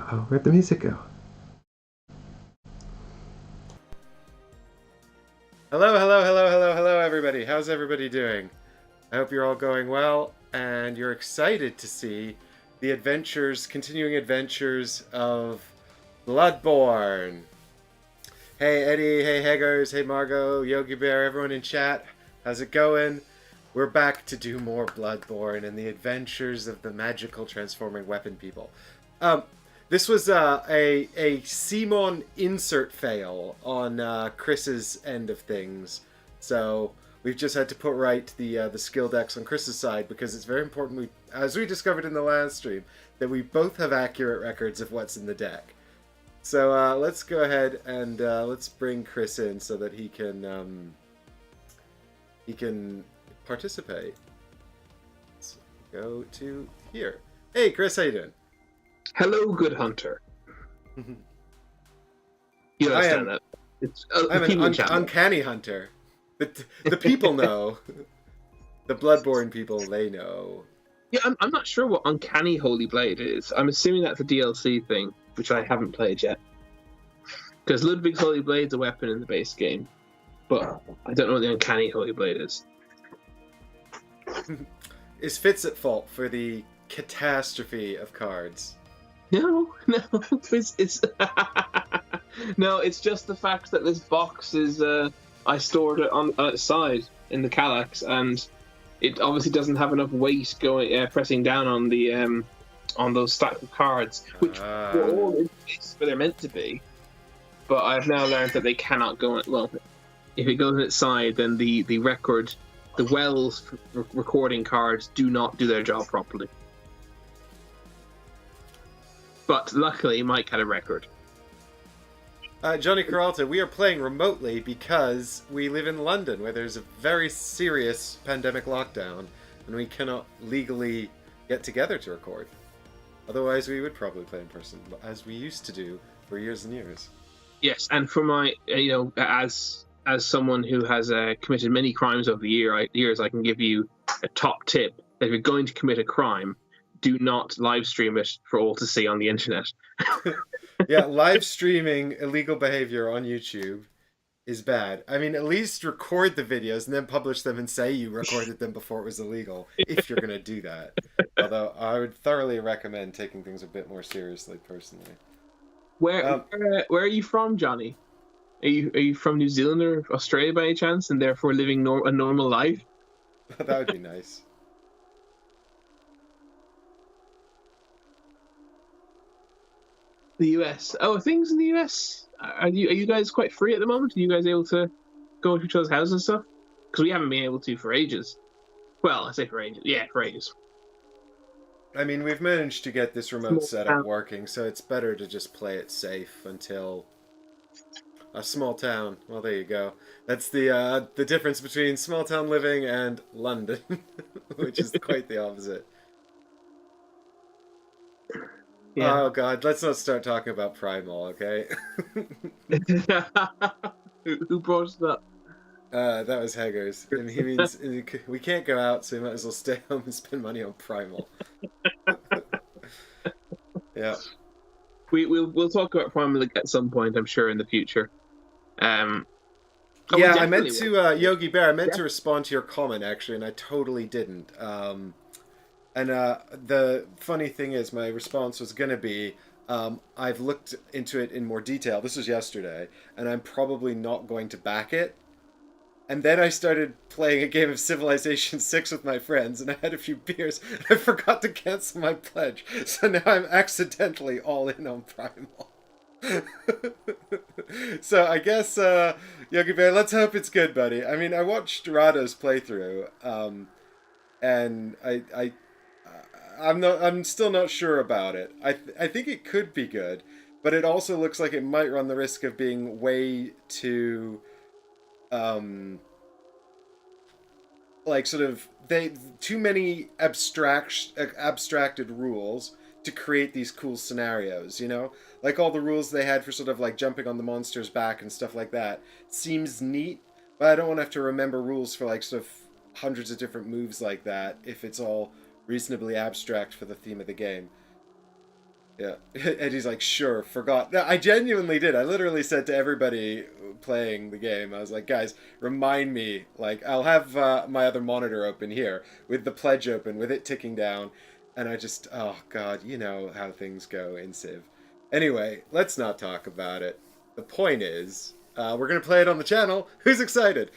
Where'd the music go? Hello, hello, hello, hello, hello, everybody. How's everybody doing? I hope you're all going well, and you're excited to see the continuing adventures of Bloodborne. Hey, Eddie. Hey, Haggers. Hey, Margot. Yogi Bear. Everyone in chat. How's it going? We're back to do more Bloodborne and the adventures of the magical transforming weapon people. This was a Simon insert fail on Chris's end of things, so we've just had to put right the skill decks on Chris's side because it's very important. As we discovered in the last stream, that we both have accurate records of what's in the deck. So let's go ahead and let's bring Chris in so that he can participate. Let's go to here. Hey, Chris, how you doing? Hello, good hunter. You understand that? I'm an uncanny hunter. The people know. The Bloodborne people, they know. Yeah, I'm not sure what Uncanny Holy Blade is. I'm assuming that's a DLC thing, which I haven't played yet. Because Ludwig's Holy Blade's a weapon in the base game, but I don't know what the Uncanny Holy Blade is. Is Fitz at fault for the catastrophe of cards? No, it's no, it's just the fact that this box is I stored it on its side in the Kallax, and it obviously doesn't have enough weight going pressing down on the on those stack of cards, which were all in place where they're meant to be. But I've now learned that they cannot go. Well, if it goes on its side, then the Wells recording cards do not do their job properly. But luckily, Mike had a record. Johnny Caralta, we are playing remotely because we live in London, where there's a very serious pandemic lockdown, and we cannot legally get together to record. Otherwise, we would probably play in person, as we used to do for years and years. Yes, and for my, as someone who has committed many crimes over the years, I can give you a top tip. If you're going to commit a crime, do not live stream it for all to see on the internet. Yeah, live streaming illegal behavior on YouTube is bad. I mean, at least record the videos and then publish them and say you recorded them before it was illegal, if you're going to do that. Although I would thoroughly recommend taking things a bit more seriously, personally. Where are you from, Johnny? Are you from New Zealand or Australia by any chance, and therefore living a normal life? That would be nice. The US. Oh, things in the US. Are you guys quite free at the moment? Are you guys able to go to each other's houses and stuff? Because we haven't been able to for ages. Well, I say for ages. Yeah, for ages. I mean, we've managed to get this remote setup working, so it's better to just play it safe until a small town. Well, there you go. That's the difference between small town living and London, which is quite the opposite. Yeah. Oh god, let's not start talking about Primal, okay? Who brought it up? That was Haggers. And he means we can't go out, so we might as well stay home and spend money on Primal. Yeah. We'll talk about Primal at some point, I'm sure, in the future. I meant to Yogi Bear. I meant to respond to your comment actually, and I totally didn't. And the funny thing is, my response was going to be, I've looked into it in more detail. This was yesterday, and I'm probably not going to back it. And then I started playing a game of Civilization 6 with my friends, and I had a few beers, and I forgot to cancel my pledge. So now I'm accidentally all in on Primal. So I guess, Yogi Bear, let's hope it's good, buddy. I mean, I watched Rado's playthrough, and I'm still not sure about it. I think it could be good, but it also looks like it might run the risk of being way too too many abstracted rules to create these cool scenarios, you know? Like all the rules they had for sort of like jumping on the monster's back and stuff like that seems neat, but I don't want to have to remember rules for like sort of hundreds of different moves like that if it's all reasonably abstract for the theme of the game. Yeah. And he's like, sure, forgot. No, I genuinely did. I literally said to everybody playing the game, I was like, guys, remind me. Like, I'll have my other monitor open here with the pledge open, with it ticking down. And I just, oh, God, you know how things go in Civ. Anyway, let's not talk about it. The point is, we're going to play it on the channel. Who's excited?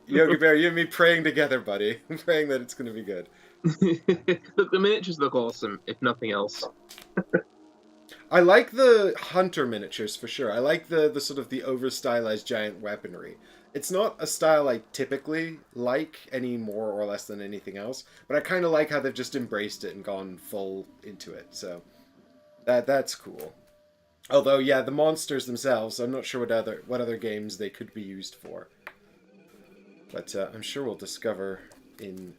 Yogi Bear, you and me praying together, buddy. I'm praying that it's going to be good. Look, the miniatures look awesome, if nothing else. I like the hunter miniatures for sure. I like the sort of the over stylized giant weaponry. It's not a style I typically like any more or less than anything else, but I kind of like how they've just embraced it and gone full into it. So that's cool. Although, yeah, the monsters themselves, I'm not sure what other games they could be used for. But I'm sure we'll discover in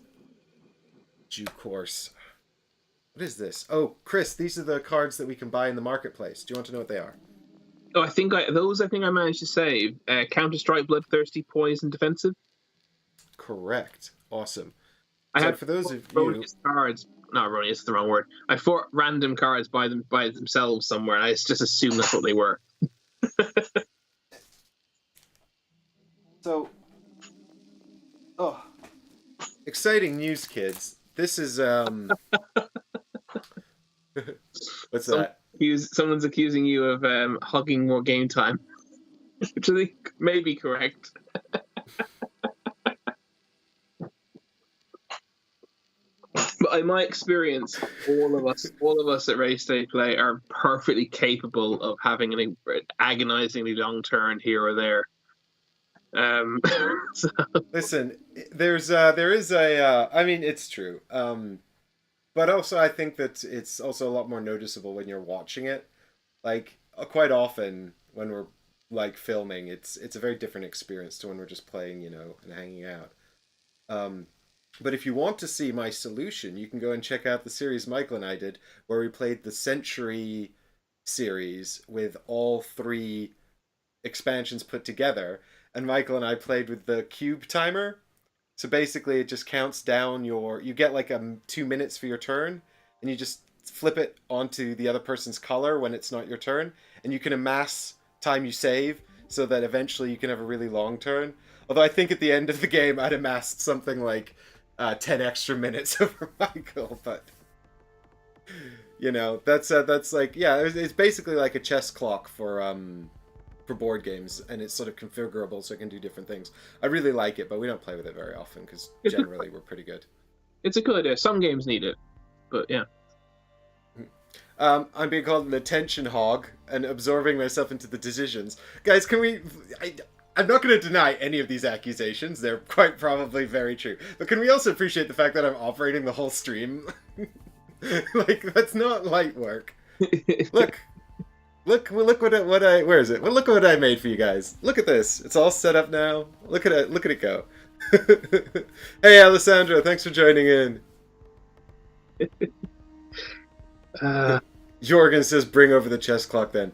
due course. What is this? Oh, Chris, these are the cards that we can buy in the marketplace. Do you want to know what they are? Oh, I think I managed to save. Counter-Strike, Bloodthirsty, Poison, Defensive. Correct. Awesome. I So had for those of you... erroneous cards. Not erroneous, the wrong word. I fought random cards by themselves somewhere, and I just assumed that's what they were. So... Oh. Exciting news, kids. This is, What's that? Someone's accusing you of hogging more game time, which I think may be correct. But in my experience, all of us at Race Day Play are perfectly capable of having an agonizingly long turn here or there. So. Listen, there is a, I mean, it's true. But also I think that it's also a lot more noticeable when you're watching it. Like, quite often when we're, like, filming, it's a very different experience to when we're just playing, you know, and hanging out. But if you want to see my solution, you can go and check out the series Michael and I did, where we played the Century series with all 3 expansions put together. And Michael and I played with the cube timer. So basically it just counts down you get like 2 minutes for your turn, and you just flip it onto the other person's color when it's not your turn, and you can amass time you save so that eventually you can have a really long turn. Although I think at the end of the game I'd amassed something like 10 extra minutes over Michael, but you know, that's like, yeah, it's basically like a chess clock for board games, and it's sort of configurable so it can do different things. I really like it, but we don't play with it very often because generally we're pretty good. It's a good idea. Some games need it, but yeah. I'm being called an attention hog and absorbing myself into the decisions. Guys, can we... I'm not going to deny any of these accusations. They're quite probably very true. But can we also appreciate the fact that I'm operating the whole stream? Like, that's not light work. Look what I where is it? Well, look what I made for you guys. Look at this. It's all set up now. Look at it go. Hey, Alessandro, thanks for joining in. Jorgen says, "Bring over the chess clock." Then,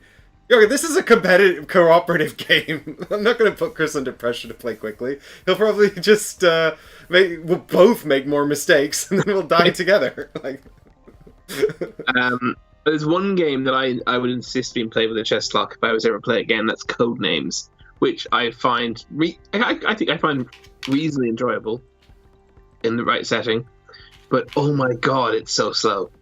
Jorgen, this is a competitive, cooperative game. I'm not going to put Chris under pressure to play quickly. He'll probably just we'll both make more mistakes, and then we'll die together. Like. There's one game that I would insist being played with a chess clock if I was ever to play again. That's Codenames, which I find I think I find reasonably enjoyable in the right setting. But oh my god, it's so slow.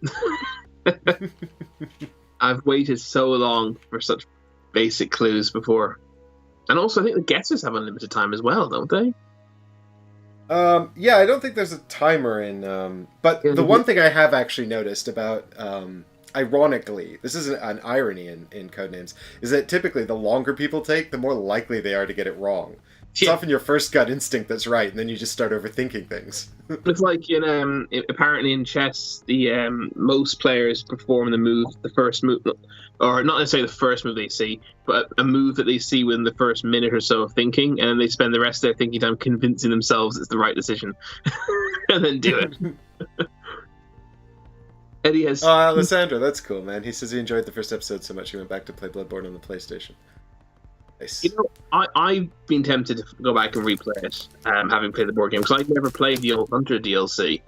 I've waited so long for such basic clues before, and also I think the guesses have unlimited time as well, don't they? Yeah, I don't think there's a timer in. But the one thing I have actually noticed about ironically, this is an irony in Codenames, is that typically the longer people take, the more likely they are to get it wrong. It's often your first gut instinct that's right, and then you just start overthinking things. It's like apparently in chess, the most players perform the first move, or not necessarily the first move they see, but a move that they see within the first minute or so of thinking, and then they spend the rest of their thinking time convincing themselves it's the right decision, and then do it. Eddie has... Alessandro, that's cool, man. He says he enjoyed the first episode so much he went back to play Bloodborne on the PlayStation. Nice. You know, I've been tempted to go back and replay it, having played the board game, because I'd never played the old Hunter DLC.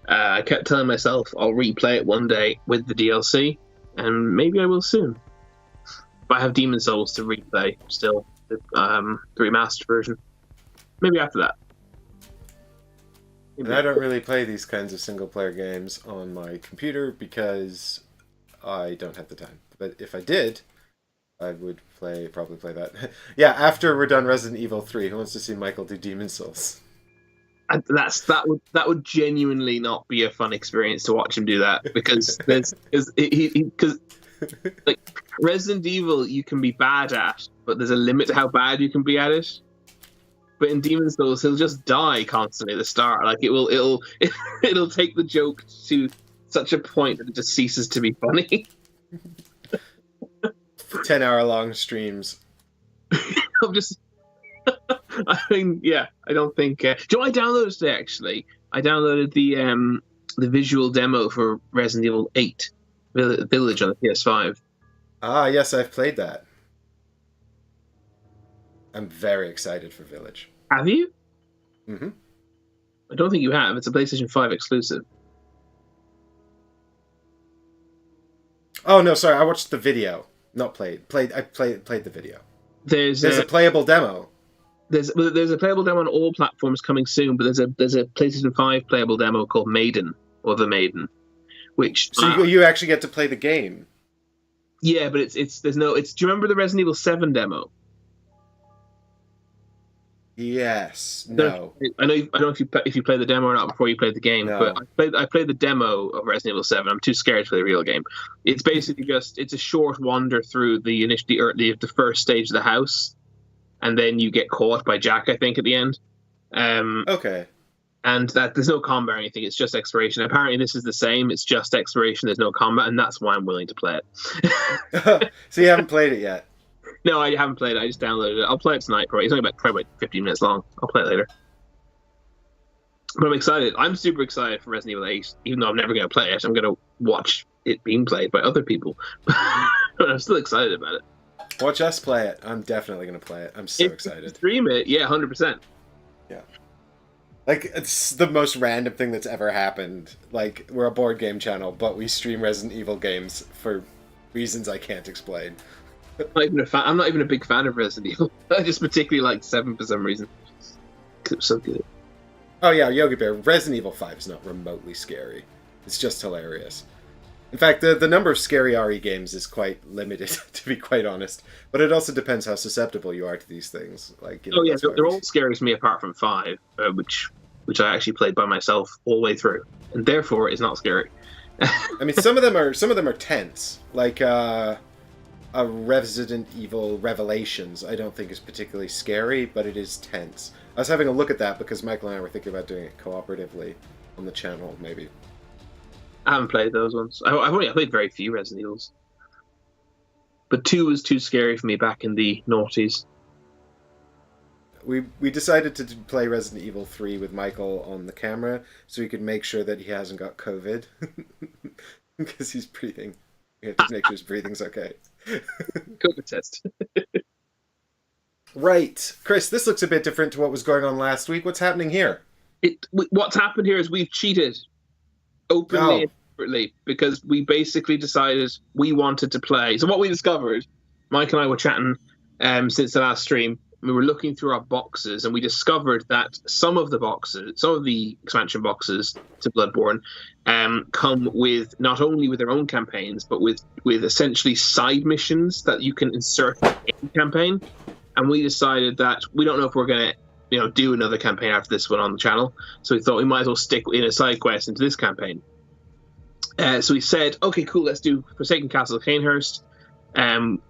I kept telling myself I'll replay it one day with the DLC, and maybe I will soon. But I have Demon Souls to replay still, the remastered version. Maybe after that. And I don't really play these kinds of single-player games on my computer because I don't have the time. But if I did, I would probably play that. Yeah, after we're done Resident Evil 3, who wants to see Michael do Demon Souls? And that would genuinely not be a fun experience to watch him do that, because like Resident Evil you can be bad at, but there's a limit to how bad you can be at it. But in Demon Souls, he'll just die constantly at the start. Like it'll take the joke to such a point that it just ceases to be funny. 10-hour-long streams. I'm just. I mean, yeah, I don't think. Do you know what I downloaded today? Actually, I downloaded the visual demo for Resident Evil 8 Village on the PS5. Ah, yes, I've played that. I'm very excited for Village. Have you? Mm-hmm. I don't think you have. It's a PlayStation 5 exclusive. Oh no, sorry, I watched the video. Not played. I played the video. There's a playable demo. There's a playable demo on all platforms coming soon, but there's a PlayStation 5 playable demo called Maiden, or The Maiden, which so you actually get to play the game. Yeah, but it's do you remember the Resident Evil 7 demo? Yes. No. I don't know if you played the demo or not before you played the game, No. but I played the demo of Resident Evil 7. I'm too scared to play the real game. It's basically it's a short wander through the first stage of the house, and then you get caught by Jack, I think, at the end. Okay. And that there's no combat or anything. It's just exploration. Apparently, this is the same. It's just exploration. There's no combat, and that's why I'm willing to play it. So you haven't played it yet? No, I haven't played it. I just downloaded it. I'll play it tonight. Probably. It's only probably 15 minutes long. I'll play it later. But I'm excited. I'm super excited for Resident Evil 8, even though I'm never going to play it. I'm going to watch it being played by other people. But I'm still excited about it. Watch us play it. I'm definitely going to play it. I'm so excited. Stream it, yeah, 100%. Yeah. Like, it's the most random thing that's ever happened. Like, we're a board game channel, but we stream Resident Evil games for reasons I can't explain. I'm not even a big fan of Resident Evil. I just particularly like 7 for some reason. Because it was so good. Oh yeah, Yogi Bear, Resident Evil 5 is not remotely scary. It's just hilarious. In fact, the number of scary RE games is quite limited, to be quite honest. But it also depends how susceptible you are to these things. Like, you know, they're all scary to me apart from 5, which I actually played by myself all the way through, and therefore is not scary. I mean, some of them are tense. Like a Resident Evil Revelations, I don't think is particularly scary, but it is tense. I was having a look at that because Michael and I were thinking about doing it cooperatively on the channel, maybe. I haven't played those ones. I played very few Resident Evils. But 2 was too scary for me back in the noughties. We decided to play Resident Evil 3 with Michael on the camera so we could make sure that he hasn't got COVID. Because he's breathing. We have to make sure his breathing's okay. COVID test. Right. Chris, this looks a bit different to what was going on last week. What's happening here? What's happened here is we've cheated. Openly and secretly, because we basically decided we wanted to play. So what we discovered, Mike and I were chatting since the last stream. We were looking through our boxes, and we discovered that some of the expansion boxes to Bloodborne, come with not only with their own campaigns, but with essentially side missions that you can insert in the campaign. And we decided that we don't know if we're going to, do another campaign after this one on the channel. So we thought we might as well stick in a side quest into this campaign. So we said, okay, cool, let's do Forsaken Castle Cainhurst,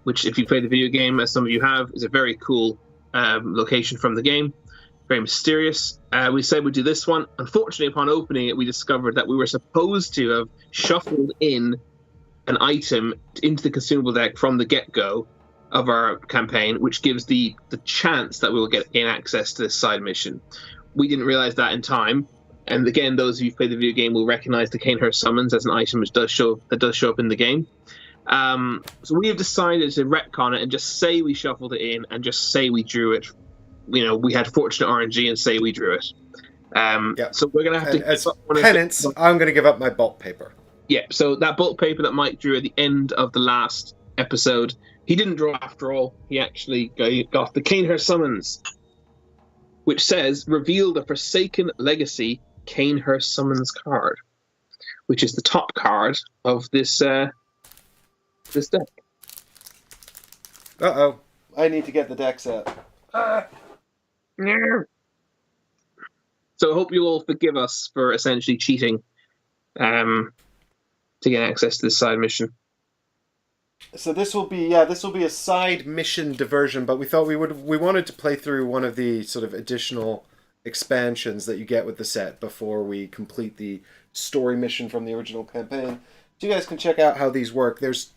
which, if you play the video game, as some of you have, is a very cool location from the game. Very mysterious. We said we'd do this one. Unfortunately, upon opening it, we discovered that we were supposed to have shuffled in an item into the consumable deck from the get-go of our campaign, which gives the chance that we will gain access to this side mission. We didn't realize that in time, and again, those of you who play the video game will recognize the Cainhurst summons as an item which does show up in the game. So we have decided to retcon it and just say we shuffled it in and just say we drew it. We had fortunate RNG and say we drew it. So we're gonna have to. As penance, I'm going to give up my bulk paper. Yeah, so that bulk paper that Mike drew at the end of the last episode, he didn't draw after all. He actually got the Cainhurst summons, which says reveal the Forsaken Legacy Cainhurst summons card, which is the top card of this this deck. Uh-oh. I need to get the deck set. So I hope you all forgive us for essentially cheating to get access to this side mission. So this will be a side mission diversion, but we thought we wanted to play through one of the sort of additional expansions that you get with the set before we complete the story mission from the original campaign. So you guys can check out how these work. There's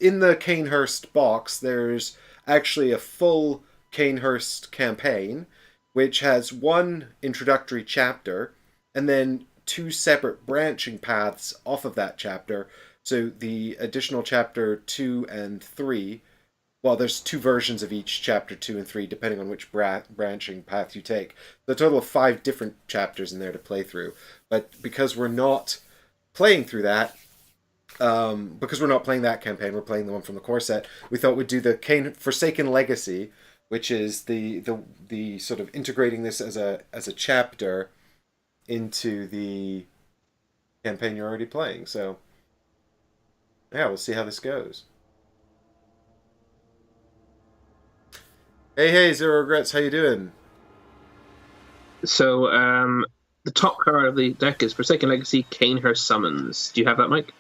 in the Cainhurst box, there's actually a full Cainhurst campaign, which has one introductory chapter and then two separate branching paths off of that chapter. So the additional chapter 2 and 3, well, there's two versions of each chapter 2 and 3, depending on which branching path you take. The total of 5 different chapters in there to play through. But because we're not playing through that, because we're not playing that campaign, we're playing the one from the core set, we thought we'd do the Forsaken Legacy, which is the sort of integrating this as a chapter into the campaign you're already playing. So yeah, we'll see how this goes. Hey, Zero Regrets, how you doing? So the top card of the deck is Forsaken Legacy Cainhurst Summons. Do you have that, Mike?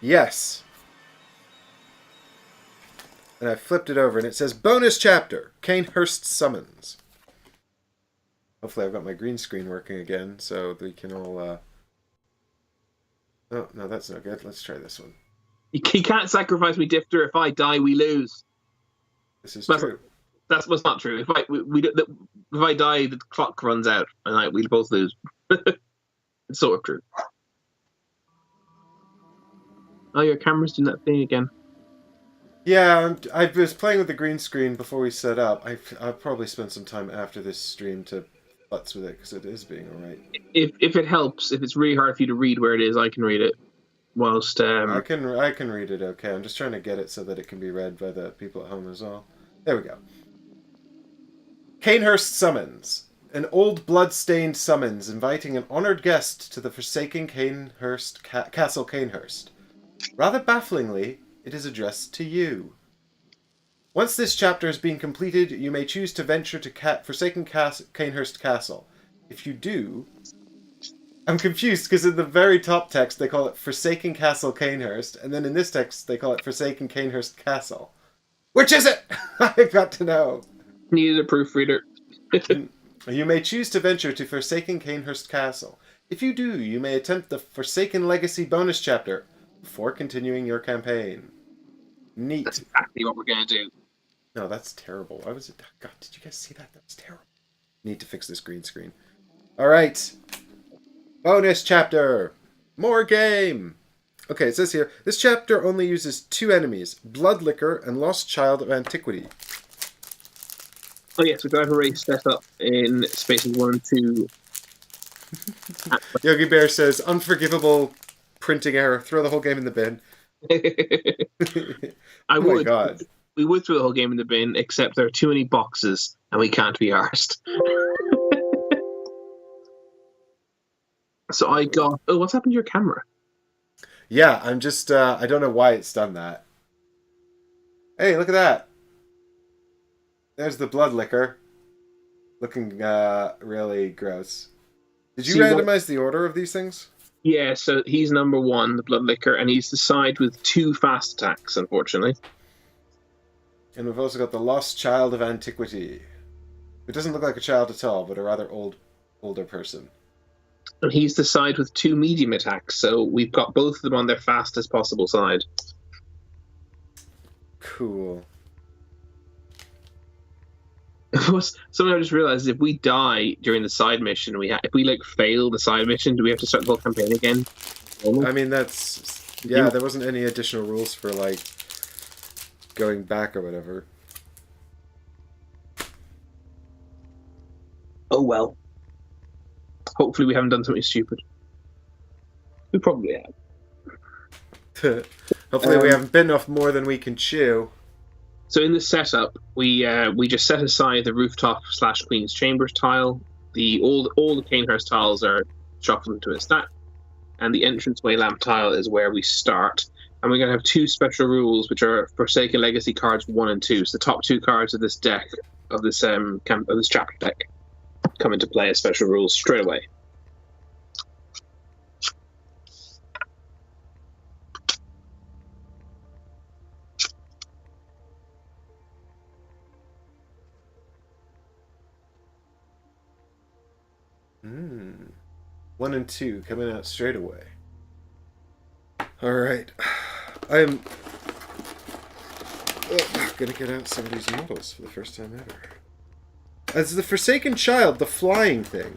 Yes. And I flipped it over and it says bonus chapter, Cainhurst Summons. Hopefully I've got my green screen working again so we can all Oh, no, that's not good. Let's try this one. He can't sacrifice me, Difter. If I die, we lose. This is true. That's what's not true. If I die, the clock runs out, and we'll both lose. It's sort of true. Oh, your camera's doing that thing again. Yeah, I was playing with the green screen before we set up. I'll probably spend some time after this stream to futz with it because it is being alright. If it helps, if it's really hard for you to read where it is, I can read it. Whilst I can read it okay. I'm just trying to get it so that it can be read by the people at home as well. There we go. Cainhurst Summons. An old blood-stained summons inviting an honoured guest to the forsaken Cainhurst Castle Cainhurst. Rather bafflingly, it is addressed to you. Once this chapter has been completed, you may choose to venture to forsaken Cainhurst Castle. If you do... I'm confused because in the very top text they call it Forsaken Castle Cainhurst, and then in this text they call it Forsaken Cainhurst Castle. Which is it? I've got to know. Needed a proofreader. You may choose to venture to Forsaken Cainhurst Castle. If you do, you may attempt the Forsaken Legacy bonus chapter before continuing your campaign. Neat. That's exactly what we're going to do. No, that's terrible. Why was it? God, did you guys see that? That's terrible. Need to fix this green screen. All right. Bonus chapter. More game. Okay, it says here, this chapter only uses 2 enemies, Bloodlicker and Lost Child of Antiquity. Oh yes, we got a race set up in spaces 1 and 2. Yogi Bear says, unforgivable printing error. Throw the whole game in the bin. I My would. God. We would throw the whole game in the bin, except there are too many boxes and we can't be arsed. So I got... Oh, what's happened to your camera? Yeah, I'm just, I don't know why it's done that. Hey, look at that. There's the Bloodlicker. Looking, really gross. Did you randomize the order of these things? Yeah, so he's number 1, the Bloodlicker, and he's the side with 2 fast attacks, unfortunately. And we've also got the Lost Child of Antiquity. It doesn't look like a child at all, but a rather older person. And he's the side with 2 medium attacks, so we've got both of them on their fastest possible side. Cool. Something I just realized, if we die during the side mission, if we fail the side mission, do we have to start the whole campaign again? I mean, that's... Yeah, there wasn't any additional rules for, going back or whatever. Oh well. Hopefully we haven't done something stupid. We probably have. Hopefully we haven't bitten off more than we can chew. So in this setup, we just set aside the rooftop / Queen's Chambers tile. All the Cainhurst tiles are shuffled into a stack, and the entranceway lamp tile is where we start. And we're going to have two special rules, which are Forsaken Legacy cards 1 and 2. So the top two cards of this deck, of this chapter deck, come into play as special rules straight away. Hmm. 1 and 2 coming out straight away. Alright. I'm gonna get out some of these models for the first time ever. As the Forsaken Child, the flying thing.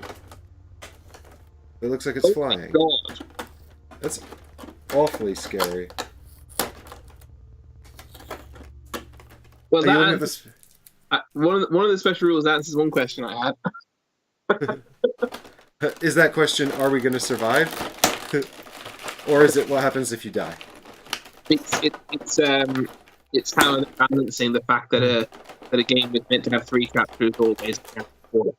It looks like it's flying. Oh my god. That's awfully scary. Well, One one of the special rules answers one question I had. Is that question, are we going to survive? Or is it what happens if you die? It's how balancing the fact that a game is meant to have 3 chapters always. 4.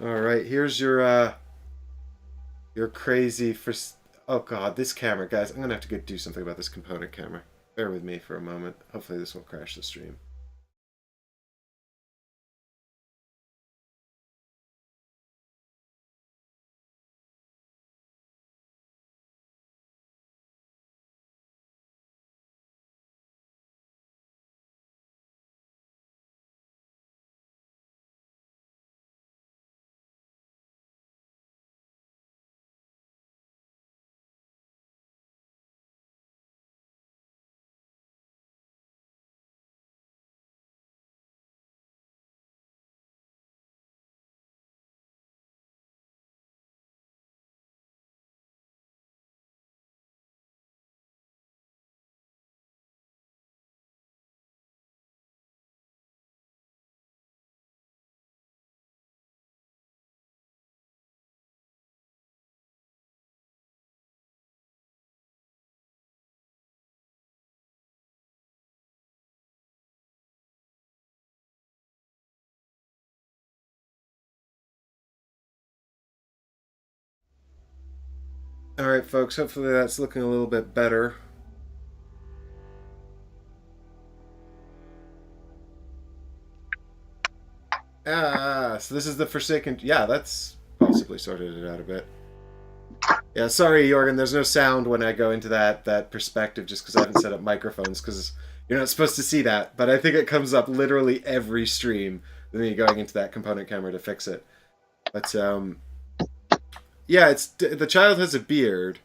All right, here's your crazy oh god, this camera, guys. I'm gonna have to do something about this component camera. Bear with me for a moment. Hopefully this won't crash the stream. Alright, folks, hopefully that's looking a little bit better. So this is the Forsaken... Yeah, that's possibly sorted it out a bit. Yeah, sorry, Jorgen, there's no sound when I go into that perspective just because I haven't set up microphones, because you're not supposed to see that, but I think it comes up literally every stream with me going into that component camera to fix it. But, yeah, the child has a beard,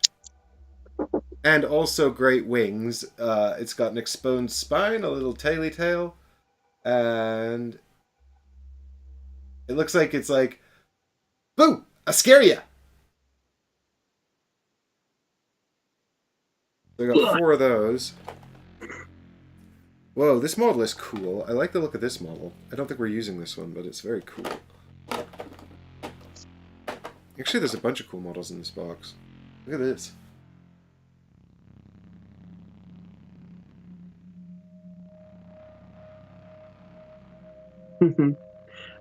and also great wings. It's got an exposed spine, a little taily tail, and it looks like it's like, boo, Ascaria! So I got 4 of those. Whoa, this model is cool. I like the look of this model. I don't think we're using this one, but it's very cool. Actually, there's a bunch of cool models in this box. Look at this.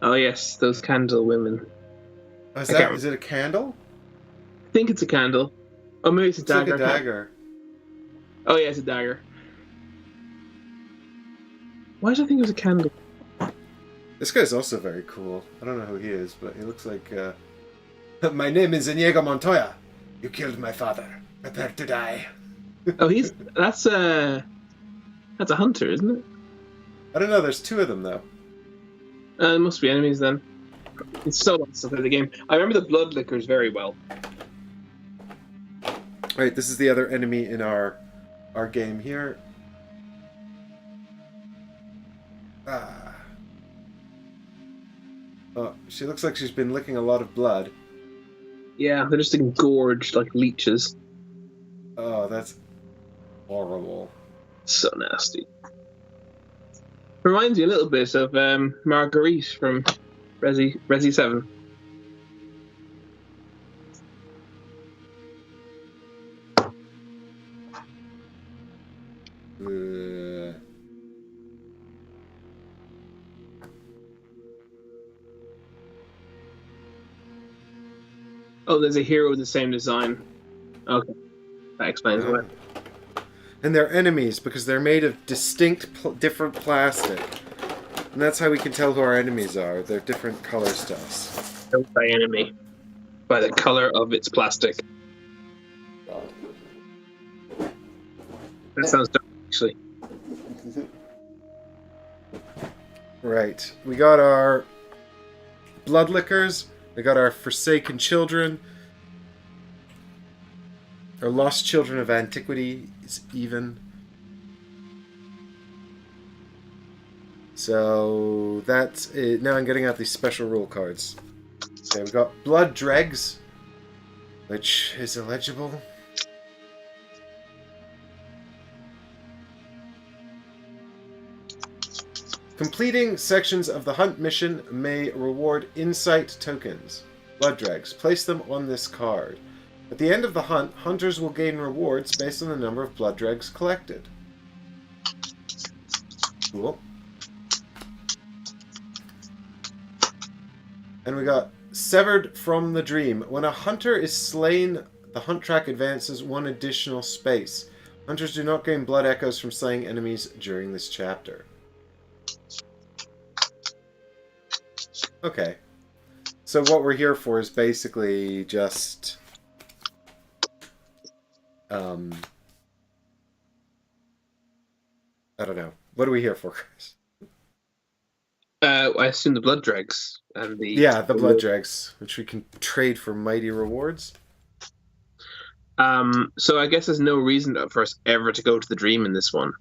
Oh yes, those candle women. Oh, is it a candle? I think it's a candle. Oh, maybe it's a dagger. Like a dagger. Oh yeah, it's a dagger. Why did I think it was a candle? This guy's also very cool. I don't know who he is, but he looks like... My name is Inigo Montoya. You killed my father. Prepare to die. Oh, that's a hunter, isn't it? I don't know. There's 2 of them, though. It must be enemies then. It's so long since I played the game. I remember the blood lickers very well. Alright, this is the other enemy in our game here. Oh, she looks like she's been licking a lot of blood. Yeah, they're just engorged like leeches. Oh, that's horrible. So nasty. Reminds you a little bit of Marguerite from Resi 7. Oh, there's a hero with the same design. Okay, that explains why. And they're enemies because they're made of distinct, different plastic. And that's how we can tell who our enemies are. They're different colors to us. Built by enemy by the color of its plastic. That sounds dark, actually. Right. We got our Bloodlickers. We got our Forsaken Children. Our Lost Children of Antiquity is even. So that's it. Now I'm getting out these special rule cards. Okay, we got Blood Dregs, which is illegible. Completing sections of the hunt mission may reward insight tokens. Blood Dregs. Place them on this card. At the end of the hunt, hunters will gain rewards based on the number of Blood Dregs collected. Cool. And we got Severed from the Dream. When a hunter is slain, the hunt track advances one additional space. Hunters do not gain blood echoes from slaying enemies during this chapter. Okay. So what we're here for is basically just... I don't know. What are we here for, Chris? I assume the Blood Dregs and the... Yeah, the Blood Dregs, which we can trade for mighty rewards. So I guess there's no reason for us ever to go to the Dream in this one.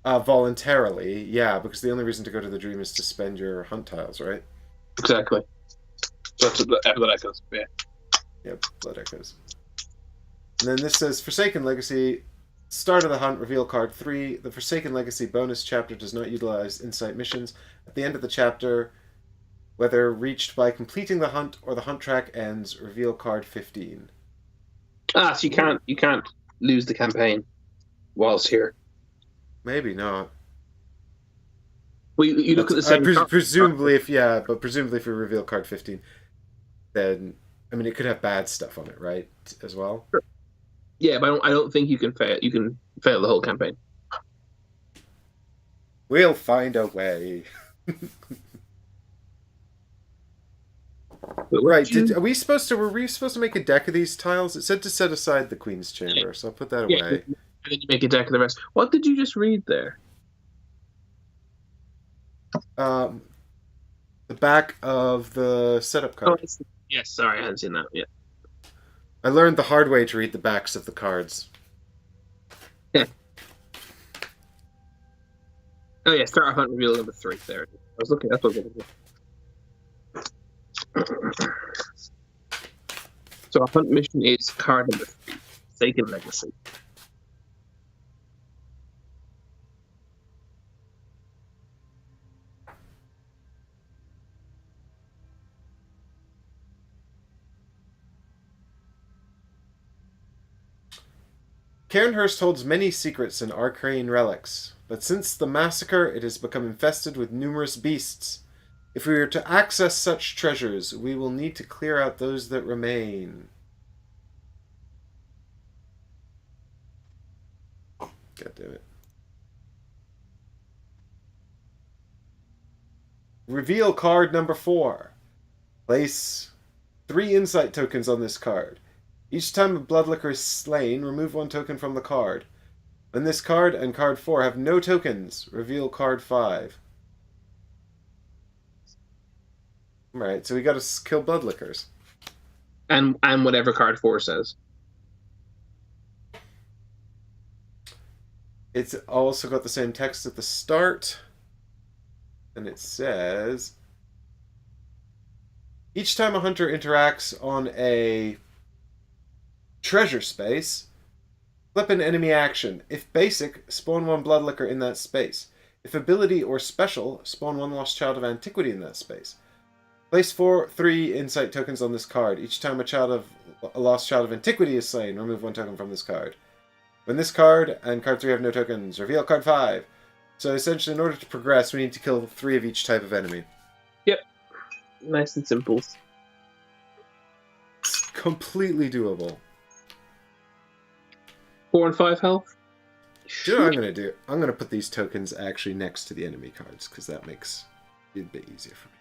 Voluntarily, yeah, because the only reason to go to the Dream is to spend your hunt tiles, right? Exactly. So that's Blood Echoes, yeah. Yep, Blood Echoes. And then this says, Forsaken Legacy, start of the hunt, reveal card 3. The Forsaken Legacy bonus chapter does not utilize insight missions. At the end of the chapter, whether reached by completing the hunt or the hunt track ends, reveal card 15. So you can't lose the campaign whilst here. Maybe not. Well, you look at the same... presumably, if we reveal card 15, then, I mean, it could have bad stuff on it, right, as well? Sure. Yeah, but I don't think you can fail. You can fail the whole campaign. We'll find a way. Right? Were we supposed to make a deck of these tiles? It said to set aside the Queen's Chamber, so I'll put that away. And then you make a deck of the rest. What did you just read there? The back of the setup card. Oh, yes, sorry, I hadn't seen that yet. I learned the hard way to read the backs of the cards. Yeah. Oh yeah, start hunt reveal number 3. There. I was looking. That's what I was looking for. So our hunt mission is card number 3, Forsaken Legacy. Cainhurst holds many secrets and arcane relics, but since the massacre it has become infested with numerous beasts. If we are to access such treasures, we will need to clear out those that remain. God damn it. Reveal card number 4. Place 3 insight tokens on this card. Each time a Bloodlicker is slain, remove 1 token from the card. When this card and card 4 have no tokens, reveal card 5. Alright, so we gotta kill Bloodlickers. And whatever card 4 says. It's also got the same text at the start. And it says... Each time a hunter interacts on a treasure space. Flip an enemy action. If basic, spawn 1 blood liquor in that space. If ability or special, spawn 1 lost child of antiquity in that space. Place 3 insight tokens on this card. Each time a lost child of antiquity is slain, remove 1 token from this card. When this card and card 3 have no tokens, reveal card 5. So essentially, in order to progress, we need to kill 3 of each type of enemy. Yep. Nice and simple. It's completely doable. 4 and 5 health. Do you know what I'm going to do? I'm going to put these tokens actually next to the enemy cards, because that makes it a bit easier for me.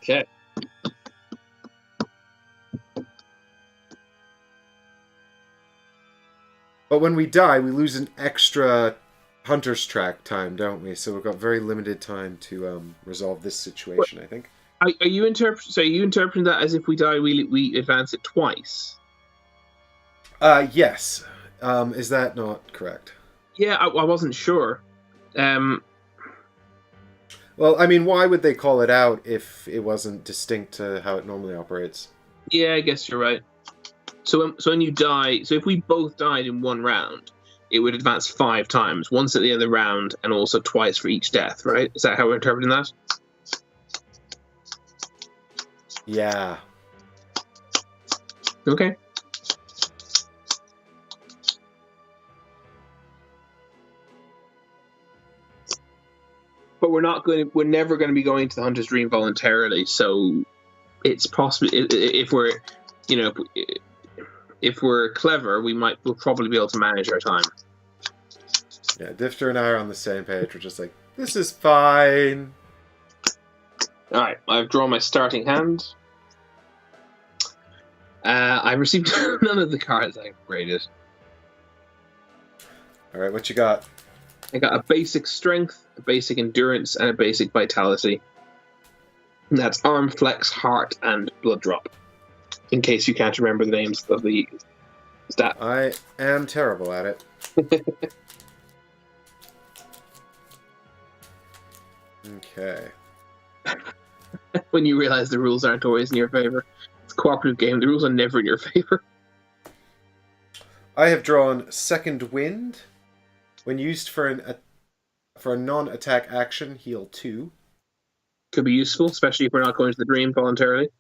Okay. But when we die, we lose an extra hunter's track time, don't we? So we've got very limited time to resolve this situation, I think. Are you interpreting that as if we die, we advance it twice? Yes. Is that not correct? Yeah, I wasn't sure. Well, I mean, why would they call it out if it wasn't distinct to how it normally operates? Yeah, I guess you're right. So when you die, so if we both died in one round, it would advance 5 times, once at the end of the round, and also twice for each death, right? Is that how we're interpreting that? Yeah. Okay. But we're never going to be going to the Hunter's Dream voluntarily, so it's possible if we're clever, we'll probably be able to manage our time. Yeah, Difter and I are on the same page. We're just like, this is fine. Alright, I've drawn my starting hand. I've received none of the cards I upgraded. Alright, what you got? I got a basic strength, a basic endurance, and a basic vitality. And that's arm, flex, heart, and blood drop. In case you can't remember the names of the stat. I am terrible at it. Okay. When you realize the rules aren't always in your favor. It's a cooperative game, the rules are never in your favor. I have drawn Second Wind. When used for a non-attack action, heal 2. Could be useful, especially if we're not going to the dream voluntarily.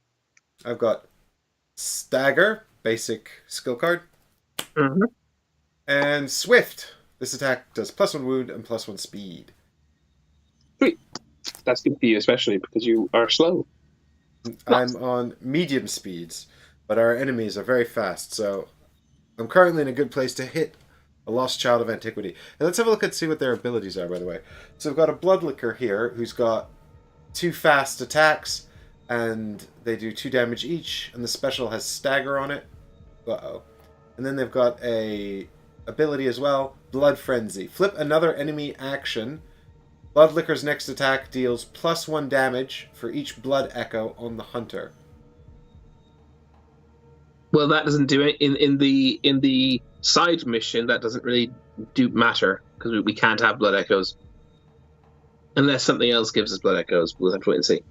I've got Stagger, basic skill card. Mm-hmm. And Swift. This attack does +1 wound and +1 speed. Sweet. That's good for you, especially because you are slow. I'm on medium speeds, but our enemies are very fast, so I'm currently in a good place to hit a lost child of antiquity. And let's have a look and see what their abilities are, by the way. So we've got a Bloodlicker here who's got 2 fast attacks, and they do 2 damage each, and the special has Stagger on it. Uh-oh. And then they've got a ability as well, Blood Frenzy. Flip another enemy action. Bloodlicker's next attack deals +1 damage for each blood echo on the hunter. Well, that doesn't do it in the side mission. That doesn't really matter because we can't have blood echoes unless something else gives us blood echoes. We'll have to wait and see.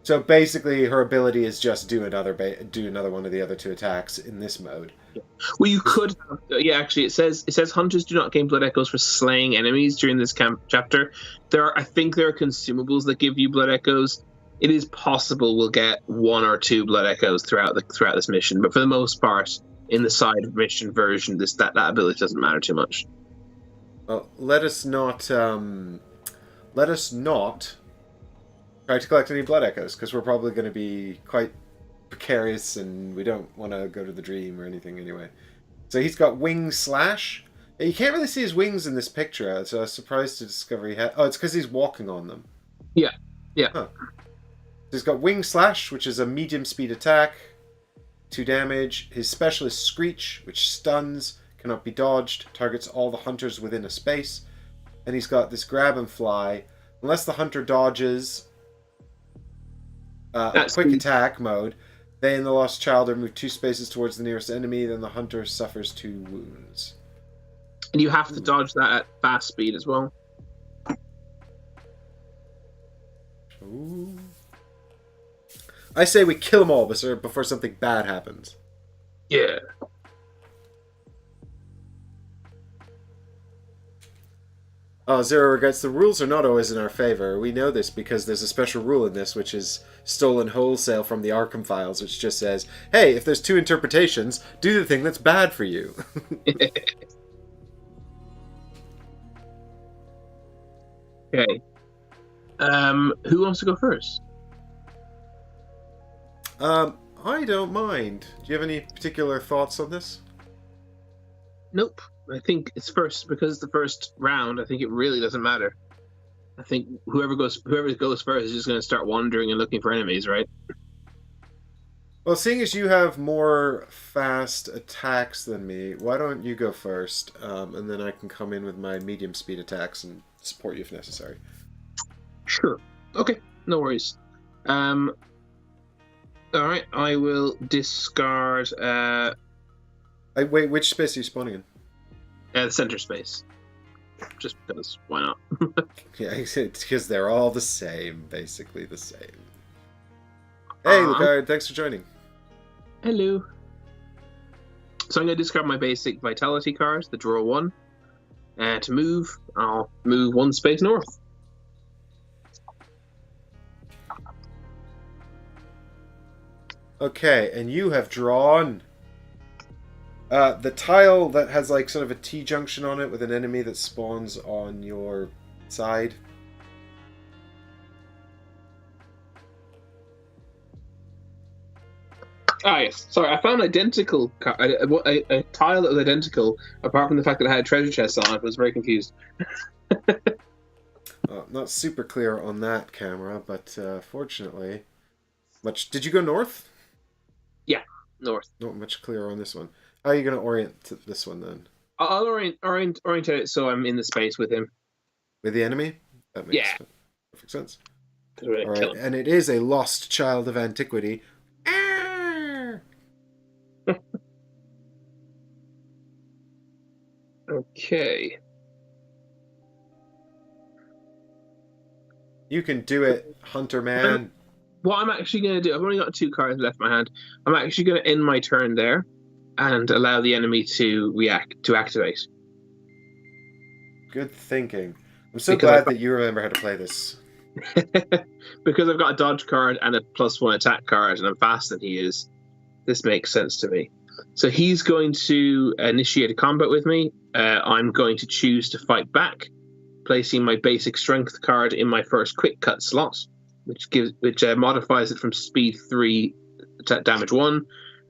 So basically, her ability is just do another one of the other 2 attacks in this mode. Well, you could. Actually, it says hunters do not gain blood echoes for slaying enemies during this chapter. I think there are consumables that give you blood echoes. It is possible we'll get 1 or 2 blood echoes throughout this mission, but for the most part, in the side mission version, that ability doesn't matter too much. Well, let us not try to collect any blood echoes, because we're probably going to be quite precarious, and we don't want to go to the dream or anything anyway. So he's got Wing Slash. You can't really see his wings in this picture, so I was surprised to discover he had... Oh, it's because he's walking on them. Yeah. Huh. So he's got Wing Slash, which is a medium speed attack, 2 damage. His special is Screech, which stuns, cannot be dodged, targets all the hunters within a space. And he's got this Grab and Fly. Unless the hunter dodges a quick attack mode, they and the lost child are moved 2 spaces towards the nearest enemy, then the hunter suffers 2 wounds. And you have to dodge that at fast speed as well. Ooh. I say we kill them all before something bad happens. Yeah. Oh, Zero regrets. The rules are not always in our favor. We know this because there's a special rule in this, which is stolen wholesale from the Arkham files, which just says, hey, if there's two interpretations, do the thing that's bad for you. Okay. Who wants to go first? I don't mind. Do you have any particular thoughts on this? Nope. I think it's first because it's the first round. I think it really doesn't matter. I think whoever goes first is just going to start wandering and looking for enemies, right? Well, seeing as you have more fast attacks than me, why don't you go first, and then I can come in with my medium speed attacks and support you if necessary. Sure. Okay. No worries. All right. I will discard. Wait, which space are you spawning in? The center space. Just because. Why not? Yeah, it's because they're all the same, basically the same. Hey, Lugard, thanks for joining. Hello. So I'm going to discard my basic vitality card, the draw one. To move, I'll move one space north. Okay, and you have drawn the tile that has like sort of a T-junction on it with an enemy that spawns on your side. Ah, yes. Sorry, I found identical a tile that was identical, apart from the fact that it had a treasure chest on it. I was very confused. Not super clear on that camera, but fortunately, Did you go north? Yeah, north. Not much clearer on this one. How are you going to orient this one then? I'll orientate it so I'm in the space with him. With the enemy? That makes perfect sense. All right, and it is a lost child of antiquity. Okay. You can do it, Hunter Man. What I'm actually going to do, I've only got 2 cards left in my hand. I'm actually going to end my turn there and allow the enemy to activate. Good thinking. I'm so glad that you remember how to play this. Because I've got a dodge card and a +1 attack card, and I'm faster than he is. This makes sense to me. So he's going to initiate a combat with me. I'm going to choose to fight back, placing my basic strength card in my first quick cut slot, which modifies it from speed 3 damage 1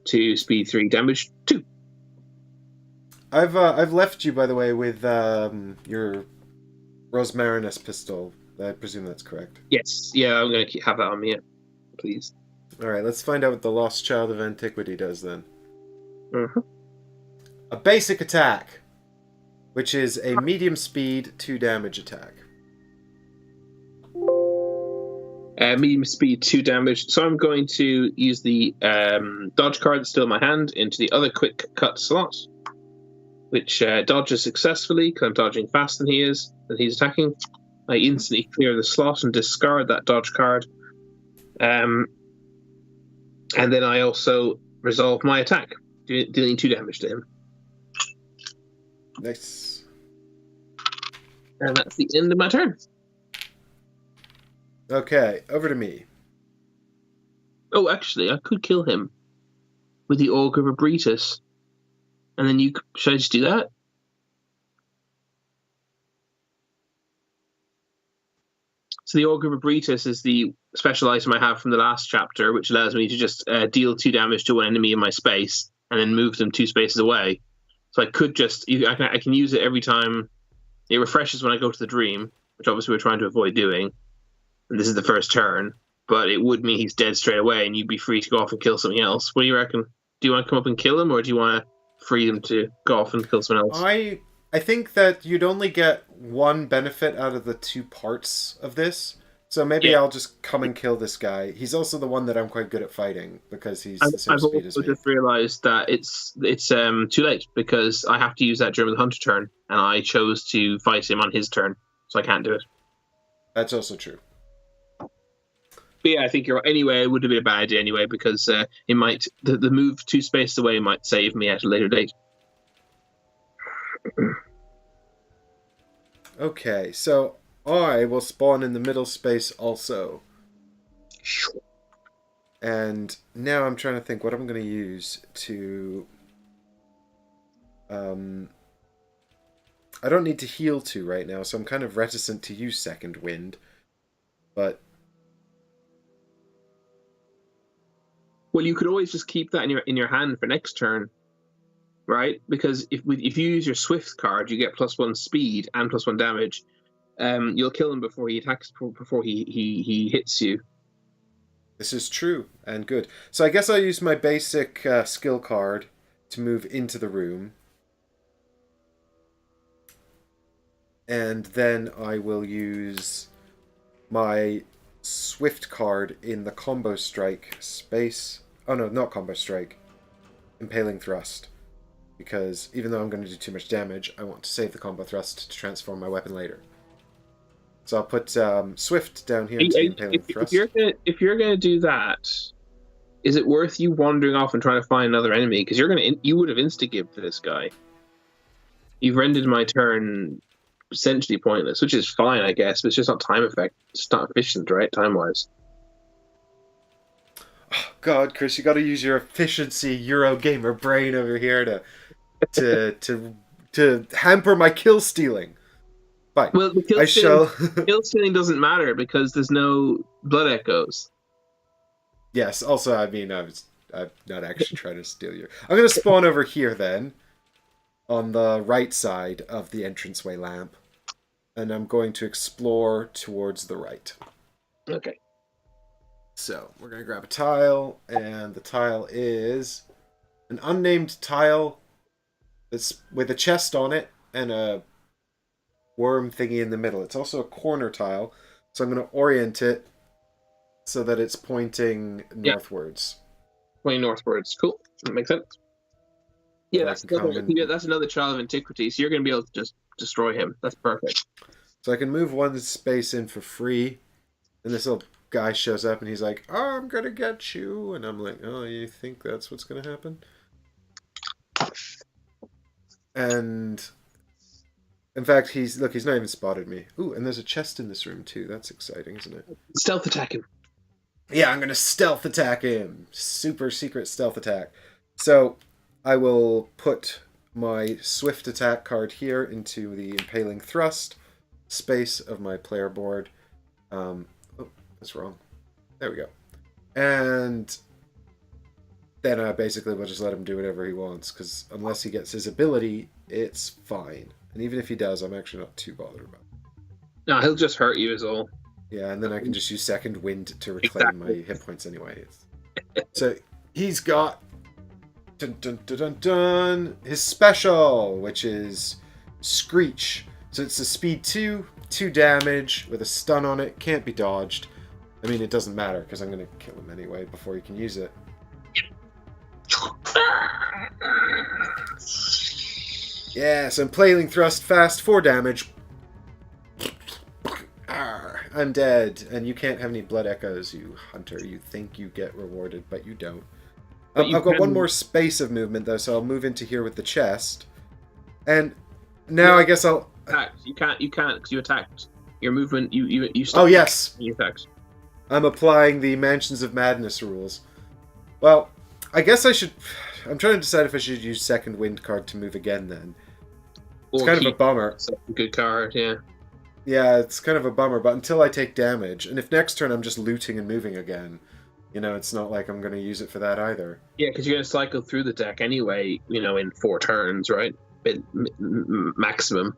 to speed 3 damage 2. I've left you, by the way, with your Rosmarinus pistol. I presume that's correct. Yes, yeah, I'm going to have that on me, please. All right, let's find out what the Lost Child of Antiquity does then. Mm-hmm. A basic attack, which is a medium speed 2 damage attack. Medium speed 2 damage. So I'm going to use the dodge card that's still in my hand into the other quick cut slot, which dodges successfully because I'm dodging faster than he is, than he's attacking. I instantly clear the slot and discard that dodge card. And then I also resolve my attack, dealing 2 damage to him. Nice. And that's the end of my turn. Okay, over to me. Oh, actually, I could kill him with the Augur of Abritus. And then should I just do that? So the Augur of Abritus is the special item I have from the last chapter, which allows me to just deal 2 damage to one enemy in my space and then move them 2 spaces away. So I could just... I can use it every time. It refreshes when I go to the dream, which obviously we're trying to avoid doing. And this is the first turn. But it would mean he's dead straight away and you'd be free to go off and kill something else. What do you reckon? Do you want to come up and kill him, or do you want to free him to go off and kill someone else? I think that you'd only get one benefit out of the 2 parts of this. So maybe I'll just come and kill this guy. He's also the one that I'm quite good at fighting because he's the same speed as me. I've also just realised that it's too late because I have to use that during the Hunter turn, and I chose to fight him on his turn, so I can't do it. That's also true. But yeah, I think you're right. Anyway, it would have been a bad idea anyway because it might the move 2 spaces away might save me at a later date. Okay, so I will spawn in the middle space also. And now I'm trying to think what I'm going to use to... I don't need to heal 2 right now, so I'm kind of reticent to use Second Wind. But... Well, you could always just keep that in your hand for next turn, right? Because if you use your Swift card, you get +1 speed and +1 damage. You'll kill him before he attacks, before he hits you. This is true and good. So I guess I'll use my basic skill card to move into the room. And then I will use my Swift card in the combo strike space. Oh no, not combo strike. Impaling thrust. Because even though I'm going to do too much damage, I want to save the combo thrust to transform my weapon later. So I'll put Swift down here into the impaling thrust. If you're gonna do that, is it worth you wandering off and trying to find another enemy? Because you would have insta-gibbed to this guy. You've rendered my turn essentially pointless, which is fine, I guess, but it's just not time effect. It's not efficient, right, time-wise. Oh, God, Chris, you got to use your efficiency Eurogamer brain over here to hamper my kill stealing. Fine. Well, the kill stealing doesn't matter because there's no blood echoes. Yes. Also, I mean, I'm not actually trying to steal you. I'm going to spawn over here then, on the right side of the entranceway lamp, and I'm going to explore towards the right. Okay. So we're going to grab a tile, and the tile is an unnamed tile that's with a chest on it and a worm thingy in the middle. It's also a corner tile, so I'm going to orient it so that it's pointing northwards. Pointing northwards. Cool. That makes sense. Yeah, that's another child of antiquity, so you're going to be able to just destroy him. That's perfect. So I can move 1 space in for free, and this little guy shows up and he's like, "Oh, I'm going to get you." And I'm like, "Oh, you think that's what's going to happen?" And in fact, he's not even spotted me. Ooh, and there's a chest in this room too. That's exciting, isn't it? Stealth attack him. Yeah, I'm going to stealth attack him. Super secret stealth attack. So I will put my Swift attack card here into the impaling thrust space of my player board. Oh, that's wrong. There we go. And then I basically will just let him do whatever he wants, because unless he gets his ability, it's fine. And even if he does, I'm actually not too bothered about it. No, he'll just hurt you is all. Yeah, and then I can just use Second Wind to reclaim my hit points anyway. So he's got his special, which is Screech. So it's a speed 2, 2 damage with a stun on it. Can't be dodged. I mean, it doesn't matter because I'm going to kill him anyway before he can use it. Yeah, so impaling thrust fast, 4 damage. I'm dead, and you can't have any blood echoes, you hunter. You think you get rewarded, but you don't. I've got 1 more space of movement, though, so I'll move into here with the chest. And now I guess I'll... You can't, because you attacked. Your movement, you stopped. Oh, yes! You attacked. I'm applying the Mansions of Madness rules. Well, I guess I should... I'm trying to decide if I should use Second Wind card to move again, then. It's kind of a bummer. It's a good card, yeah. Yeah, it's kind of a bummer, but until I take damage, and if next turn I'm just looting and moving again, you know, it's not like I'm going to use it for that either. Yeah, because you're going to cycle through the deck anyway, you know, in 4 turns, right? Maximum.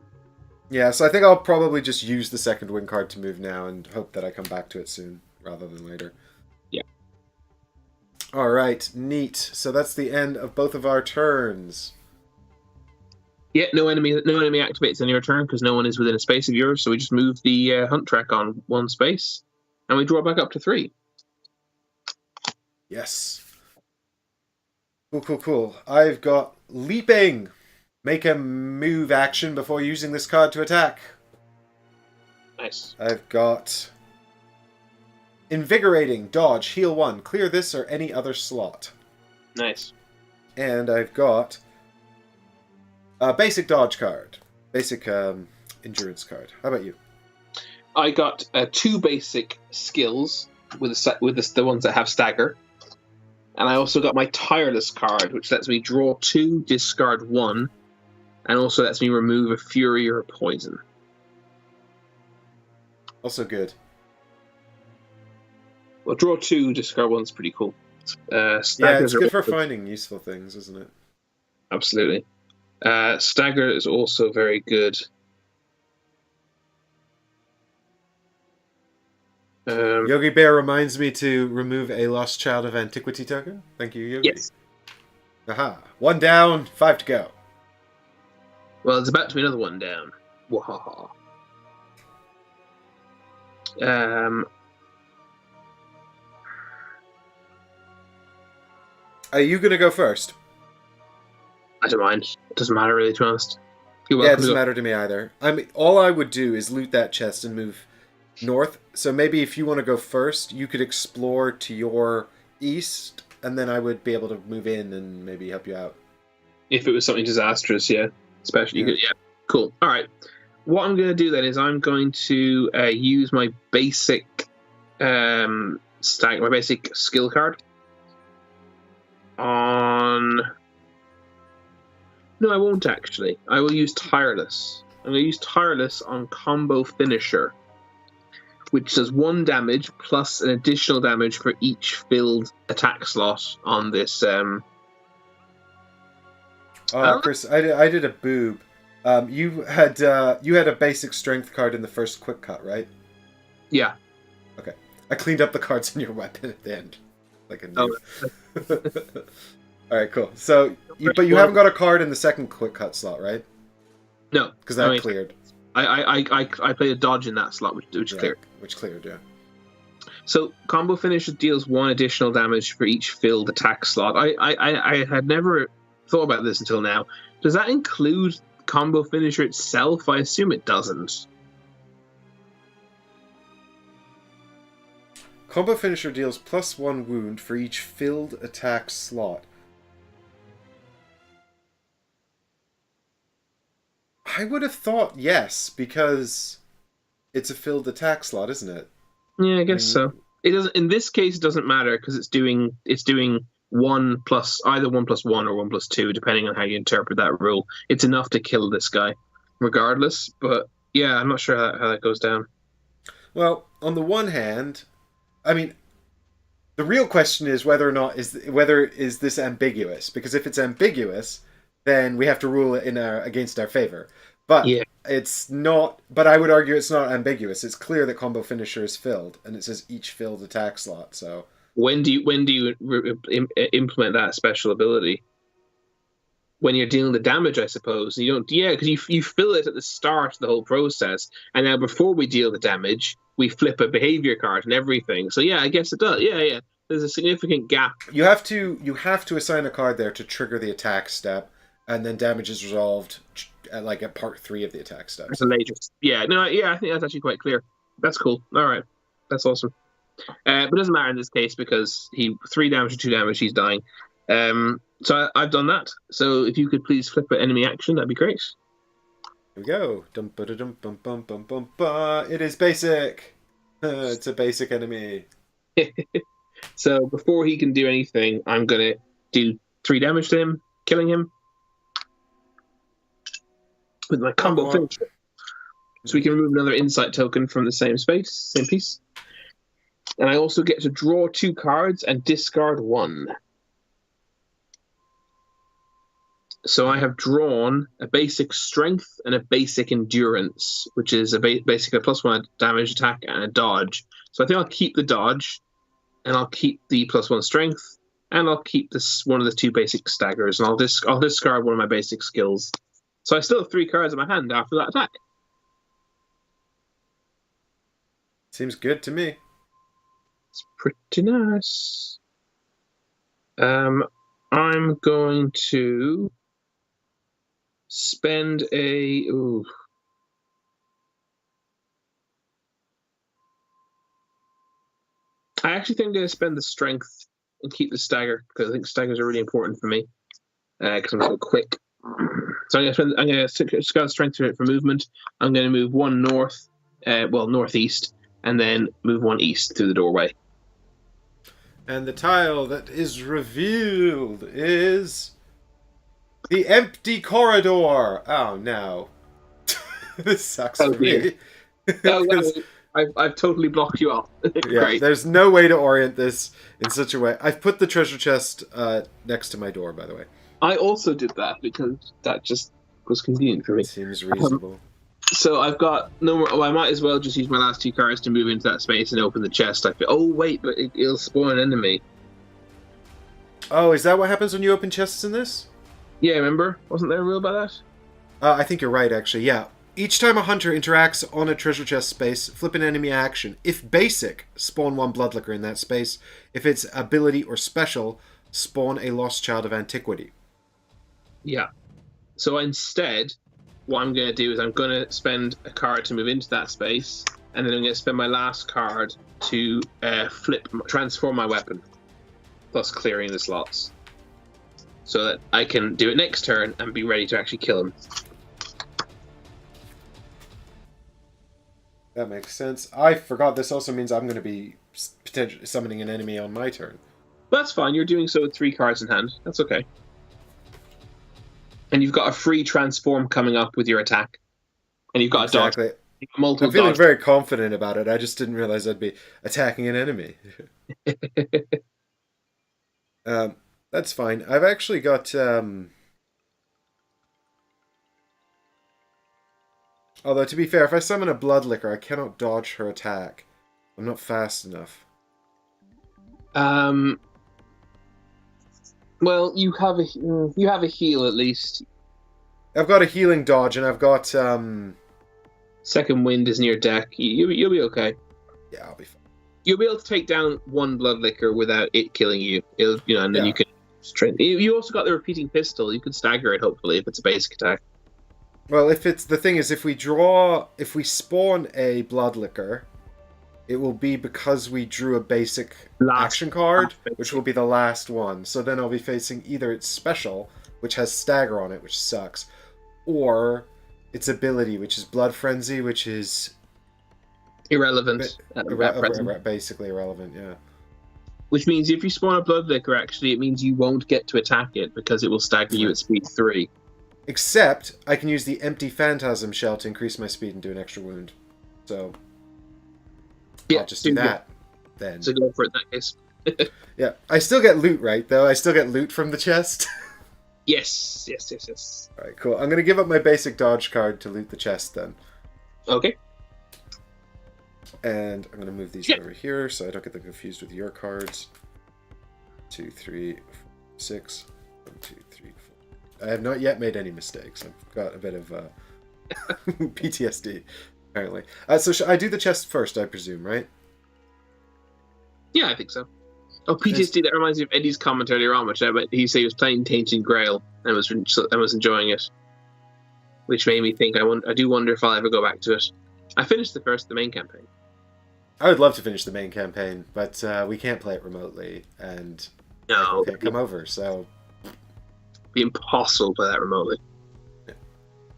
Yeah, so I think I'll probably just use the Second Wind card to move now and hope that I come back to it soon, rather than later. Yeah. Alright, neat. So that's the end of both of our turns. Yeah, no enemy activates on your turn because no one is within a space of yours, so we just move the hunt track on 1 space, and we draw back up to 3. Yes. Cool. I've got Leaping. Make a move action before using this card to attack. Nice. I've got Invigorating, dodge, heal 1. Clear this or any other slot. Nice. And I've got a basic dodge card. Basic endurance card. How about you? I got 2 basic skills with the ones that have stagger. And I also got my tireless card, which lets me draw 2, discard 1, and also lets me remove a fury or a poison. Also good. Well, draw 2, discard 1 is pretty cool. Yeah, it's good for finding useful things, isn't it? Absolutely. Stagger is also very good. Yogi Bear reminds me to remove a Lost Child of Antiquity token. Thank you, Yogi. Yes. Aha. 1 down, 5 to go. Well, it's about to be another 1 down. Wahaha. Are you going to go first? I don't mind. It doesn't matter really, to be honest. Yeah, it doesn't matter to me either. I mean, all I would do is loot that chest and move north. So maybe if you want to go first, you could explore to your east, and then I would be able to move in and maybe help you out. If it was something disastrous, yeah. Especially, yeah. Cool. All right. What I'm going to do then is I'm going to use my basic my basic skill card on... No, I won't actually. I will use Tireless. I'm going to use Tireless on Combo Finisher, which does 1 damage plus an additional damage for each filled attack slot on this. Chris, I did a boob. You had a basic strength card in the first quick cut, right? Yeah. Okay. I cleaned up the cards in your weapon at the end, like a noob. All right, cool. So, but you haven't got a card in the second quick cut slot, right? No, because that cleared. I played a dodge in that slot, which cleared. Which cleared, yeah. So, Combo Finisher deals 1 additional damage for each filled attack slot. I had never thought about this until now. Does that include Combo Finisher itself? I assume it doesn't. Combo Finisher deals +1 wound for each filled attack slot. I would have thought yes, because it's a filled attack slot, isn't it? Yeah, I guess so. It doesn't. In this case, it doesn't matter because it's doing 1 plus either 1 plus 1 or 1 plus 2, depending on how you interpret that rule. It's enough to kill this guy, regardless. But yeah, I'm not sure how that goes down. Well, on the one hand, I mean, the real question is whether or not is this ambiguous? Because if it's ambiguous, then we have to rule it against our favor. But yeah. It's not. But I would argue it's not ambiguous. It's clear that Combo Finisher is filled, and it says each filled attack slot. So when do you implement that special ability? When you're dealing the damage, I suppose. You don't. Yeah, because you fill it at the start of the whole process, and now before we deal the damage, we flip a behavior card and everything. So yeah, I guess it does. Yeah. There's a significant gap. You have to assign a card there to trigger the attack step, and then damage is resolved at part 3 of the attack step. That's a later. Yeah, no, yeah, I think that's actually quite clear. That's cool. All right, that's awesome. But it doesn't matter in this case because 3 damage or 2 damage, he's dying. So I've done that. So if you could please flip an enemy action, that'd be great. Here we go. It is basic. It's a basic enemy. So before he can do anything, I'm gonna do 3 damage to him, killing him with my combo finisher. So we can remove another insight token from the same piece. And I also get to draw 2 cards and discard 1. So I have drawn a basic strength and a basic endurance, which is basically a +1 damage attack and a dodge. So I think I'll keep the dodge, and I'll keep the +1 strength, and I'll keep this one of the 2 basic staggers, and I'll discard one of my basic skills. So I still have 3 cards in my hand after that attack. Seems good to me. It's pretty nice. I'm going to spend a... Ooh. I actually think I'm going to spend the strength and keep the stagger because I think staggers are really important for me because I'm so quick. So I'm going to scale strength for movement. I'm going to move one north, northeast, and then move one east through the doorway. And the tile that is revealed is the empty corridor. Oh no, this sucks for me. Oh, I've totally blocked you off. Yeah, Great. there's no way to orient this in such a way. I've put the treasure chest next to my door, by the way. I also did that because that just was convenient for me. Seems reasonable. So I've got no more. Well, I might as well just use my last 2 cards to move into that space and open the chest. I feel, oh wait, but it'll spawn an enemy. Oh, is that what happens when you open chests in this? Yeah, remember? Wasn't there a rule about that? I think you're right, actually. Yeah. Each time a hunter interacts on a treasure chest space, flip an enemy action. If basic, spawn 1 Bloodlicker in that space. If it's ability or special, spawn a lost child of antiquity. Yeah. So instead, what I'm going to do is I'm going to spend a card to move into that space, and then I'm going to spend my last card to transform my weapon, plus clearing the slots, so that I can do it next turn and be ready to actually kill him. That makes sense. I forgot this also means I'm going to be potentially summoning an enemy on my turn. That's fine. You're doing so with 3 cards in hand. That's okay. And you've got a free transform coming up with your attack. And you've got exactly. a dodge. Multiple I'm feeling dodge. very confident about it. I just didn't realize I'd be attacking an enemy. That's fine. I've actually got... Although, to be fair, if I summon a Bloodlicker, I cannot dodge her attack. I'm not fast enough. Well, you have a heal at least. I've got a healing dodge, and I've got... Second wind is near deck. You'll be okay. Yeah, I'll be fine. You'll be able to take down 1 Bloodlicker without it killing you. And then you can train. You also got the repeating pistol. You could stagger it, hopefully, if it's a basic attack. Well, if we spawn a Bloodlicker, it will be because we drew a basic action card, which will be the last one. So then I'll be facing either its special, which has stagger on it, which sucks, or its ability, which is Blood Frenzy, which is irrelevant. Basically irrelevant, yeah. Which means if you spawn a Bloodlicker, actually, it means you won't get to attack it because it will stagger you at speed 3. Except, I can use the Empty Phantasm Shell to increase my speed and do an extra wound. So, yeah, I'll just do that, then. So go for it in that case. Yeah, I still get loot, right, though? I still get loot from the chest? Yes. Alright, cool. I'm going to give up my basic dodge card to loot the chest, then. Okay. And I'm going to move these over here so I don't get them confused with your cards. 2, 3, 4, 6. 1, 2, 3, 4. I have not yet made any mistakes. I've got a bit of PTSD, apparently. So should I do the chest first, I presume, right? Yeah, I think so. Oh, PTSD, that reminds me of Eddie's comment earlier on, which he said he was playing Tainted Grail and was enjoying it. Which made me think, I do wonder if I'll ever go back to it. I finished the main campaign. I would love to finish the main campaign, but we can't play it remotely, and no, can't come over, so... Be impossible to play that remotely. Yeah.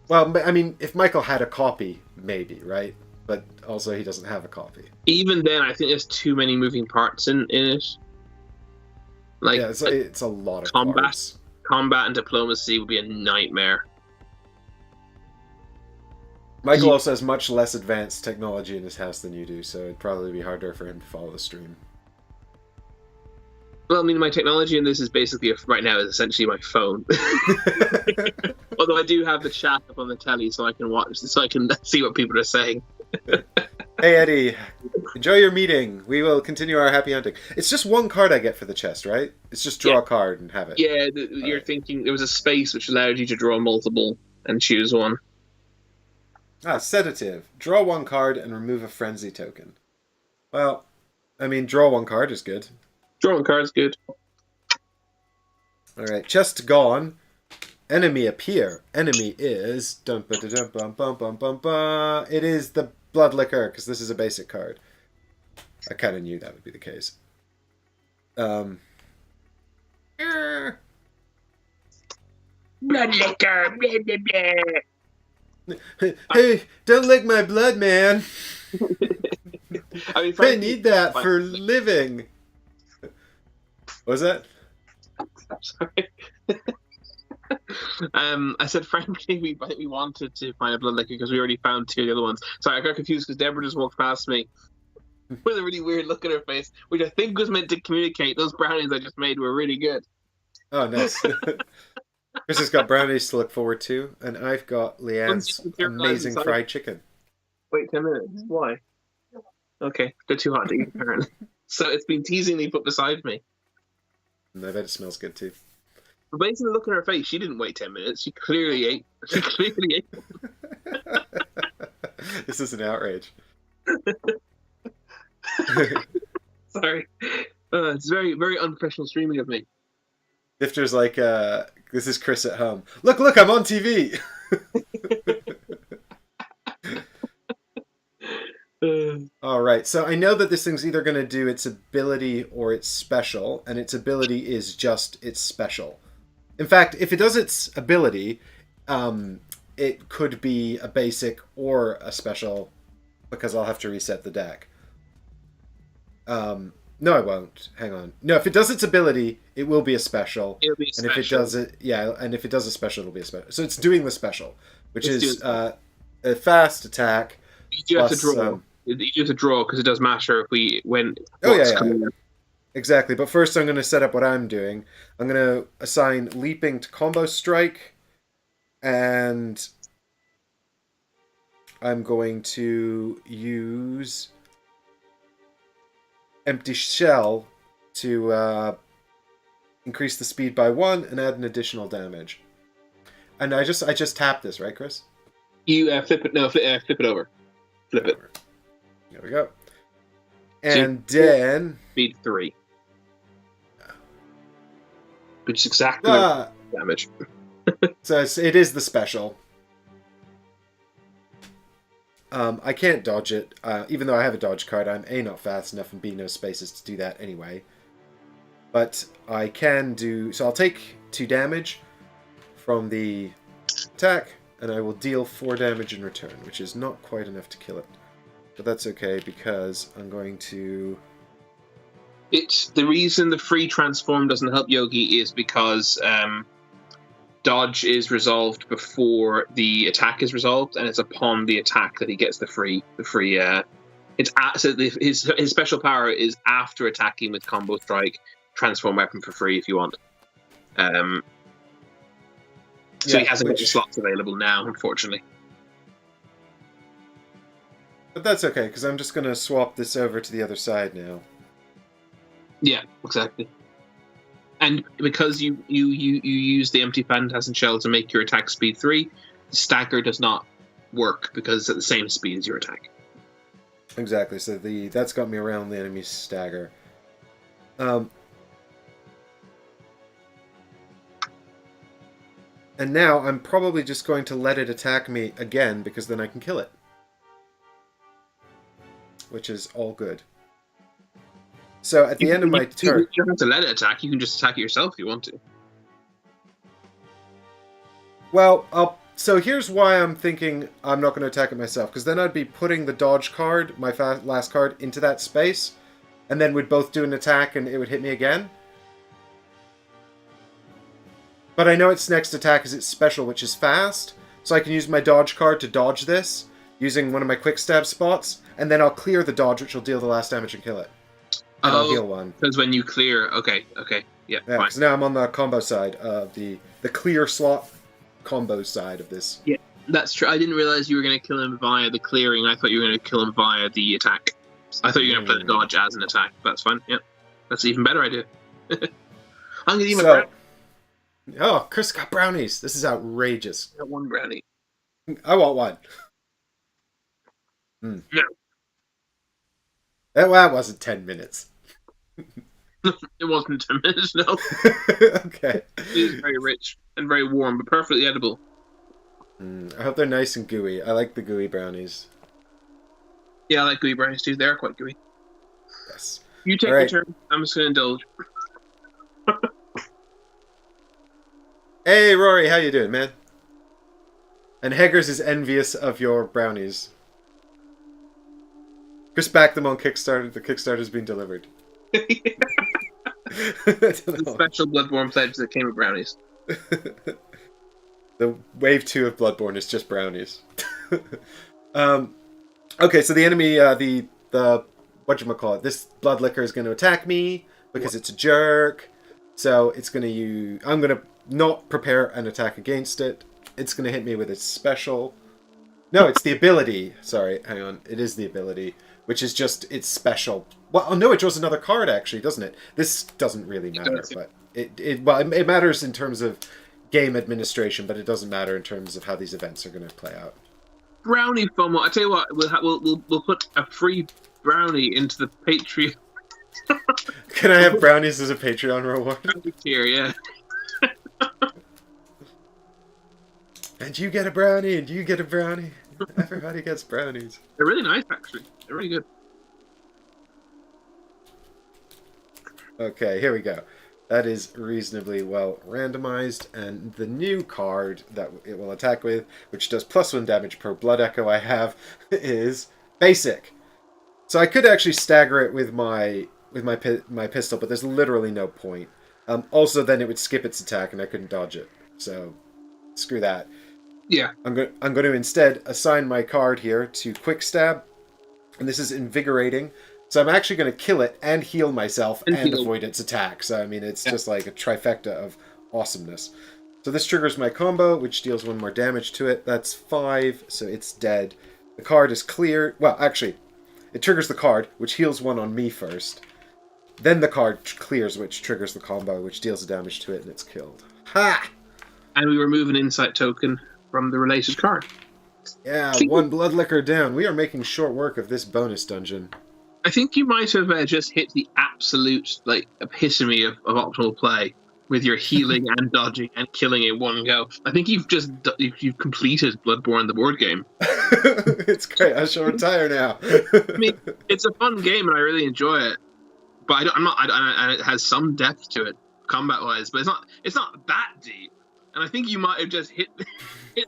Well, I mean, if Michael had a copy, maybe, right? But also he doesn't have a copy. Even then, I think there's too many moving parts in it. Like, yeah, it's a lot of parts. Combat and diplomacy would be a nightmare. Michael also has much less advanced technology in his house than you do, so it'd probably be harder for him to follow the stream. Well, I mean, my technology in this is basically, right now, is essentially my phone. Although I do have the chat up on the telly, so I can see what people are saying. Hey, Eddie. Enjoy your meeting. We will continue our happy hunting. It's just 1 card I get for the chest, right? It's just draw a card and have it. Yeah, you're thinking there was a space which allowed you to draw multiple and choose one. Sedative. Draw 1 card and remove a frenzy token. Well, I mean, draw 1 card is good. Drawing cards good. Alright, chest gone. Enemy appear. Enemy is... It is the Bloodlicker, because this is a basic card. I kind of knew that would be the case. Blood liquor. Blah, blah, blah. Hey, don't lick my blood, man. I mean, I need that for living. What was that? Sorry. I said, frankly, we wanted to find a blood liquor because we already found 2 of the other ones. Sorry, I got confused because Deborah just walked past me with a really weird look at her face, which I think was meant to communicate those brownies I just made were really good. Oh, nice. Chris has got brownies to look forward to, and I've got Leanne's amazing fried chicken. Wait 10 minutes. Why? Okay, they're too hot to eat, apparently. So it's been teasingly put beside me. And I bet it smells good too. But based on the look on her face, she didn't wait 10 minutes. She clearly ate. She clearly ate. This is an outrage. Sorry. It's very, very unprofessional streaming of me. Difter's like, this is Chris at home. Look, I'm on TV! Alright, so I know that this thing's either going to do its ability or its special, and its ability is just its special. In fact, if it does its ability, it could be a basic or a special, because I'll have to reset the deck. No, I won't. Hang on. No, if it does its ability, it will be a special. It'll be a special. And if it does it, yeah, and if it does a special, it'll be a special. So it's doing the special, which is a fast attack. You do have to draw. You do have to draw because it does matter if we when. Oh yeah. Exactly. But first, I'm going to set up what I'm doing. I'm going to assign leaping to combo strike, and I'm going to use empty shell to increase the speed by 1 and add an additional damage. And I just tap this, right, Chris? You flip it. No, flip it over. Flip it. There we go. And then speed 3, which is exactly the damage. So it is the special. I can't dodge it, even though I have a dodge card. I'm A, not fast enough, and B, no spaces to do that anyway. But I can do... So I'll take 2 damage from the attack, and I will deal 4 damage in return, which is not quite enough to kill it. But that's okay, because I'm going to... It's the reason the free transform doesn't help Yogi is because... dodge is resolved before the attack is resolved, and it's upon the attack that he gets the free. His special power is after attacking with combo strike, transform weapon for free if you want. So he hasn't got the slots available now, unfortunately. But that's okay, because I'm just going to swap this over to the other side now. Yeah, exactly. And because you use the empty phantasm shell to make your attack speed 3, the stagger does not work because it's at the same speed as your attack. Exactly. So that's got me around the enemy's stagger. And now I'm probably just going to let it attack me again because then I can kill it, which is all good. So at the end of my turn... You don't have to let it attack, you can just attack it yourself if you want to. Well, so here's why I'm thinking I'm not going to attack it myself, because then I'd be putting the dodge card, my last card, into that space, and then we'd both do an attack and it would hit me again. But I know its next attack is its special, which is fast, so I can use my dodge card to dodge this, using one of my quick stab spots, and then I'll clear the dodge, which will deal the last damage and kill it. And I'll heal 1. Because when you clear... Okay, yeah, fine. Because now I'm on the combo side of the clear slot combo side of this. Yeah, that's true. I didn't realize you were going to kill him via the clearing. I thought you were going to kill him via the attack. I thought you were going to play the dodge as an attack. That's fine, yeah. That's an even better idea. I'm going to eat my brownie. Oh, Chris got brownies. This is outrageous. I got 1 brownie. I want 1. No. That wasn't 10 minutes. It wasn't 10 minutes, no. Okay. It is very rich and very warm, but perfectly edible. I hope they're nice and gooey. I like the gooey brownies. Yeah, I like gooey brownies too. They're quite gooey. Yes. You All take your right. turn. I'm just gonna indulge. Hey, Rory, how you doing, man? And Heggers is envious of your brownies. Just back them on Kickstarter. The Kickstarter's been delivered. I don't The know. special Bloodborne pledge that came with brownies. The wave 2 of Bloodborne is just brownies. um, okay, so the enemy, the whatchamacallit, this Bloodlicker is going to attack me because What? it's a jerk. So it's going to use. I'm going to not prepare an attack against it. It's going to hit me with its special. No, it's the ability. Sorry, hang on. It is the ability, which is just its special. Well, oh no, it draws another card actually, doesn't it? This doesn't really matter, but it matters in terms of game administration, but it doesn't matter in terms of how these events are going to play out. Brownie FOMO. I tell you what, we'll put a free brownie into the Patreon Can I have brownies as a Patreon reward? tier. Yeah. And you get a brownie, and you get a brownie. Everybody gets brownies. They're really nice, actually. They're really good. Okay, here we go. That is reasonably well randomized, and the new card that it will attack with, which does +1 damage per blood echo I have, is basic. So I could actually stagger it with my pistol, but there's literally no point. Also, then it would skip its attack, and I couldn't dodge it. So screw that. Yeah. I'm going to instead assign my card here to quick stab, and this is invigorating. So I'm actually going to kill it and heal myself and avoid its attack. So I mean, it's just like a trifecta of awesomeness. So this triggers my combo, which deals 1 more damage to it. That's 5, so it's dead. The card is cleared. Well, actually, it triggers the card, which heals 1 on me first. Then the card clears, which triggers the combo, which deals the damage to it, and it's killed. Ha! And we remove an insight token from the related card. Yeah, 1 Bloodlicker down. We are making short work of this bonus dungeon. I think you might have just hit the absolute epitome of optimal play with your healing and dodging and killing in one go. I think you've completed Bloodborne, the board game. It's great. I shall retire now. I mean, it's a fun game and I really enjoy it, but and it has some depth to it combat wise, but it's not that deep. And I think you might have just hit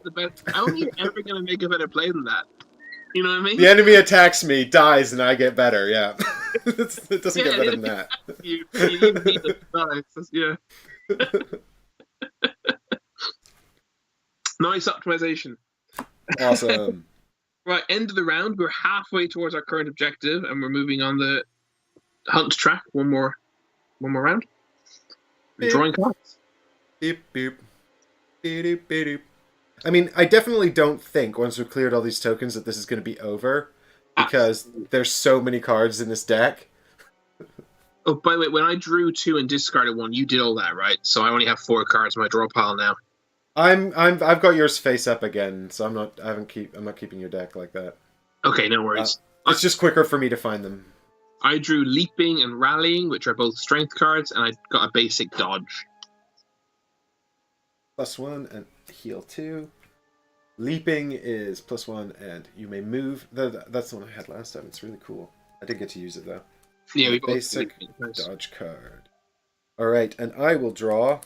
the best. I don't think you're ever going to make a better play than that. You know what I mean? The enemy attacks me, dies, and I get better. Yeah, it doesn't get better than that. You need the dice. Yeah. Nice optimization. Awesome. Right, end of the round. We're halfway towards our current objective, and we're moving on the hunt track. One more round. We're drawing cards. Beep boop. Beep beep beep. I mean, I definitely don't think once we've cleared all these tokens that this is going to be over, because there's so many cards in this deck. Oh, by the way, when I drew 2 and discarded 1, you did all that, right? So I only have 4 cards in my draw pile now. I've got yours face up again, so I'm not keeping your deck like that. Okay, no worries. It's just quicker for me to find them. I drew leaping and rallying, which are both strength cards, and I got a basic dodge. +1 and heal 2. Leaping is +1 and you may move. That's the one I had last time. It's really cool. I did get to use it though. Yeah, we basic dodge card. All right, and I will draw.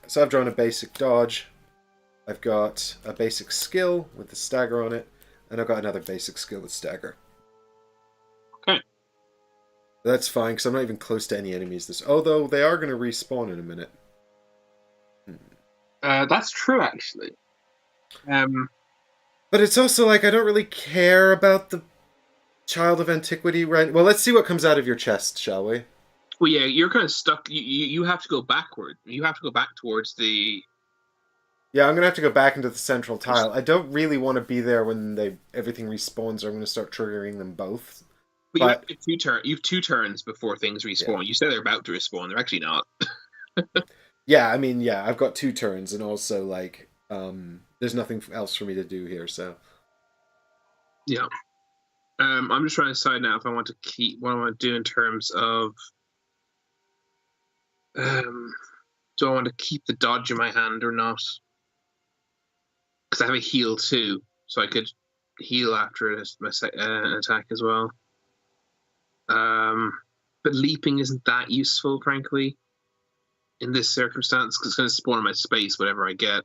So I've drawn a basic dodge. I've got a basic skill with the stagger on it, and I've got another basic skill with stagger. Okay. That's fine because I'm not even close to any enemies. Although they are going to respawn in a minute. That's true, actually. But it's also like I don't really care about the Child of Antiquity, right? Well, let's see what comes out of your chest, shall we? Well, yeah, you're kind of stuck. You have to go backward. You have to go back towards the... Yeah, I'm going to have to go back into the central tile. I don't really want to be there when everything respawns, or I'm going to start triggering them both. But you have 2 turns before things respawn. Yeah. You say they're about to respawn. They're actually not. Yeah, I mean, yeah, I've got 2 turns, and also, like, there's nothing else for me to do here, so... Yeah. I'm just trying to decide now if I want to keep... What I want to do in terms of... do I want to keep the dodge in my hand or not? Because I have a heal too, so I could heal after an attack as well. But leaping isn't that useful, frankly, in this circumstance, because it's going to spawn my space, whatever I get.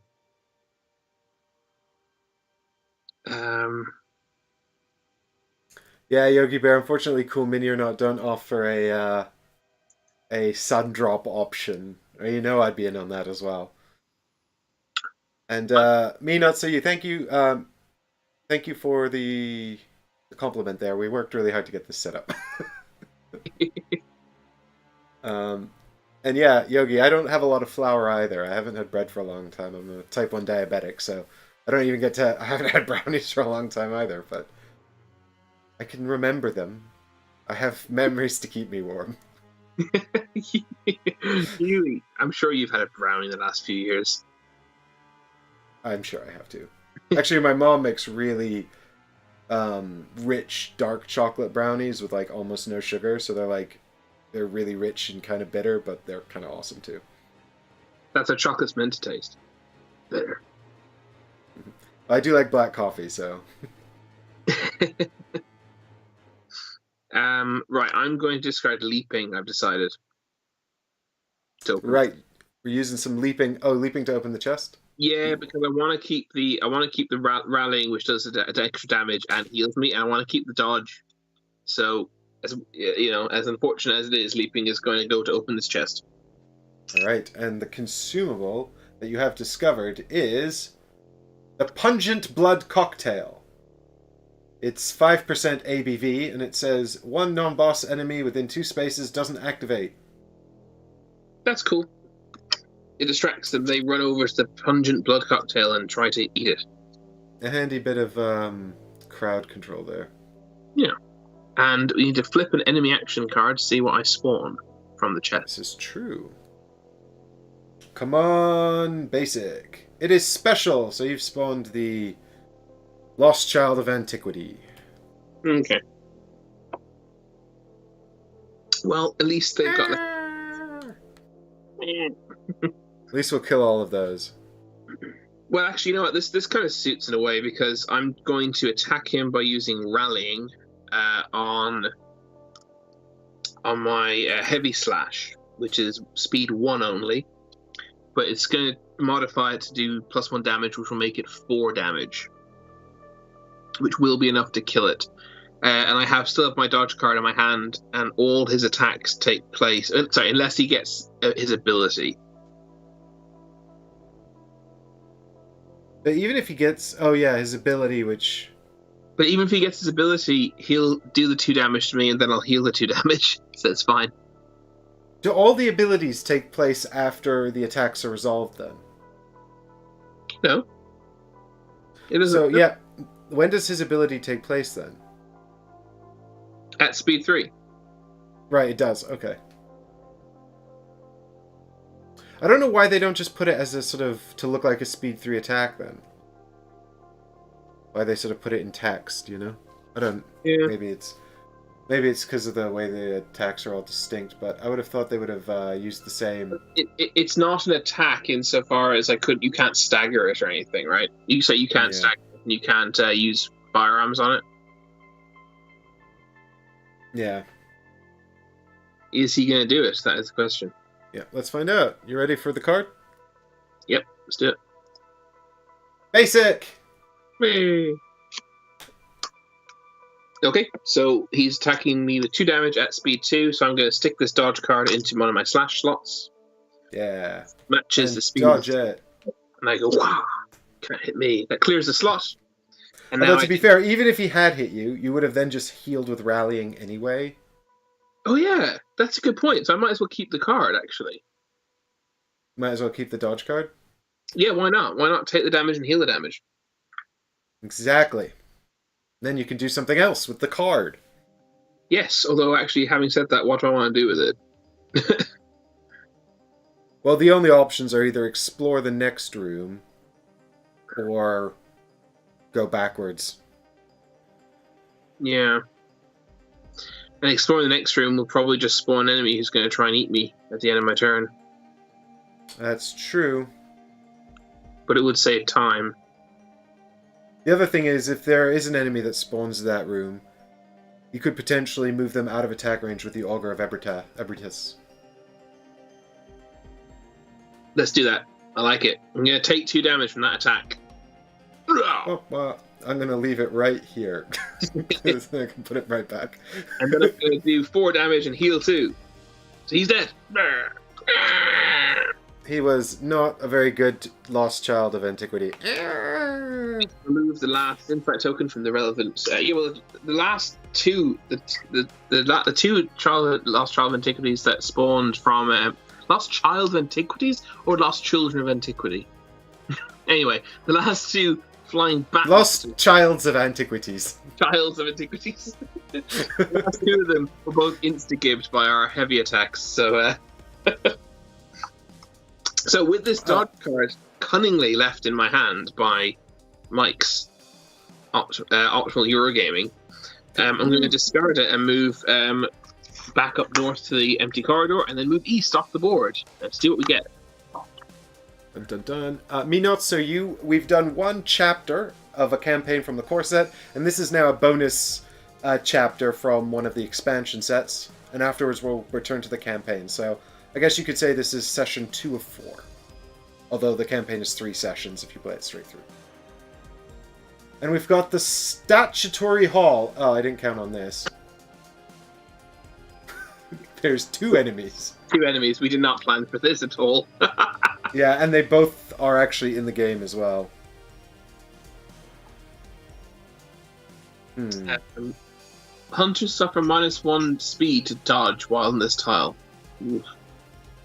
Yeah, Yogi Bear. Unfortunately, Cool Mini or Not don't offer a sun drop option. You know, I'd be in on that as well. And me, not so you. Thank you. Thank you for the compliment there. We worked really hard to get this set up. And yeah, Yogi, I don't have a lot of flour either. I haven't had bread for a long time. I'm a type 1 diabetic, so I don't even get to... I haven't had brownies for a long time either, but I can remember them. I have memories to keep me warm. I'm sure you've had a brownie in the last few years. I'm sure I have to. Actually, my mom makes really rich, dark chocolate brownies with like almost no sugar, so they're really rich and kind of bitter, but they're kind of awesome too. That's how chocolate's meant to taste. Bitter. I do like black coffee, so. Right, I'm going to discard leaping, I've decided. Right. We're using some leaping. Oh, leaping to open the chest? Yeah, because I want to keep the rallying, which does extra damage and heals me, and I want to keep the dodge. So, as unfortunate as it is, leaping is going to go to open this chest. All right, and the consumable that you have discovered is the Pungent Blood Cocktail. It's 5% ABV, and it says one non-boss enemy within 2 spaces doesn't activate. That's cool. It distracts them. They run over to the Pungent Blood Cocktail and try to eat it. A handy bit of crowd control there. Yeah. And we need to flip an enemy action card to see what I spawn from the chest. This is true. Come on, basic. It is special, so you've spawned the Lost Child of Antiquity. Okay. Well, at least they've got... At least we'll kill all of those. Well, actually, you know what? This kind of suits in a way, because I'm going to attack him by using Rallying on my Heavy Slash, which is speed 1 only. But it's going to modify it to do +1 damage, which will make it 4 damage. Which will be enough to kill it. And I still have my dodge card in my hand, and all his attacks take place... unless he gets his ability. But even if he gets... Oh yeah, his ability, which... But even if he gets his ability, he'll do the 2 damage to me, and then I'll heal the 2 damage. So it's fine. Do all the abilities take place after the attacks are resolved, then? No. It isn't. So, yeah. When does his ability take place, then? At speed 3. Right, it does. Okay. I don't know why they don't just put it as a sort of... to look like a speed 3 attack, then. Why they sort of put it in text, you know? I don't... Yeah. Maybe it's because of the way the attacks are all distinct, but I would have thought they would have used the same... It's not an attack insofar as you can't stagger it or anything, right? You can't stagger it, and you can't use firearms on it. Yeah. Is he going to do it? That is the question. Yeah, let's find out. You ready for the card? Yep, let's do it. Basic! Whee! Okay, so he's attacking me with 2 damage at speed 2, so I'm going to stick this dodge card into one of my slash slots. Yeah. Matches the speed. Dodge it. And I go, wow, can't hit me. That clears the slot. And although, to be fair, even if he had hit you, you would have then just healed with rallying anyway. Oh yeah, that's a good point. So I might as well keep the card, actually. Might as well keep the dodge card? Yeah, why not? Why not take the damage and heal the damage? Exactly. Then you can do something else with the card. Yes, although actually, having said that, what do I want to do with it? Well, the only options are either explore the next room or go backwards. Yeah. And exploring the next room will probably just spawn an enemy who's going to try and eat me at the end of my turn. That's true. But it would save time. The other thing is, if there is an enemy that spawns that room, You could potentially move them out of attack range with the Augur of Ebritus. Let's do that. I like it. I'm going to take 2 damage from that attack. Oh, well, I'm going to leave it right here. I can put it right back. And then I'm going to do 4 damage and heal 2. So he's dead. He was not a very good lost child of antiquity. Remove the last insight token from the relevant. The last 2, the 2 lost child of antiquities that spawned from lost child of antiquities or lost children of antiquity. Anyway, the last 2 flying back. Lost childs of antiquities. Childs of antiquities. The last 2 of them were both insta-gibbed by our heavy attacks. So, so with this dodge card cunningly left in my hand by Mike's Optimal Eurogaming, I'm going to discard it and move back up north to the empty corridor, and then move east off the board. Let's see what we get. Dun dun dun. Me not so you. We've done 1 chapter of a campaign from the core set, and this is now a bonus chapter from one of the expansion sets, and afterwards we'll return to the campaign. So I guess you could say this is session 2 of 4. Although the campaign is 3 sessions if you play it straight through. And we've got the Statutory Hall. Oh, I didn't count on this. There's 2 enemies. 2 enemies. We did not plan for this at all. Yeah, and they both are actually in the game as well. Hunters suffer -1 speed to dodge while in this tile. Oof.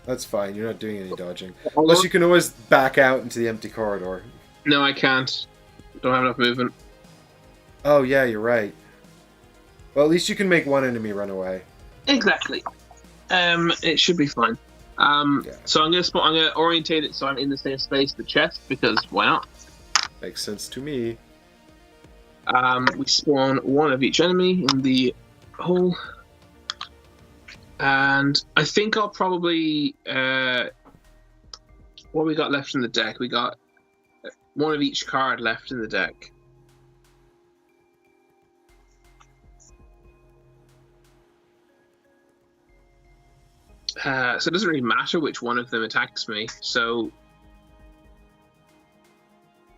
That's fine, you're not doing any dodging. Unless you can always back out into the empty corridor. No, I can't. Don't have enough movement. Oh yeah, you're right. Well, at least you can make 1 enemy run away. Exactly. It should be fine. Yeah. So I'm gonna orientate it so I'm in the same space as the chest, because why not? Makes sense to me. We spawn 1 of each enemy in the hole. And I think I'll probably what we got left in the deck? We got 1 of each card left in the deck. So it doesn't really matter which one of them attacks me. So,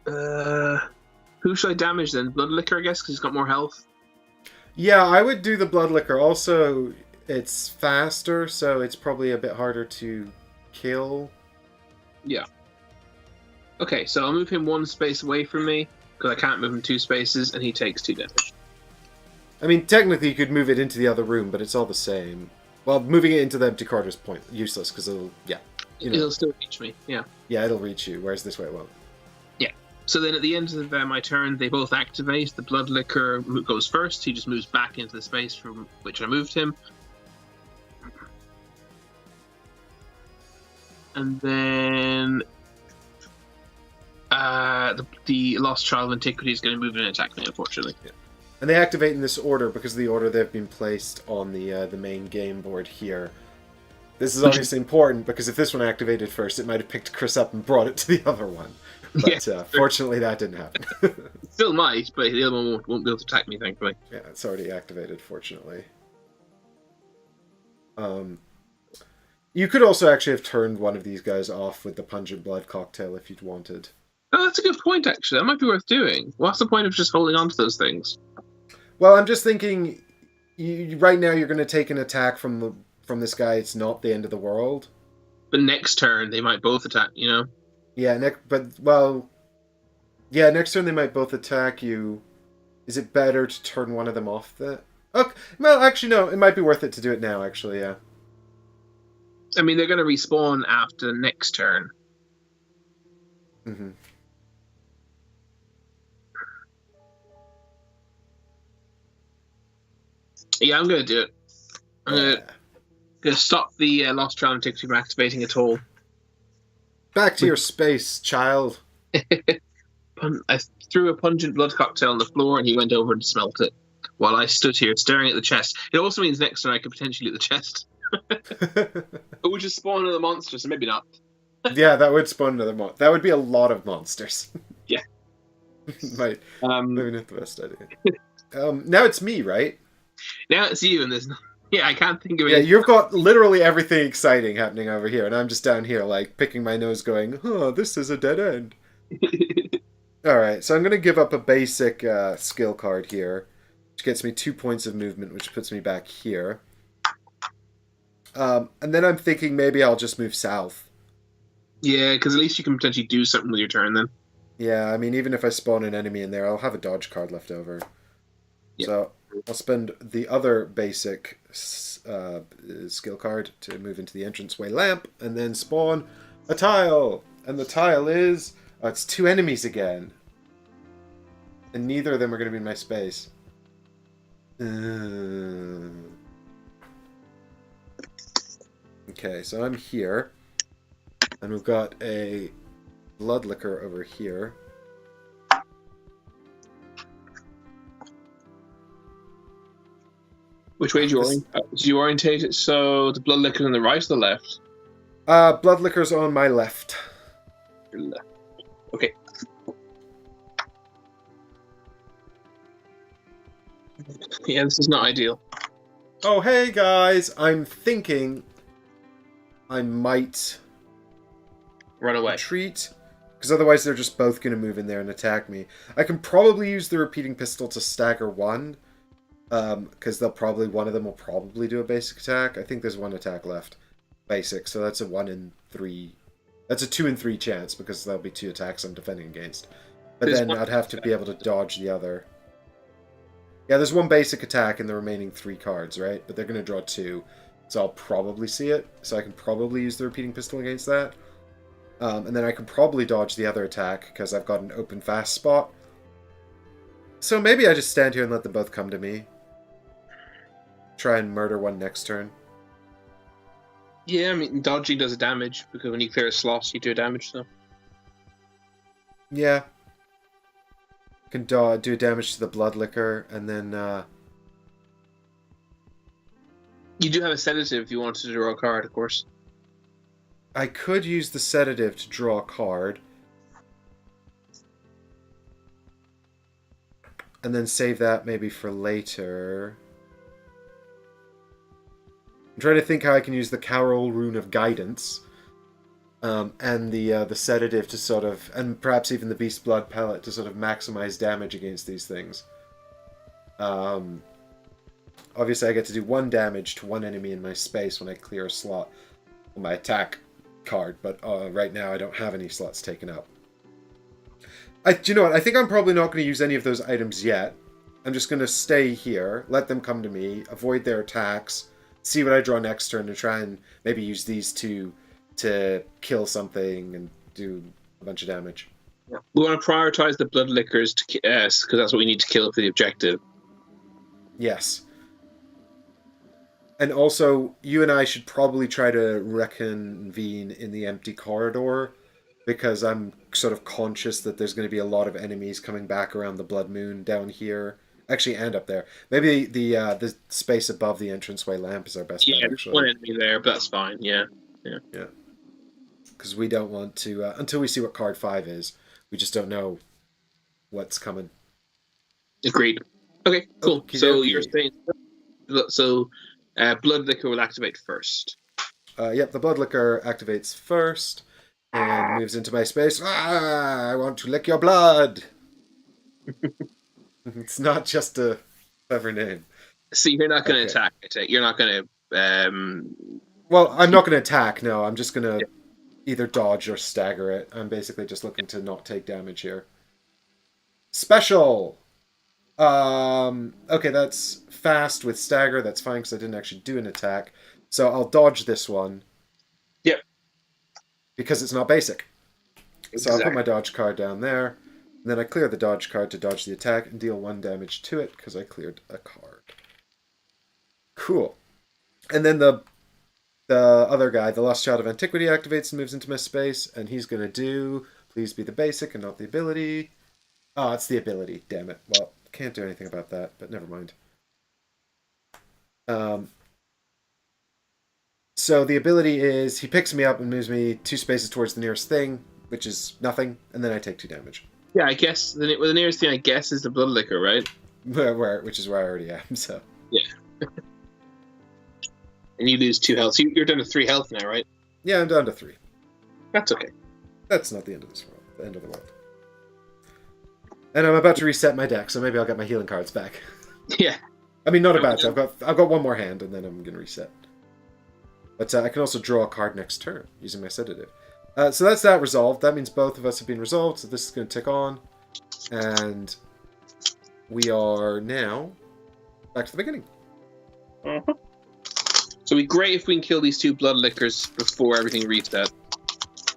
who should I damage then? Bloodlicker, I guess, because he's got more health. Yeah, I would do the Bloodlicker. Also, it's faster, so it's probably a bit harder to kill. Yeah. Okay, so I'll move him 1 space away from me, because I can't move him 2 spaces, and he takes 2 damage. I mean, technically you could move it into the other room, but it's all the same. Well, moving it into the empty corridor is useless, because it'll, yeah. You know. It'll still reach me, yeah. Yeah, it'll reach you, whereas this way it won't. Yeah. So then at the end of my turn, they both activate. The Bloodlicker goes first. He just moves back into the space from which I moved him. And then the Lost Child of Antiquity is going to move in and attack me, unfortunately. Yeah. And they activate in this order because of the order they've been placed on the main game board here. This is obviously important because if this one activated first, it might have picked Chris up and brought it to the other one. But fortunately, that didn't happen. Still might, but the other one won't be able to attack me, thankfully. Yeah, it's already activated, fortunately. You could also actually have turned one of these guys off with the Pungent Blood Cocktail if you'd wanted. Oh, that's a good point, actually. That might be worth doing. What's the point of just holding on to those things? Well, I'm just thinking, right now you're going to take an attack from this guy. It's not the end of the world. But next turn, they might both attack, you know? Yeah, next turn they might both attack you. Is it better to turn one of them off? Okay, well, actually, no. It might be worth it to do it now, actually, yeah. I mean, they're going to respawn after the next turn. Mm-hmm. Yeah, I'm going to do it. I'm going to stop the Lost Child Antiquity from activating at all. Back to your space, child. I threw a Pungent Blood Cocktail on the floor and he went over and smelt it while I stood here staring at the chest. It also means next turn I could potentially loot the chest. It would just spawn another monster, so maybe not. Yeah, that would spawn another monster. That would be a lot of monsters. Yeah. Maybe not the best idea. Now it's me, right? Now it's you, and there's no... Yeah, I can't think of it. Yeah, you've got literally everything exciting happening over here, and I'm just down here, like, picking my nose going, oh, this is a dead end. Alright, so I'm going to give up a basic skill card here, which gets me 2 points of movement, which puts me back here. And then I'm thinking maybe I'll just move south. Yeah, because at least you can potentially do something with your turn then. Yeah, I mean, even if I spawn an enemy in there, I'll have a dodge card left over. Yep. So I'll spend the other basic skill card to move into the entranceway lamp, and then spawn a tile. And the tile is... it's 2 enemies again. And neither of them are going to be in my space. Okay, so I'm here. And we've got a Bloodlicker over here. Which way do you orientate it? So the Bloodlicker on the right or the left? Bloodlicker's on my left. Your left. Okay. Yeah, this is not ideal. Oh, hey guys! I'm thinking I might Run away. retreat, because otherwise they're just both going to move in there and attack me. I can probably use the repeating pistol to stagger one, because one of them will probably do a basic attack. I think there's 1 attack left. Basic, so that's a 1 in 3. That's a 2 in 3 chance, because there'll be 2 attacks I'm defending against. But then I'd have to be able to dodge the other. Yeah, there's 1 basic attack in the remaining 3 cards, right? But they're going to draw 2, so I'll probably see it. So I can probably use the repeating pistol against that. And then I can probably dodge the other attack, because I've got an open fast spot. So maybe I just stand here and let them both come to me. Try and murder one next turn. Yeah, I mean, dodging does a damage, because when you clear a slot, you do a damage, so... Yeah. Can do damage to the Bloodlicker, and then... You do have a sedative if you wanted to draw a card, of course. I could use the sedative to draw a card. And then save that maybe for later. I'm trying to think how I can use the Carol Rune of Guidance. And the sedative to sort of... And perhaps even the Beast Blood Pellet to sort of maximize damage against these things. Obviously I get to do 1 damage to 1 enemy in my space when I clear a slot on my attack card, but right now I don't have any slots taken up. Do you know what? I think I'm probably not going to use any of those items yet. I'm just going to stay here, let them come to me, avoid their attacks, see what I draw next turn, and try and maybe use these 2 to kill something and do a bunch of damage. Yeah. We want to prioritize the Bloodlickers because that's what we need to kill for the objective. Yes. And also, you and I should probably try to reconvene in the empty corridor, because I'm sort of conscious that there's going to be a lot of enemies coming back around the Blood Moon down here. Actually, and up there. Maybe the space above the entranceway lamp is our best bet, there's actually. 1 enemy there, but that's fine, yeah. Because we don't want to... until we see what card 5 is, we just don't know what's coming. Agreed. Okay, cool. Okay, so okay. you're saying... So... Bloodlicker will activate first. Yep, the Bloodlicker activates first and moves into my space. I want to lick your blood! It's not just a clever name. So you're not going to attack. You're not going to... Well, I'm not going to attack, no. I'm just going to either dodge or stagger it. I'm basically just looking to not take damage here. Special! Okay, that's fast with stagger. That's fine because I didn't actually do an attack. So I'll dodge this one. Yep. Because it's not basic. Exactly. So I'll put my dodge card down there. And then I clear the dodge card to dodge the attack and deal 1 damage to it because I cleared a card. Cool. And then the other guy, the Lost Child of Antiquity, activates and moves into my space. And he's going to do... Please be the basic and not the ability. Oh, it's the ability. Damn it. Well... Can't do anything about that, but never mind. So the ability is he picks me up and moves me 2 spaces towards the nearest thing, which is nothing, and then I take 2 damage. Yeah, I guess the nearest thing I guess is the Bloodlicker, right? Which is where I already am. So And you lose 2 health. So you're down to 3 health now, right? Yeah, I'm down to 3. That's okay. That's not the end of this world. The end of the world. And I'm about to reset my deck, so maybe I'll get my healing cards back. Yeah. I mean, not about. I've got one more hand, and then I'm gonna reset. But I can also draw a card next turn using my sedative. So that's that resolved. That means both of us have been resolved. So this is going to tick on, and we are now back to the beginning. Uh-huh. So it'd be great if we can kill these 2 blood lickers before everything resets.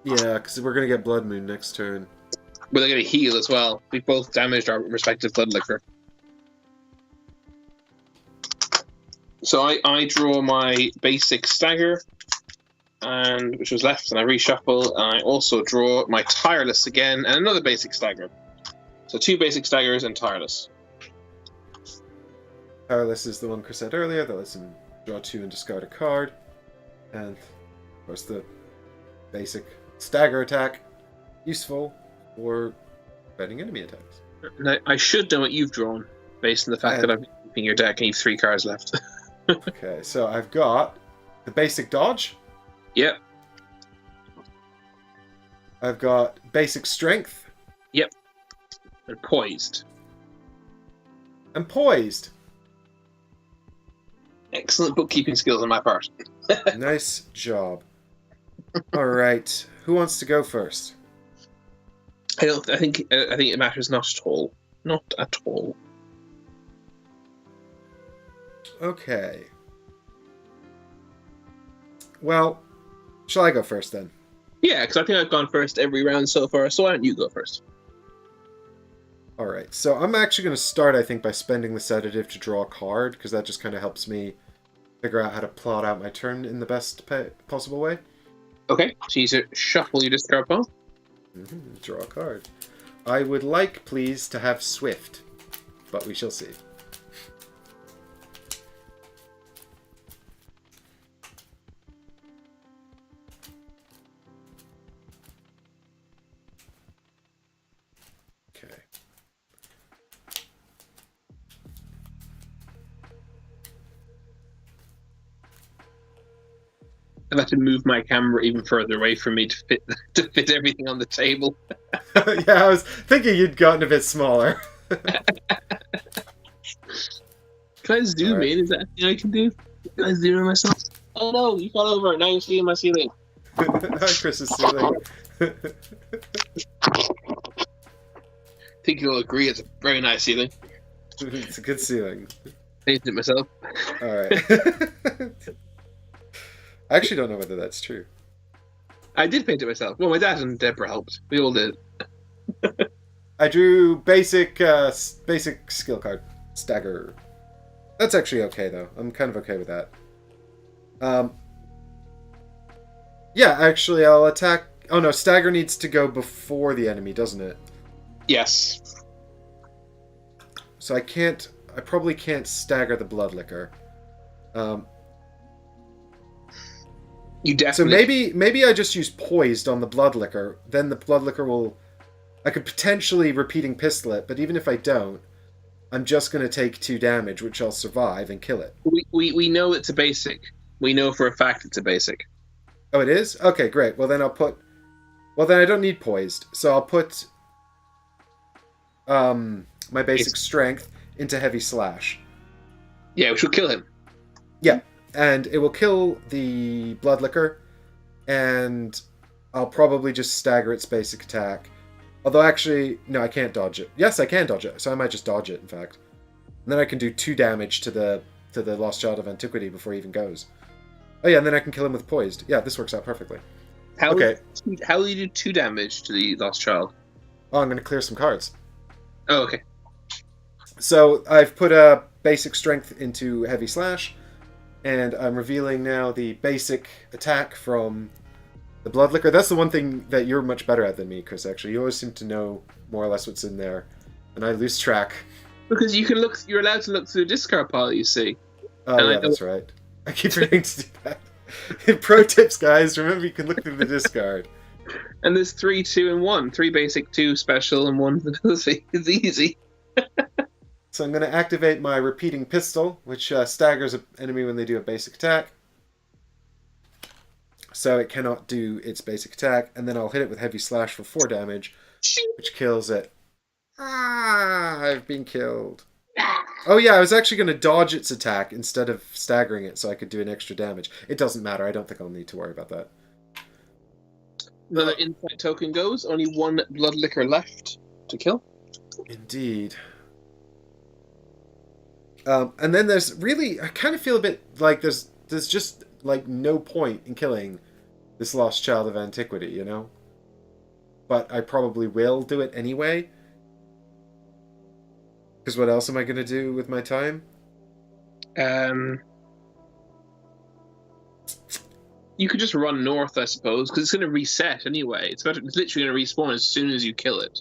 Yeah, because we're going to get Blood Moon next turn. But they're going to heal as well. We both damaged our respective blood licker. So I draw my basic stagger, and which was left, and I reshuffle, and I also draw my tireless again, and another basic stagger. So 2 basic staggers and tireless. Tireless is the one Chris said earlier that lets him draw 2 and discard a card. And, of course, the basic stagger attack, useful for preventing enemy attacks. Now, I should know what you've drawn, based on the fact that I've been keeping your deck and you've 3 cards left. Okay, so I've got the basic dodge. Yep. I've got basic strength. Yep. They're poised. I'm poised. Excellent bookkeeping skills on my part. Nice job. All right, who wants to go first? I think it matters not at all. Not at all. Okay. Well, shall I go first then? Yeah, because I think I've gone first every round so far, so why don't you go first? Alright, so I'm actually going to start, I think, by spending the sedative to draw a card, because that just kind of helps me figure out how to plot out my turn in the best possible way. Okay, so you shuffle your discard pile. Draw a card. I would like, please, to have Swift, but we shall see. Okay. I've had to move my camera even further away from me to fit everything on the table. Yeah, I was thinking you'd gotten a bit smaller. Can I zoom in? Is that a thing I can do? Can I zoom in myself? Oh no, you fell over. Now you're seeing my ceiling. Hi, Chris's ceiling. I think you'll agree it's a very nice ceiling. It's a good ceiling. Painted it myself. Alright. I actually don't know whether that's true. I did paint it myself. Well, my dad and Deborah helped. We all did. I drew basic skill card. Stagger. That's actually okay, though. I'm kind of okay with that. Yeah, actually, I'll attack... Oh, no, stagger needs to go before the enemy, doesn't it? Yes. So I probably can't stagger the Bloodlicker. You definitely... So maybe I just use Poised on the Bloodlicker. Then the Bloodlicker will... I could potentially Repeating Pistol it, but even if I don't, I'm just going to take 2 damage, which I'll survive and kill it. We know it's a basic. We know for a fact it's a basic. Oh, it is? Okay, great. Well, then I'll put... Well, then I don't need Poised. So I'll put my basic strength into Heavy Slash. Yeah, which will kill him. Yeah, and it will kill the Bloodlicker, and I'll probably just stagger its basic attack. Although, actually, no, I can't dodge it. Yes, I can dodge it, so I might just dodge it, in fact. And then I can do 2 damage to the Lost Child of Antiquity before he even goes. Oh yeah, and then I can kill him with Poised. Yeah, this works out perfectly. How will you do 2 damage to the Lost Child? Oh, I'm going to clear some cards. Oh, okay. So I've put a basic strength into Heavy Slash, and I'm revealing now the basic attack from the Bloodlicker. That's the one thing that you're much better at than me, Chris, actually. You always seem to know more or less what's in there, and I lose track. Because you're allowed to look through the discard pile, you see. Oh, yeah, that's right. I keep forgetting to do that. Pro tips, guys. Remember, you can look through the discard. And there's 3, 2, and 1. 3 basic, 2 special, and 1 ability. It's easy. So I'm going to activate my repeating pistol, which staggers an enemy when they do a basic attack. So it cannot do its basic attack, and then I'll hit it with heavy slash for 4 damage, which kills it. Ah, I've been killed. Oh yeah, I was actually going to dodge its attack instead of staggering it so I could do an extra damage. It doesn't matter. I don't think I'll need to worry about that. Another insight token goes. Only one blood liquor left to kill. Indeed. And then there's really, I kind of feel a bit like there's just like no point in killing this lost child of antiquity, you know? But I probably will do it anyway. Because what else am I going to do with my time? You could just run north, I suppose, because it's going to reset anyway. It's literally going to respawn as soon as you kill it.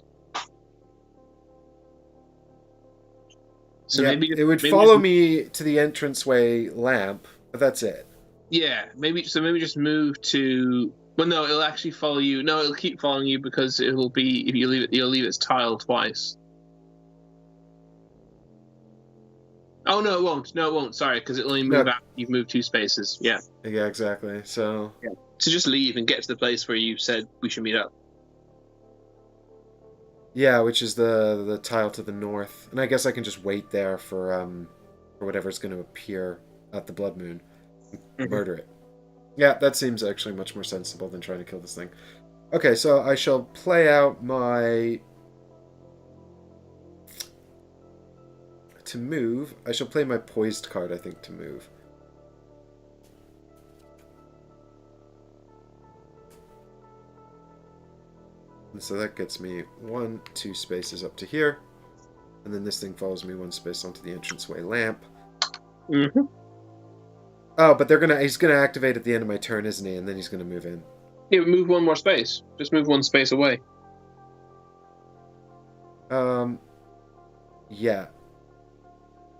So yeah, maybe it would follow me to the entranceway lamp, but that's it. Yeah, maybe just move to. Well, no, it'll actually follow you. No, it'll keep following you because it'll be if you leave it, you'll leave its tile twice. Oh no, it won't. No, it won't. Sorry, because it'll only move after you've moved 2 spaces. Yeah. Yeah, exactly. So. Yeah. So just leave and get to the place where you said we should meet up. Yeah, which is the tile to the north, and I guess I can just wait there for whatever's going to appear at the blood moon, murder it. Yeah, that seems actually much more sensible than trying to kill this thing. Okay, so I shall play out my to move. I shall play my poised card, I think, to move. And so that gets me 1, 2 spaces up to here. And then this thing follows me 1 space onto the entranceway lamp. Mm-hmm. Oh, but he's gonna activate at the end of my turn, isn't he? And then he's gonna move in. Yeah, move 1 more space. Just move 1 space away. Yeah.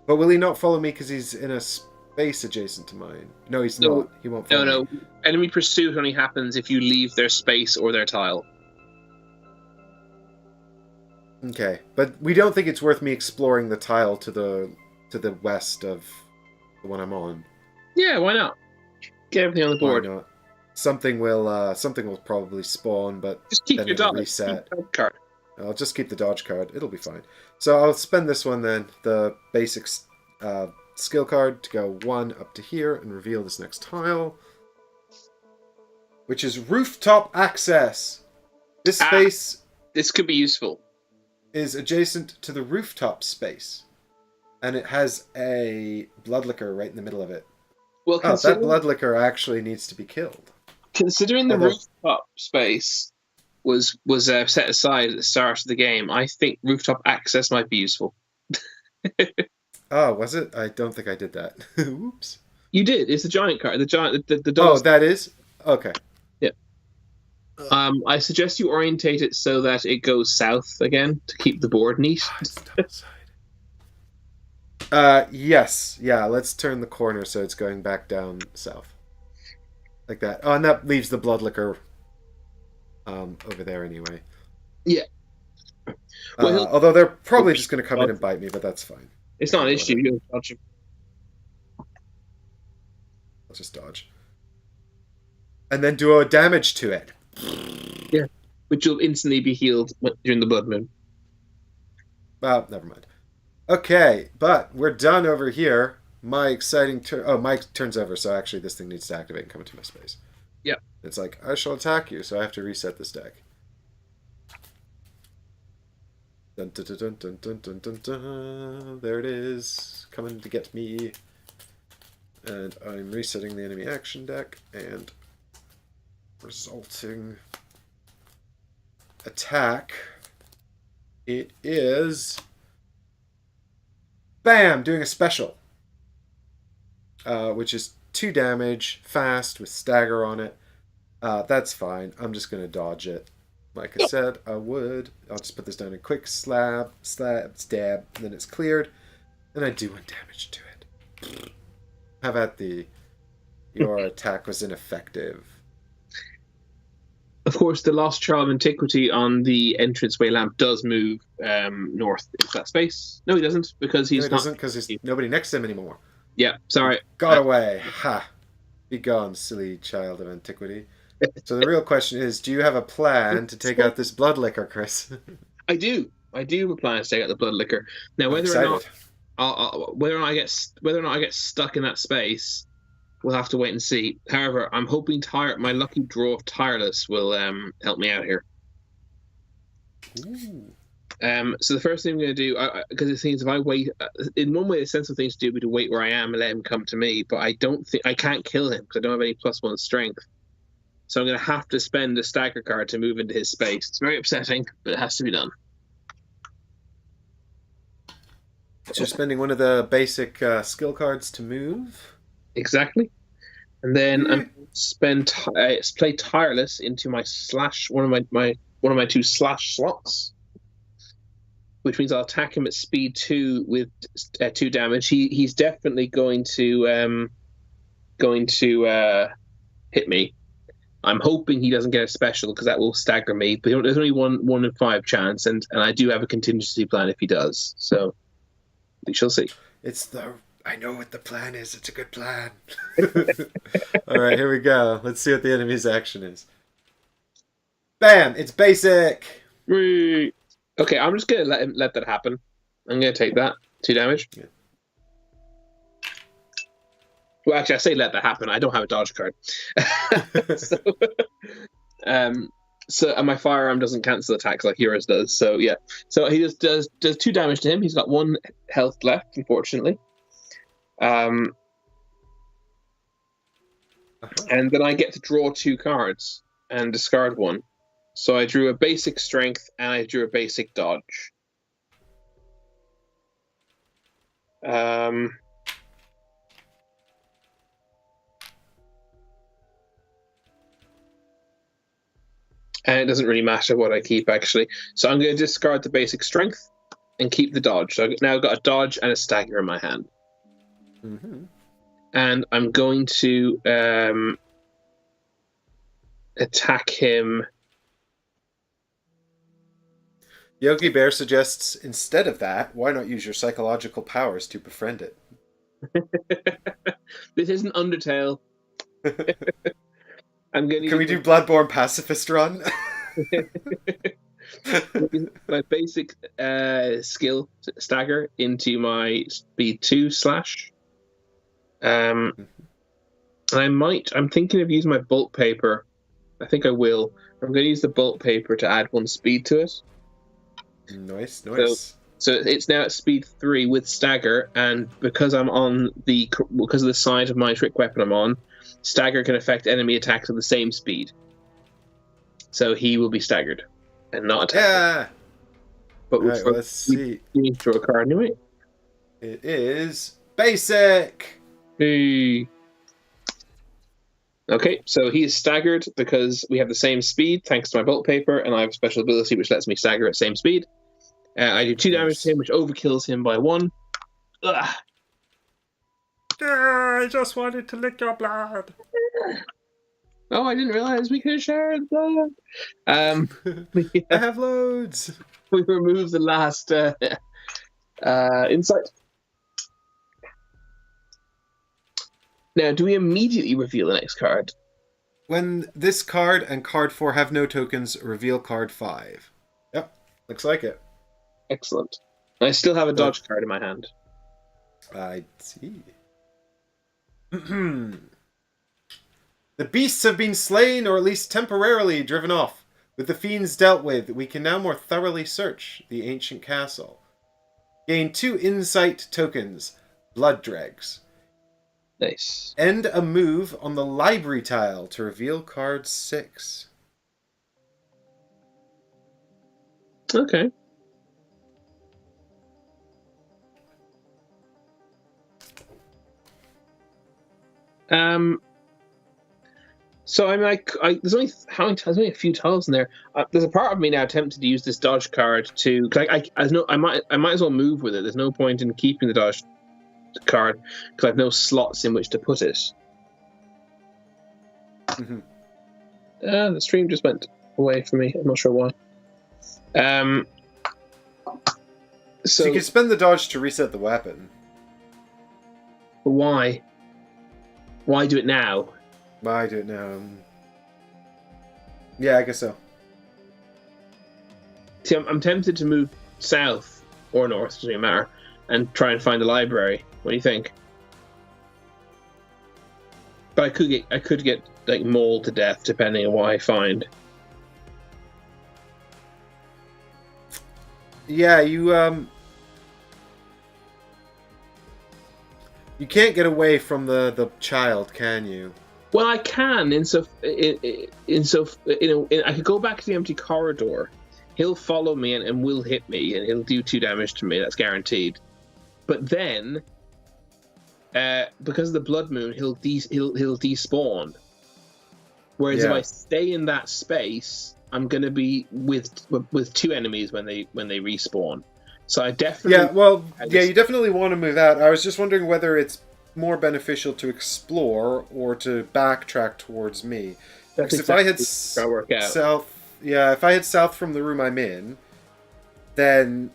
But will he not follow me because he's in a space adjacent to mine? No, he's not. He won't follow me. No. Enemy pursuit only happens if you leave their space or their tile. Okay, but we don't think it's worth me exploring the tile to the west of the one I'm on. Yeah, why not? Get everything on the board. Why not? Something will probably spawn, but just keep then your it'll dodge reset. card. I'll just keep the dodge card. It'll be fine. So I'll spend this one then, the basic skill card, to go 1 up to here and reveal this next tile, which is rooftop access. This space. This could be useful. Is adjacent to the rooftop space, and it has a blood liquor right in the middle of it. Well, that blood liquor actually needs to be killed. Considering the rooftop space was set aside at the start of the game, I think rooftop access might be useful. Oh, was it? I don't think I did that. Oops. You did. It's the giant card. The Oh, that is? Okay. Yeah. I suggest you orientate it so that it goes south again to keep the board neat. Yes. Yeah, let's turn the corner so it's going back down south. Like that. Oh, and that leaves the blood liquor over there anyway. Yeah. Well, although they're probably just going to come in and bite me, but that's fine. It's not an issue. You'll dodge him. I'll just dodge. And then do a damage to it. Yeah, which will instantly be healed during the blood moon. Well, never mind. Okay, but we're done over here. My exciting turn. Oh, my turn's over, so actually this thing needs to activate and come into my space. Yeah. It's like, I shall attack you, so I have to reset this deck. Dun, dun, dun, dun, dun, dun, dun, dun. There it is, coming to get me. And I'm resetting the enemy action deck, and resulting attack. It is... Bam! Doing a special. Which is 2 damage, fast, with stagger on it. That's fine. I'm just going to dodge it. Like I said, I would. I'll just put this down in quick slab, stab, and then it's cleared. And I do 1 damage to it. How about your attack was ineffective? Of course, the lost Charm of Antiquity on the entranceway lamp does move north into that space. No, he doesn't, because he's No, he not. doesn't, because there's nobody next to him anymore. Yeah, sorry. Got away. Ha! Be gone, silly child of antiquity. So the real question is, do you have a plan to take out this blood liquor, Chris? I do. I do have a plan to take out the blood liquor. Now, I'm whether or not excited. whether or not I get stuck in that space, we'll have to wait and see. However, I'm hoping my lucky draw of Tireless will help me out here. Ooh. So the first thing I'm going to do, because the thing is, if I wait, in one way, the sensible thing to do would be to wait where I am and let him come to me. But I can't kill him because I don't have any +1 strength. So I'm going to have to spend a stagger card to move into his space. It's very upsetting, but it has to be done. So you're spending one of the basic skill cards to move. Exactly. And then I'm play Tireless into my slash, one of my 2 slash slots, which means I'll attack him at speed 2 with 2 damage. He's definitely going to hit me. I'm hoping he doesn't get a special because that will stagger me. But there's only 1 in 5 chance, and I do have a contingency plan if he does. So we shall see. I know what the plan is. It's a good plan. All right, here we go. Let's see what the enemy's action is. Bam! It's basic. Okay, I'm just gonna let that happen. I'm gonna take that 2 damage. Yeah. Well, actually, I say let that happen. I don't have a dodge card. And my firearm doesn't cancel attacks like yours does. So yeah, so he just does 2 damage to him. He's got 1 health left, unfortunately. And then I get to draw 2 cards and discard 1. So I drew a basic strength and I drew a basic dodge. And it doesn't really matter what I keep, actually. So I'm going to discard the basic strength and keep the dodge. So I've now got a dodge and a stagger in my hand. Mm-hmm. And I'm going to attack him. Yogi Bear suggests, instead of that, why not use your psychological powers to befriend it? This isn't Undertale. Can we do Bloodborne Pacifist Run? My basic skill stagger into my speed 2 slash. I'm thinking of using my bulk paper. I think I will. I'm going to use the bulk paper to add 1 speed to it. Nice. So it's now at speed 3 with stagger, and because of the side of my trick weapon I'm on, stagger can affect enemy attacks at the same speed. So he will be staggered and not attacked. Yeah. But right, let's see. You need to draw a card anyway. It is basic. Hey. Okay, so he is staggered because we have the same speed thanks to my bulk paper, and I have a special ability which lets me stagger at same speed. I do 2 damage to him, which overkills him by 1. Ugh. I just wanted to lick your blood. Oh, I didn't realize we could share blood. I have loads. We remove the last insight. Now, do we immediately reveal the next card? When this card and card 4 have no tokens, reveal card 5. Yep, looks like it. Excellent. I still have a dodge card in my hand. I see. The beasts have been slain, or at least temporarily driven off. With the fiends dealt with, we can now more thoroughly search the ancient castle. Gain 2 insight tokens, blood dregs. Nice. End a move on the library tile to reveal card 6. Okay. So I'm like, there's only a few tiles in there. There's a part of me now tempted to use this dodge card to, cause I might as well move with it. There's no point in keeping the dodge card because I have no slots in which to put it. Mm-hmm. The stream just went. away from me. I'm not sure why. So you can spend the dodge to reset the weapon. Why? Why do it now? Why do it now? Yeah, I guess so. See, I'm tempted to move south or north, doesn't matter, and try and find the library. What do you think? But I could get like mauled to death depending on what I find. Yeah, you can't get away from the child, can you? Well, I can. I could go back to the empty corridor. He'll follow me and will hit me, and he'll do 2 damage to me. That's guaranteed. But then, because of the blood moon, he'll despawn. Whereas if I stay in that space, I'm going to be with 2 enemies when they respawn. So I definitely you definitely want to move out. I was just wondering whether it's more beneficial to explore or to backtrack towards me. That's because exactly if I had south, if I had south from the room I'm in, then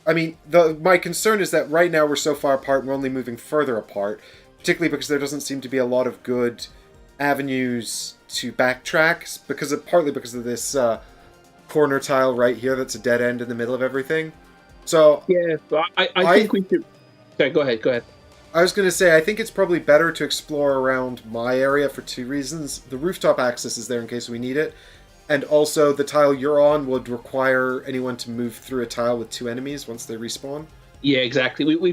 I mean, my concern is that right now we're so far apart and we're only moving further apart, particularly because there doesn't seem to be a lot of good avenues to backtrack partly because of this corner tile right here that's a dead end in the middle of everything. So yeah, but I think we should. Okay, go ahead. I was going to say, I think it's probably better to explore around my area for 2 reasons. The rooftop access is there in case we need it, and also the tile you're on would require anyone to move through a tile with 2 enemies once they respawn. Yeah, exactly. We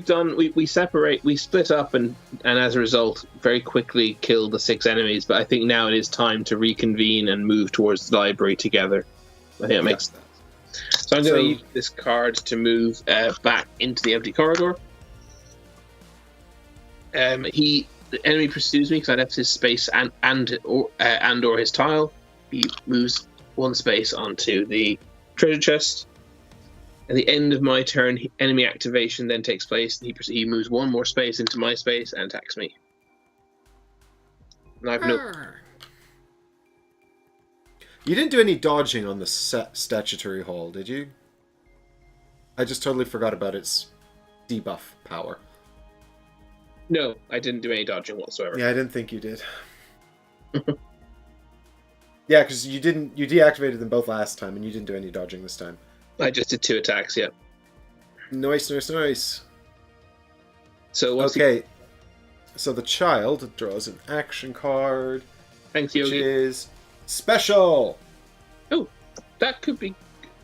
split up, and as a result, very quickly killed the 6 enemies. But I think now it is time to reconvene and move towards the library together. I think it makes sense. So I'm going to use this card to move back into the empty corridor. The enemy pursues me because I left his space and or his tile. He moves 1 space onto the treasure chest. At the end of my turn, enemy activation then takes place. And he moves 1 more space into my space and attacks me. And I've no. You didn't do any dodging on the statutory hall, did you? I just totally forgot about its debuff power. No, I didn't do any dodging whatsoever. Yeah, I didn't think you did. Yeah, because you deactivated them both last time, and you didn't do any dodging this time. I just did 2 attacks, yeah. Nice. So so the child draws an action card. Thanks, which Yogi. is special. Oh, that could be.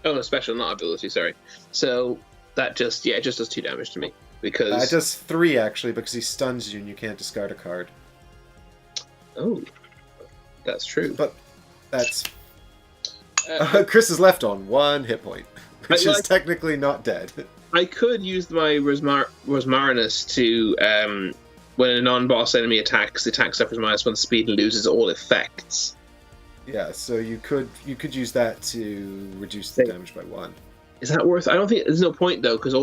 Oh no, special, not ability. Sorry. So that just does 2 damage to me because it does 3 actually because he stuns you and you can't discard a card. Oh, that's true. But that's Chris is left on 1 hit point, which is technically not dead. I could use my Rosmarinus to when a non-boss enemy attacks, the attack suffers -1 speed and loses all effects. Yeah, so you could use that to reduce the damage by 1. Is that worth? I don't think there's no point though, because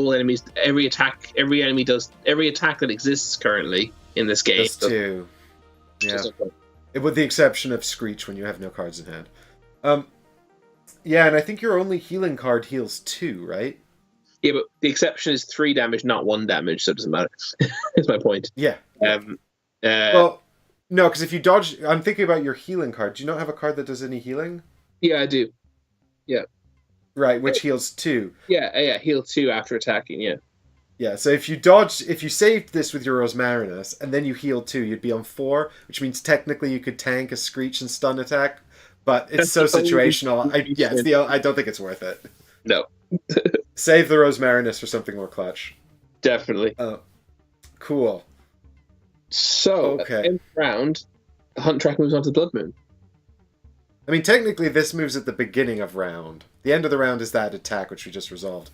every attack that exists currently in this game does 2. Yeah, with the exception of Screech when you have no cards in hand. Yeah, and I think your only healing card heals 2, right? Yeah, but the exception is 3 damage, not 1 damage, so it doesn't matter. That's my point. Yeah. Well, no, because if you dodge... I'm thinking about your healing card. Do you not have a card that does any healing? Yeah, I do. Yeah. Right, which heals 2. Yeah, heal 2 after attacking, yeah. Yeah, so if you saved this with your Rosmarinus, and then you heal 2, you'd be on 4, which means technically you could tank a Screech and stun attack, but it's so situational. I don't think it's worth it. No. Save the Rosmarinus for something more clutch. Definitely. Cool. So, in round, the hunt track moves on to the Blood Moon. I mean, technically this moves at the beginning of round. The end of the round is that attack, which we just resolved.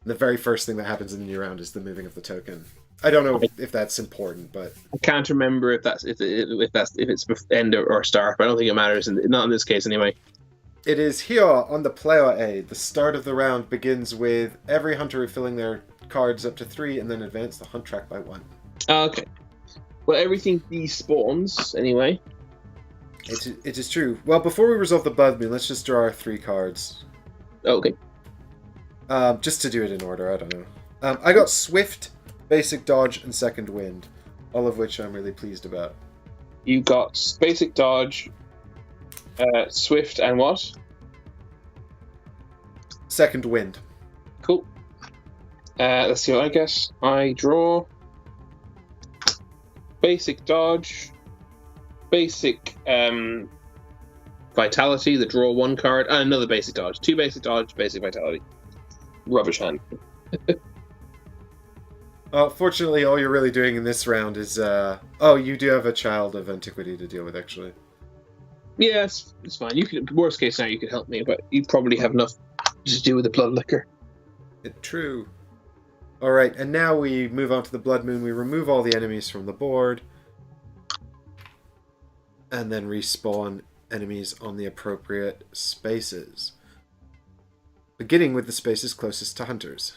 And the very first thing that happens in the new round is the moving of the token. I don't know if that's important, but I can't remember if it's end or start, but I don't think it matters. Not in this case, anyway. It is here on the player aid. The start of the round begins with every hunter refilling their cards up to 3, and then advance the hunt track by 1. Okay. Well, everything despawns anyway. It is true. Well, before we resolve the Blood Moon, let's just draw our 3 cards. Okay. Just to do it in order, I don't know. I got Swift, Basic Dodge, and Second Wind, all of which I'm really pleased about. You got basic dodge, swift, and what? Second Wind. Cool. Let's see what I guess. I draw basic dodge, basic vitality, the draw 1 card, and another basic dodge. 2 basic dodge, basic vitality. Rubbish hand. Fortunately, all you're really doing in this round is... Oh, you do have a Child of Antiquity to deal with, actually. Yeah, it's fine. You could, worst case now, you could help me, but you probably have enough to do with the Blood Liquor. True. Alright, and now we move on to the Blood Moon. We remove all the enemies from the board. And then respawn enemies on the appropriate spaces. Beginning with the spaces closest to hunters.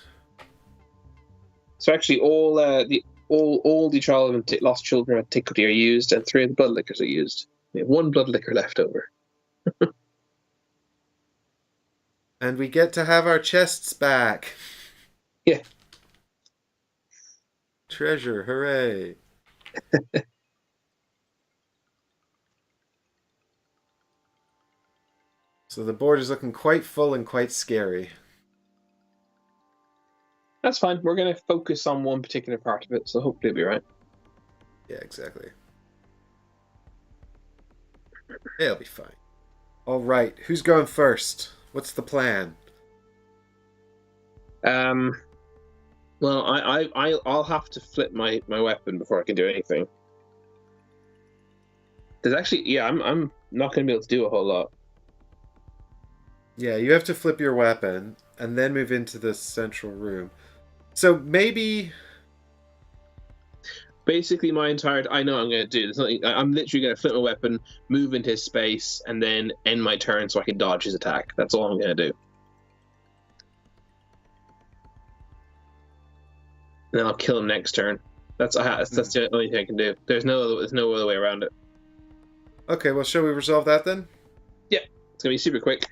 So actually, all the Child of Lost Children of Antiquity are used, and 3 of the Blood Liquors are used. We have 1 Blood Liquor left over. And we get to have our chests back. Yeah. Treasure, hooray. So the board is looking quite full and quite scary. That's fine. We're going to focus on one particular part of it, so hopefully it'll be right. Yeah, exactly. It'll be fine. Alright, who's going first? What's the plan? Well, I'll have to flip my weapon before I can do anything. There's actually, yeah, I'm not going to be able to do a whole lot. Yeah, you have to flip your weapon and then move into the central room. So maybe... Basically, my entire... I know what I'm going to do. There's nothing, I'm literally going to flip my weapon, move into his space, and then end my turn so I can dodge his attack. That's all I'm going to do. And then I'll kill him next turn. That's the only thing I can do. There's no other way around it. Okay, well, shall we resolve that then? Yeah, it's going to be super quick.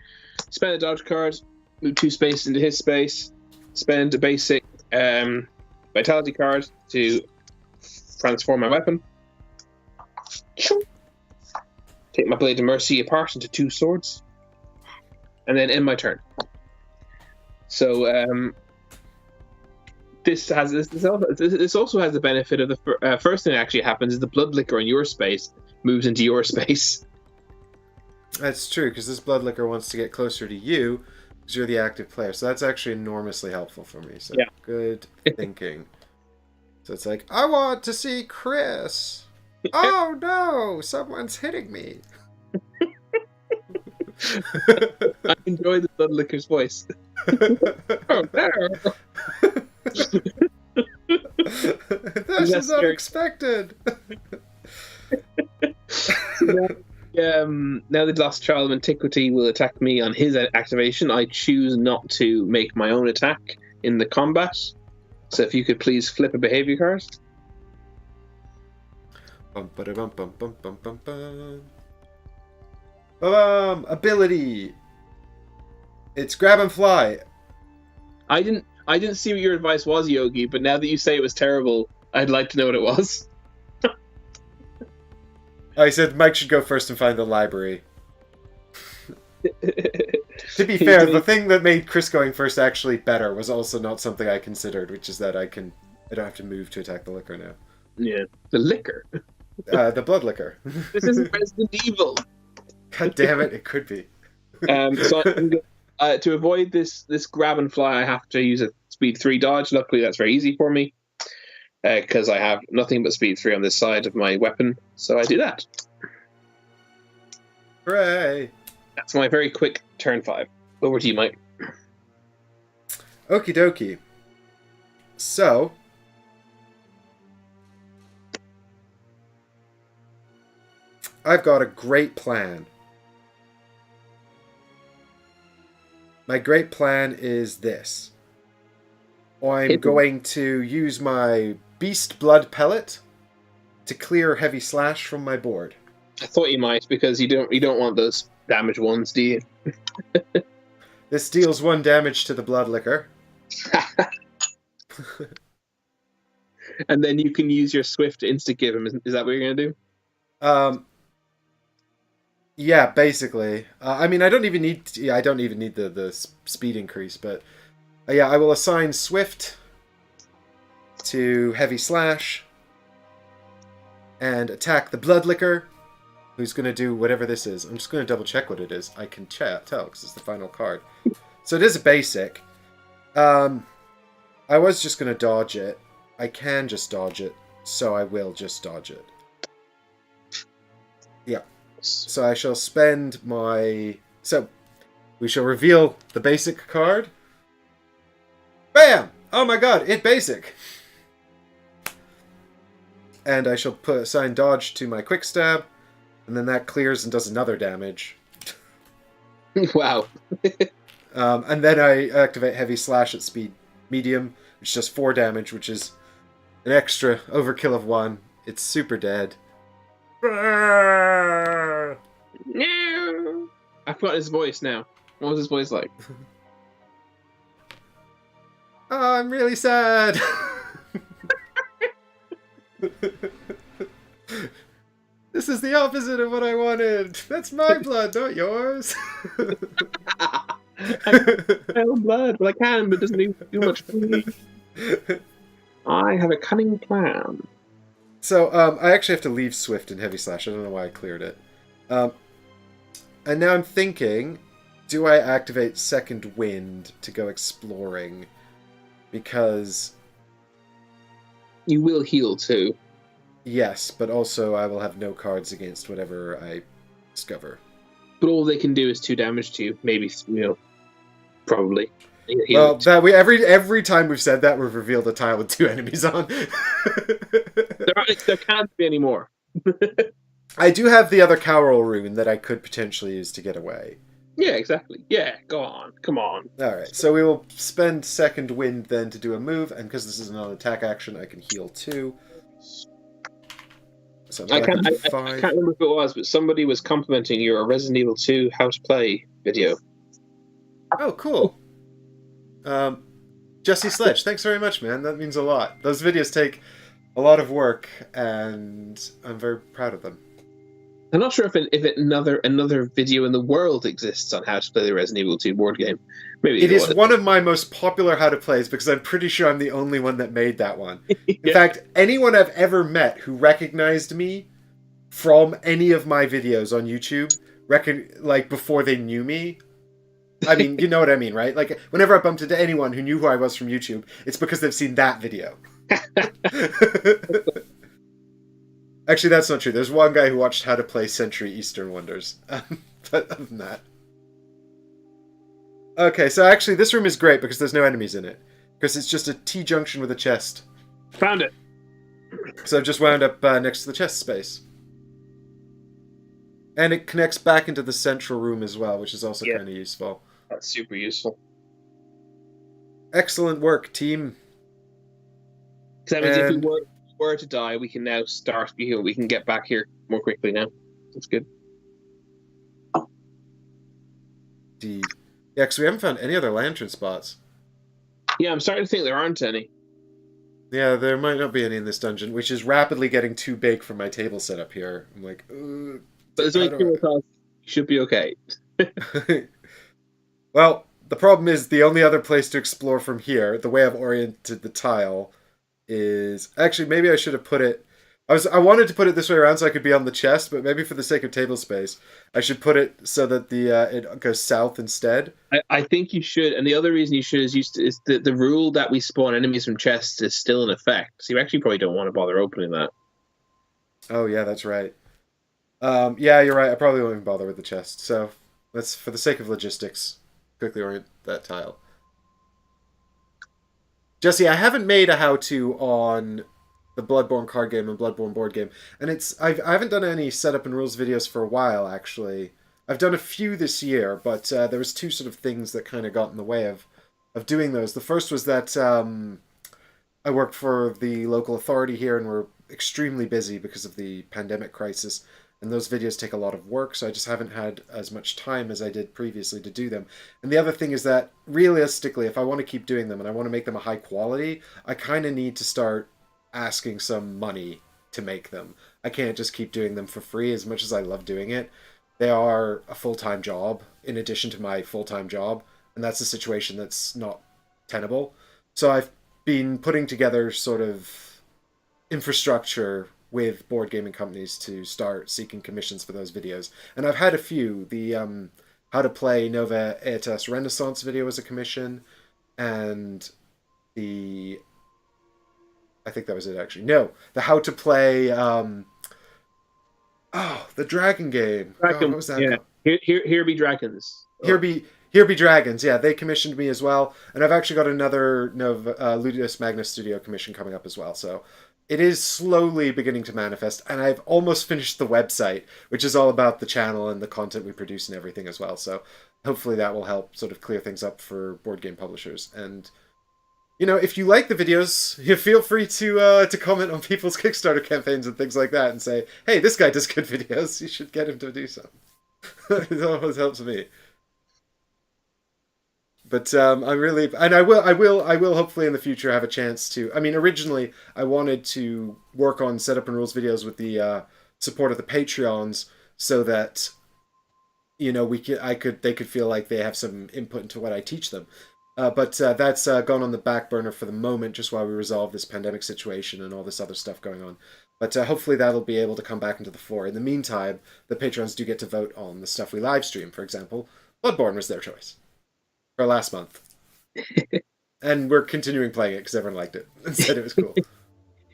Spend a dodge card, move 2 spaces into his space, spend a basic vitality card to transform my weapon. Take my Blade of Mercy apart into 2 swords, and then end my turn. So this also has the benefit of the first thing that actually happens is the Blood Liquor in your space moves into your space. That's true, because this Blood Liquor wants to get closer to you, because you're the active player. So that's actually enormously helpful for me. So yeah. Good thinking. So it's like, I want to see Chris. Oh no, someone's hitting me. I enjoy the Blood Liquor's voice. Oh no. This is unexpected. Now the Lost Child of Antiquity will attack me on his activation. I choose not to make my own attack in the combat. So if you could please flip a behavior card. Ability. It's grab and fly. I didn't see what your advice was, Yogi, but now that you say it was terrible, I'd like to know what it was. I said Mike should go first and find the library. To be fair, the thing that made Chris going first actually better was also not something I considered, which is that I don't have to move to attack the liquor now. Yeah, the liquor. The blood liquor. This isn't Resident Evil. God damn it! It could be. So to avoid this grab and fly, I have to use a speed 3 dodge. Luckily, that's very easy for me because I have nothing but speed 3 on this side of my weapon. So I do that. Hooray! That's my very quick turn 5. Over to you, Mike. Okie dokie. So, I've got a great plan. My great plan is this. I'm going to use my Beast Blood Pellet to clear Heavy Slash from my board. I thought you might, because you don't want those damaged ones, do you? This deals 1 damage to the blood liquor. And then you can use your swift to insta give him. Is that what you're gonna do? Yeah, basically. I mean, I don't even need. Yeah, I don't even need the speed increase, but yeah, I will assign Swift to Heavy Slash and attack the Blood Liquor, who's going to do whatever this is. I'm just going to double check what it is. I can tell because it's the final card. So it is a basic. I was just going to dodge it. I can just dodge it, so I will just dodge it. Yeah. So I shall spend my... So, we shall reveal the basic card. Bam! Oh my god, it basic! And I shall assign dodge to my quick stab, and then that clears and does another damage. Wow. And then I activate heavy slash at speed medium, which does 4 damage, which is an extra overkill of 1. It's super dead. No. I've got his voice now. What was his voice like? Oh, I'm really sad. This is the opposite of what I wanted. That's my blood, not yours. I have blood. Well, I can, but it doesn't do much for me. I have a cunning plan. So, I actually have to leave Swift and Heavy Slash. I don't know why I cleared it. And now I'm thinking, do I activate Second Wind to go exploring? Because... You will heal, too. Yes, but also I will have no cards against whatever I discover. But all they can do is 2 damage to you. Maybe, probably. Well, that every time we've said that, we've revealed a tile with 2 enemies on. There can't be any more. I do have the other Cowral rune that I could potentially use to get away. Yeah, exactly. Yeah, go on. Come on. Alright, so we will spend Second Wind then to do a move, and because this is an attack action, I can heal 2. So I can't remember who it was, but somebody was complimenting your Resident Evil 2 How to Play video. Oh, cool. Jesse Sledge, thanks very much, man. That means a lot. Those videos take a lot of work, and I'm very proud of them. I'm not sure if another video in the world exists on how to play the Resident Evil 2 board game. Maybe it is one of my most popular how to plays because I'm pretty sure I'm the only one that made that one. In fact, anyone I've ever met who recognized me from any of my videos on YouTube, like before they knew me, I mean, you know what I mean, right? Like whenever I bumped into anyone who knew who I was from YouTube, it's because they've seen that video. Actually, that's not true. There's one guy who watched how to play Century Eastern Wonders. But other than that. Okay, so actually this room is great because there's no enemies in it. Because it's just a T-junction with a chest. Found it. So I've just wound up next to the chest space. And it connects back into the central room as well, which is also kind of useful. That's super useful. Excellent work, team. Because that means if we were to die, we can now start. We can get back here more quickly now. That's good. Indeed. Yeah, because we haven't found any other lantern spots. Yeah, I'm starting to think there aren't any. Yeah, there might not be any in this dungeon, which is rapidly getting too big for my table setup here. I'm like, but there's only 2 more tiles. You should be okay. Well, the problem is the only other place to explore from here, the way I've oriented the tile, is... Actually, maybe I should have put it... I wanted to put it this way around so I could be on the chest, but maybe for the sake of table space, I should put it so that it goes south instead. I think you should, and the other reason you should is the rule that we spawn enemies from chests is still in effect, so you actually probably don't want to bother opening that. Oh, yeah, that's right. Yeah, you're right. I probably won't even bother with the chest, so let's, for the sake of logistics, quickly orient that tile. Jesse, I haven't made a how-to on the Bloodborne card game and Bloodborne board game, and I haven't done any setup and rules videos for a while, actually. I've done a few this year, but there was 2 sort of things that kind of got in the way of doing those. The first was that I worked for the local authority here, and we're extremely busy because of the pandemic crisis, and those videos take a lot of work, so I just haven't had as much time as I did previously to do them. And the other thing is that realistically, if I want to keep doing them and I want to make them a high quality, I kind of need to start asking some money to make them. I can't just keep doing them for free as much as I love doing it. They are a full-time job in addition to my full-time job, and that's a situation that's not tenable. So I've been putting together sort of infrastructure with board gaming companies to start seeking commissions for those videos. And I've had a few. The How to Play Nova Aetas Renaissance video was a commission, and the I think that was it actually. No, the How to Play the dragon game. God, what was that? Yeah. Here be dragons. Here be dragons. Yeah, they commissioned me as well, and I've actually got another Nova Ludus Magnus Studio commission coming up as well. So it is slowly beginning to manifest, and I've almost finished the website, which is all about the channel and the content we produce and everything as well. So hopefully that will help sort of clear things up for board game publishers. And you know, if you like the videos, you feel free to comment on people's Kickstarter campaigns and things like that, and say, "Hey, this guy does good videos. You should get him to do some." It always helps me. But I really, and I will hopefully in the future have a chance to. I mean, originally I wanted to work on setup and rules videos with the support of the Patreons, so that you know they could feel like they have some input into what I teach them. But that's gone on the back burner for the moment, just while we resolve this pandemic situation and all this other stuff going on. But hopefully that'll be able to come back into the fore. In the meantime, the patrons do get to vote on the stuff we live stream. For example, Bloodborne was their choice for last month. And we're continuing playing it because everyone liked it and said it was cool.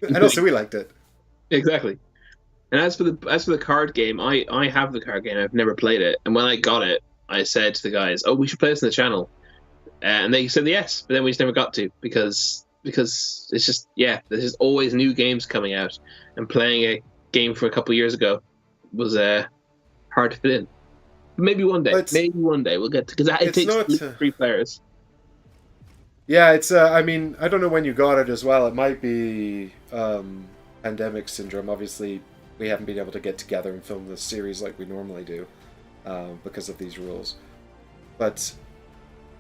And also we liked it. Exactly. And as for the card game, I have the card game. I've never played it. And when I got it, I said to the guys, "Oh, we should play this on the channel." And they said yes, but then we just never got to because it's just there's just always new games coming out, and playing a game from a couple of years ago was hard to fit in. But maybe one day, we'll get to, because it takes not, 3 players. Yeah, it's I mean, I don't know when you got it as well. It might be pandemic syndrome. Obviously, we haven't been able to get together and film this series like we normally do because of these rules, but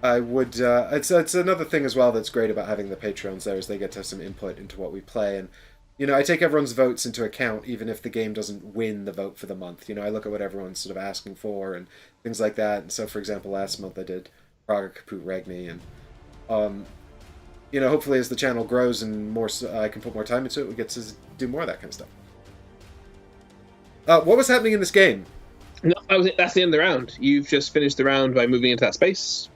I would. It's another thing as well that's great about having the Patreons there, is they get to have some input into what we play. And you know, I take everyone's votes into account, even if the game doesn't win the vote for the month. You know, I look at what everyone's sort of asking for and things like that. And so, for example, last month I did Praga Kaput Regni, and you know, hopefully as the channel grows and more, I can put more time into it, we get to do more of that kind of stuff. What was happening in this game? No, that's the end of the round. You've just finished the round by moving into that space.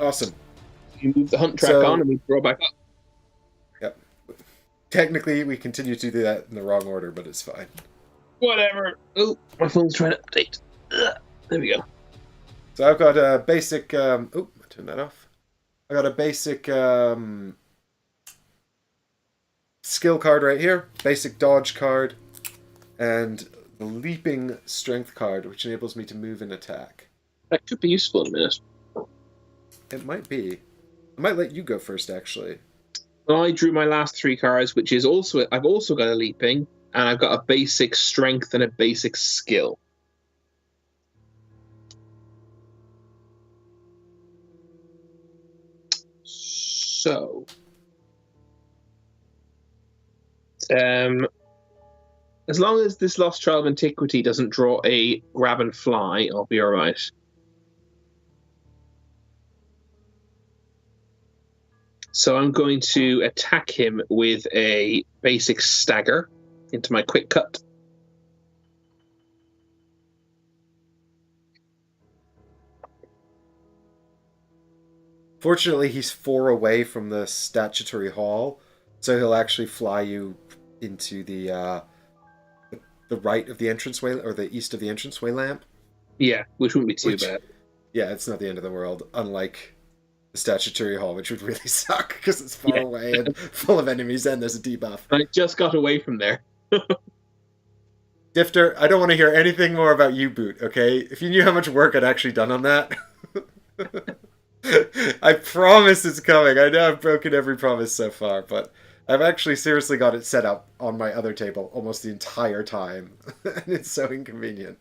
Awesome. You move the hunt track on and we throw back up. Yep. Technically, we continue to do that in the wrong order, but it's fine. Whatever. Oh, my phone's trying to update. There we go. So I've got a basic... turn that off. I got a basic skill card right here. Basic dodge card. And the leaping strength card, which enables me to move and attack. That could be useful in a minute. It might be. I might let you go first, actually. I drew my last 3 cards, which is also... I've also got a leaping, and I've got a basic strength and a basic skill. So... as long as this Lost Trial of Antiquity doesn't draw a grab and fly, I'll be alright. So I'm going to attack him with a basic stagger into my quick cut. Fortunately, he's 4 away from the statutory hall, so he'll actually fly you into the right of the entranceway, or the east of the entranceway lamp. Yeah, which wouldn't be too bad. Yeah, it's not the end of the world, unlike the statutory hall, which would really suck because it's far away and full of enemies, and there's a debuff. I just got away from there. Difter, I don't want to hear anything more about U-Boot, okay? If you knew how much work I'd actually done on that. I promise it's coming. I know I've broken every promise so far, but I've actually seriously got it set up on my other table almost the entire time, and it's so inconvenient.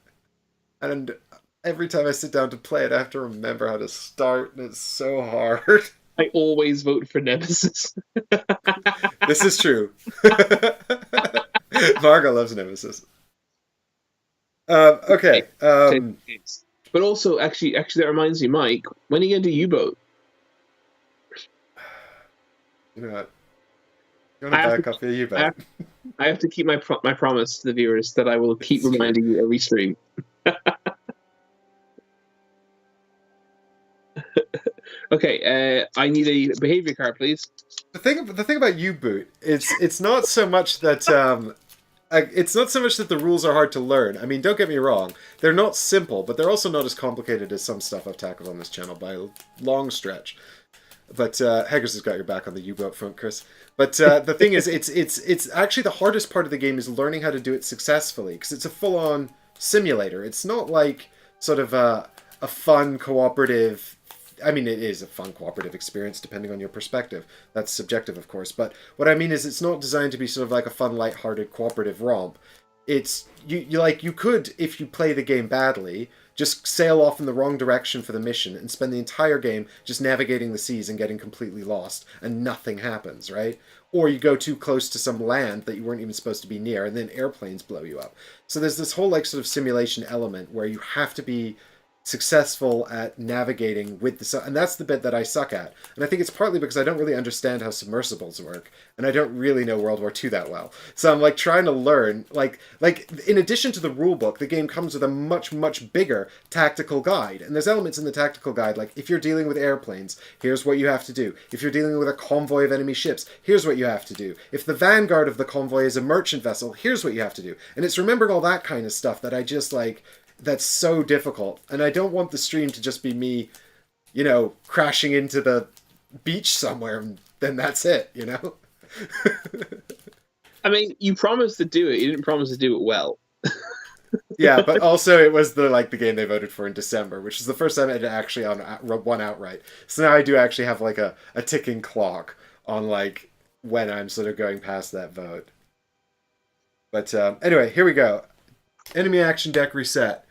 And every time I sit down to play it, I have to remember how to start, and it's so hard. I always vote for Nemesis. This is true. Margot loves Nemesis. Okay. But also, actually, that reminds me, Mike. When are you going to do U-boat? You know what? You want to back up your U-boat? I have to keep my promise to the viewers that I will keep reminding you every stream. Okay, I need a behavior card, please. The thing about U-boot, it's not so much that the rules are hard to learn. I mean, don't get me wrong, they're not simple, but they're also not as complicated as some stuff I've tackled on this channel by a long stretch. But Haggers has got your back on the U-boat front, Chris. But the thing is, it's actually the hardest part of the game is learning how to do it successfully, because it's a full-on simulator. It's not like sort of a fun cooperative. I mean, it is a fun cooperative experience depending on your perspective. That's subjective, of course. But what I mean is, it's not designed to be sort of like a fun, light-hearted cooperative romp. It's you could, if you play the game badly, just sail off in the wrong direction for the mission and spend the entire game just navigating the seas and getting completely lost and nothing happens, right? Or you go too close to some land that you weren't even supposed to be near and then airplanes blow you up. So there's this whole like sort of simulation element where you have to be successful at navigating with the and that's the bit that I suck at, and I think it's partly because I don't really understand how submersibles work, and I don't really know World War II that well, so I'm like trying to learn like in addition to the rule book, the game comes with a much bigger tactical guide, and there's elements in the tactical guide like if you're dealing with airplanes, here's what you have to do. If you're dealing with a convoy of enemy ships, here's what you have to do. If the vanguard of the convoy is a merchant vessel, here's what you have to do. And it's remembering all that kind of stuff that I just like that's so difficult, and I don't want the stream to just be me, crashing into the beach somewhere, and then that's it, I mean, you promised to do it. You didn't promise to do it well. Yeah, but also it was the game they voted for in December, which is the first time it actually won outright. So now I do actually have like a ticking clock on like when I'm sort of going past that vote. But anyway, here we go. Enemy action deck reset.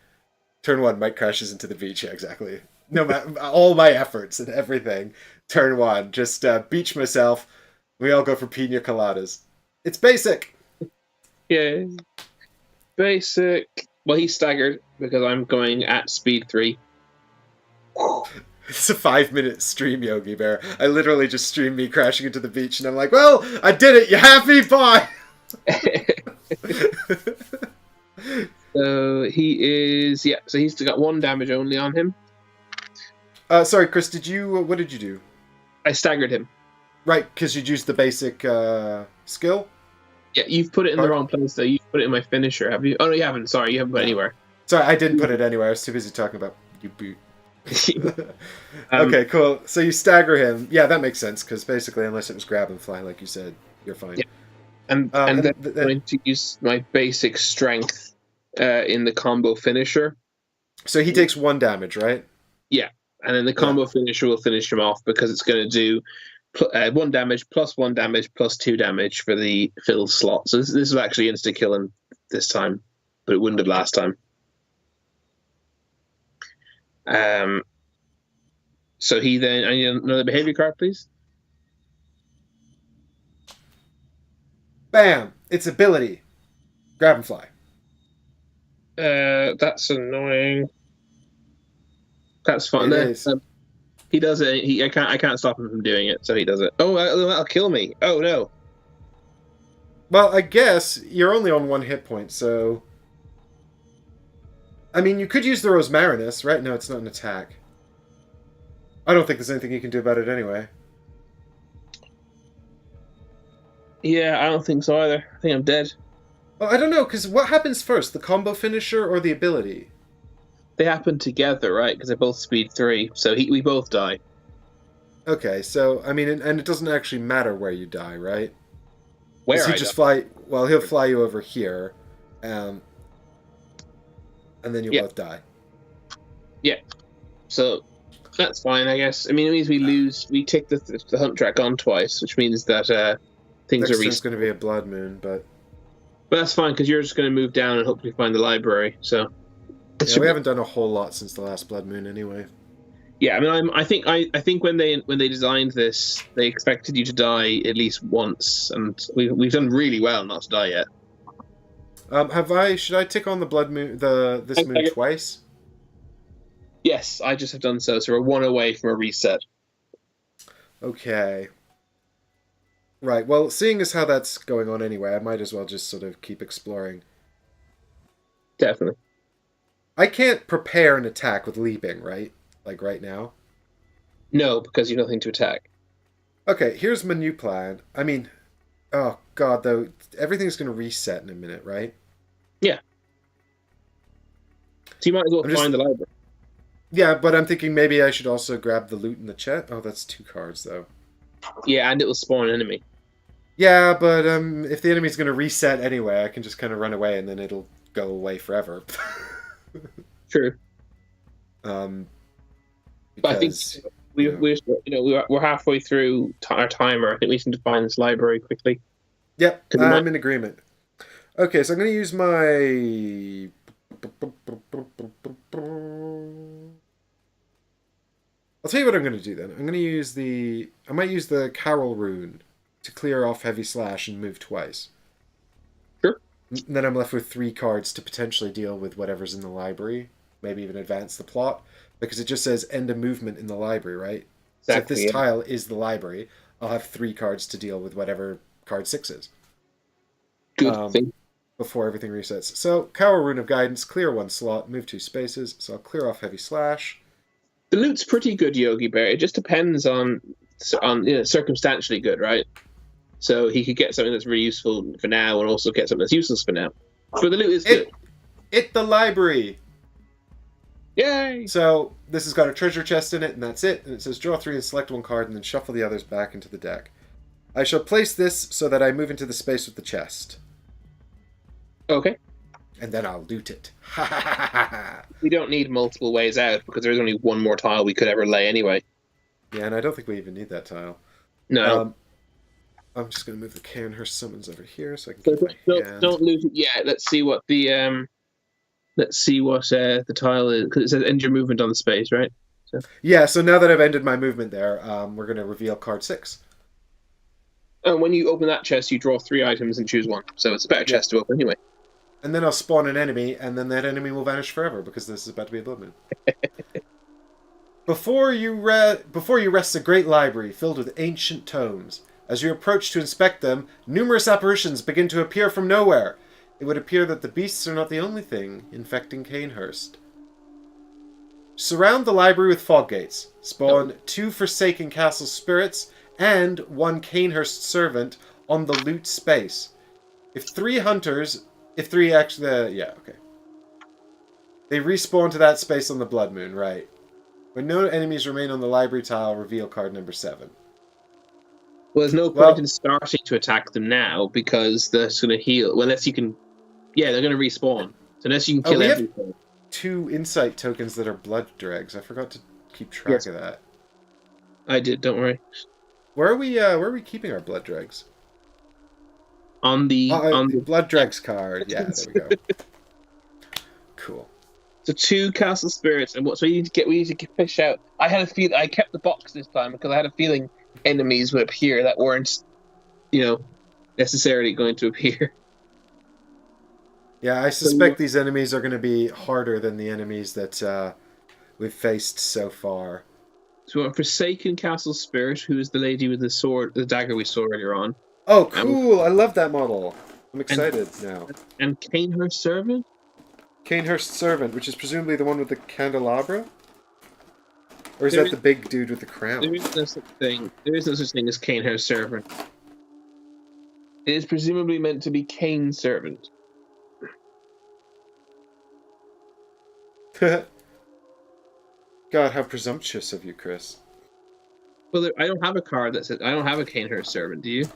Turn 1, Mike crashes into the beach. Yeah, exactly. No matter all my efforts and everything. Turn 1, just beach myself. We all go for pina coladas. It's basic. Yeah, basic. Well, he's staggered because I'm going at speed 3. It's a 5-minute stream, Yogi Bear. I literally just streamed me crashing into the beach, and I'm like, well, I did it. You happy? Bye. So he is, so he's got 1 damage only on him. Sorry, Chris, what did you do? I staggered him. Right, because you used the basic skill? Yeah, you've put it in the wrong place, though. You put it in my finisher, have you? Oh, no, you haven't. Sorry, you haven't put it anywhere. Sorry, I didn't put it anywhere. I was too busy talking about you boot. Okay, cool. So you stagger him. Yeah, that makes sense, because basically, unless it was grab and fly, like you said, you're fine. Yeah. And then I'm going to use my basic strength in the combo finisher. So he takes 1 damage, right? Yeah, and then the combo finisher will finish him off because it's going to do 1 damage plus 1 damage plus 2 damage for the fill slot. So this is actually insta kill him this time, but it wouldn't have last time. So he then, I need another behavior card, please. Bam! It's ability. Grab and fly. That's annoying. That's fine. He does it. I can't stop him from doing it, so he does it. Oh, that'll kill me. Oh no. Well, I guess you're only on 1 hit point, so I mean, you could use the Rosmarinus, right? No, it's not an attack. I don't think there's anything you can do about it anyway. Yeah, I don't think so either. I think I'm dead. Well, I don't know, because what happens first? The combo finisher or the ability? They happen together, right? Because they're both speed 3, so we both die. Okay, so, I mean, and it doesn't actually matter where you die, right? Where Does he just fly... Well, he'll fly you over here, and then you'll both die. Yeah. So, that's fine, I guess. I mean, it means we take the hunt track on twice, which means that things Next are turn's going to be a blood moon, but that's fine because you're just going to move down and hopefully find the library. So yeah, we haven't done a whole lot since the last blood moon anyway. Yeah, I mean, I think when they designed this, they expected you to die at least once, and we've done really well not to die yet. Should I tick on the blood moon, this moon twice? Yes, I just have done so. So we're one away from a reset. Okay. Right. Well, seeing as how that's going on anyway, I might as well just sort of keep exploring. Definitely. I can't prepare an attack with leaping, right? Like right now? No, because you've nothing to attack. Okay, here's my new plan. I mean, oh god, though, everything's going to reset in a minute, right? Yeah. So you might as well find the library. Yeah, but I'm thinking maybe I should also grab the loot in the chest. Oh, that's 2 cards, though. Yeah, and it will spawn an enemy. Yeah, but if the enemy's going to reset anyway, I can just kind of run away and then it'll go away forever. True. Because, but I think we're halfway through our timer. I think we need to find this library quickly. Yep, I'm in agreement. Okay, so I'm going to use my... I'll tell you what I'm going to do then. I'm going to use I might use the Carol rune to clear off Heavy Slash and move twice. Sure. And then I'm left with 3 cards to potentially deal with whatever's in the library. Maybe even advance the plot. Because it just says end a movement in the library, right? Exactly, so if this tile is the library, I'll have 3 cards to deal with whatever card 6 is. Good thing. Before everything resets. So, Carol Rune of Guidance, clear 1 slot, move 2 spaces. So I'll clear off Heavy Slash. The loot's pretty good, Yogi Bear. It just depends on circumstantially good, right? So he could get something that's really useful for now and also get something that's useless for now. But the loot is good. The library! Yay! So this has got a treasure chest in it, and that's it. And it says draw 3 and select 1 card, and then shuffle the others back into the deck. I shall place this so that I move into the space with the chest. Okay. And then I'll loot it. We don't need multiple ways out because there's only one more tile we could ever lay anyway. Yeah, and I don't think we even need that tile. No. I'm just going to move the Cainhurst summons over here so I can keep my hand. Don't loot it yet. Let's see what the tile is, because it says end your movement on the space, right? So. Yeah, so now that I've ended my movement there, we're going to reveal card 6. And when you open that chest, you draw 3 items and choose 1. So it's a better chest to open anyway. And then I'll spawn an enemy, and then that enemy will vanish forever, because this is about to be a blood moon. Before you rests a great library filled with ancient tomes. As you approach to inspect them, numerous apparitions begin to appear from nowhere. It would appear that the beasts are not the only thing infecting Cainhurst. Surround the library with fog gates. Spawn 2 Forsaken Castle spirits and 1 Cainhurst servant on the loot space. They respawn to that space on the blood moon, right? When no enemies remain on the library tile, reveal card number 7. Well, there's no point in starting to attack them now because they're going to heal. Well, unless you can... Yeah, they're going to respawn. So unless you can kill everything. Have 2 insight tokens that are blood dregs. I forgot to keep track of that. I did, don't worry. Where are we keeping our blood dregs? On the blood dregs card. Yeah, there we go. Cool. So 2 castle spirits, and we need to fish out. I had a feeling I kept the box this time because I had a feeling enemies would appear that weren't, necessarily going to appear. Yeah, I suspect these enemies are going to be harder than the enemies that we've faced so far. So a Forsaken Castle Spirit, who is the lady with the sword, the dagger we saw earlier on. Oh, cool! I love that model. I'm excited now. And Cainhurst Servant? Cainhurst Servant, which is presumably the one with the candelabra? Or is that the big dude with the crown? There is no such thing. There is no such thing as Cainhurst Servant. It is presumably meant to be Cain Servant. God, how presumptuous of you, Chris. Well, I don't have a card that says... I don't have a Cainhurst Servant, do you?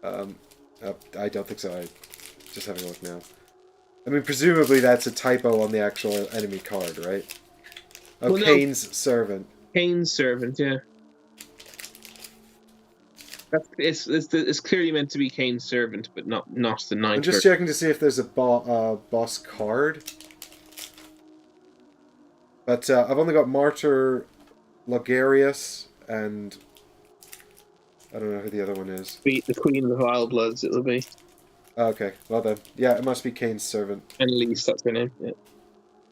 I don't think so. I'm just having a look now. I mean, presumably that's a typo on the actual enemy card, right? Oh, well, Cain's Servant. Cain's Servant, yeah. It's clearly meant to be Kane's servant, but not the knight. I'm just checking to see if there's a boss card. But I've only got Martyr Logarius, and I don't know who the other one is. The Queen of the Vile Bloods, it'll be. Okay, well then. Yeah, it must be Kane's servant. And Elise, that's her name. Yeah.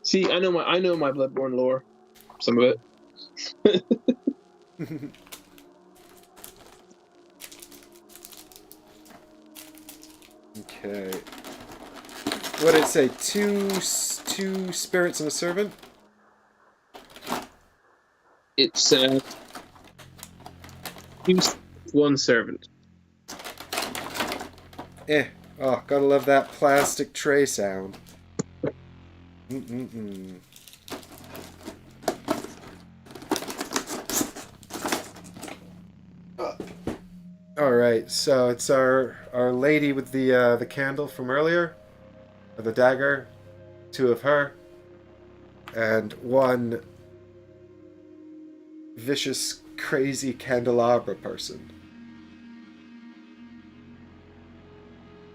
See, I know my Bloodborne lore. Some of it. Okay. What did it say? Two spirits and a servant? It's one servant. Oh, gotta love that plastic tray sound. Alright, so it's our lady with the candle from earlier. Or the dagger. 2 of her. And 1 vicious, crazy candelabra person.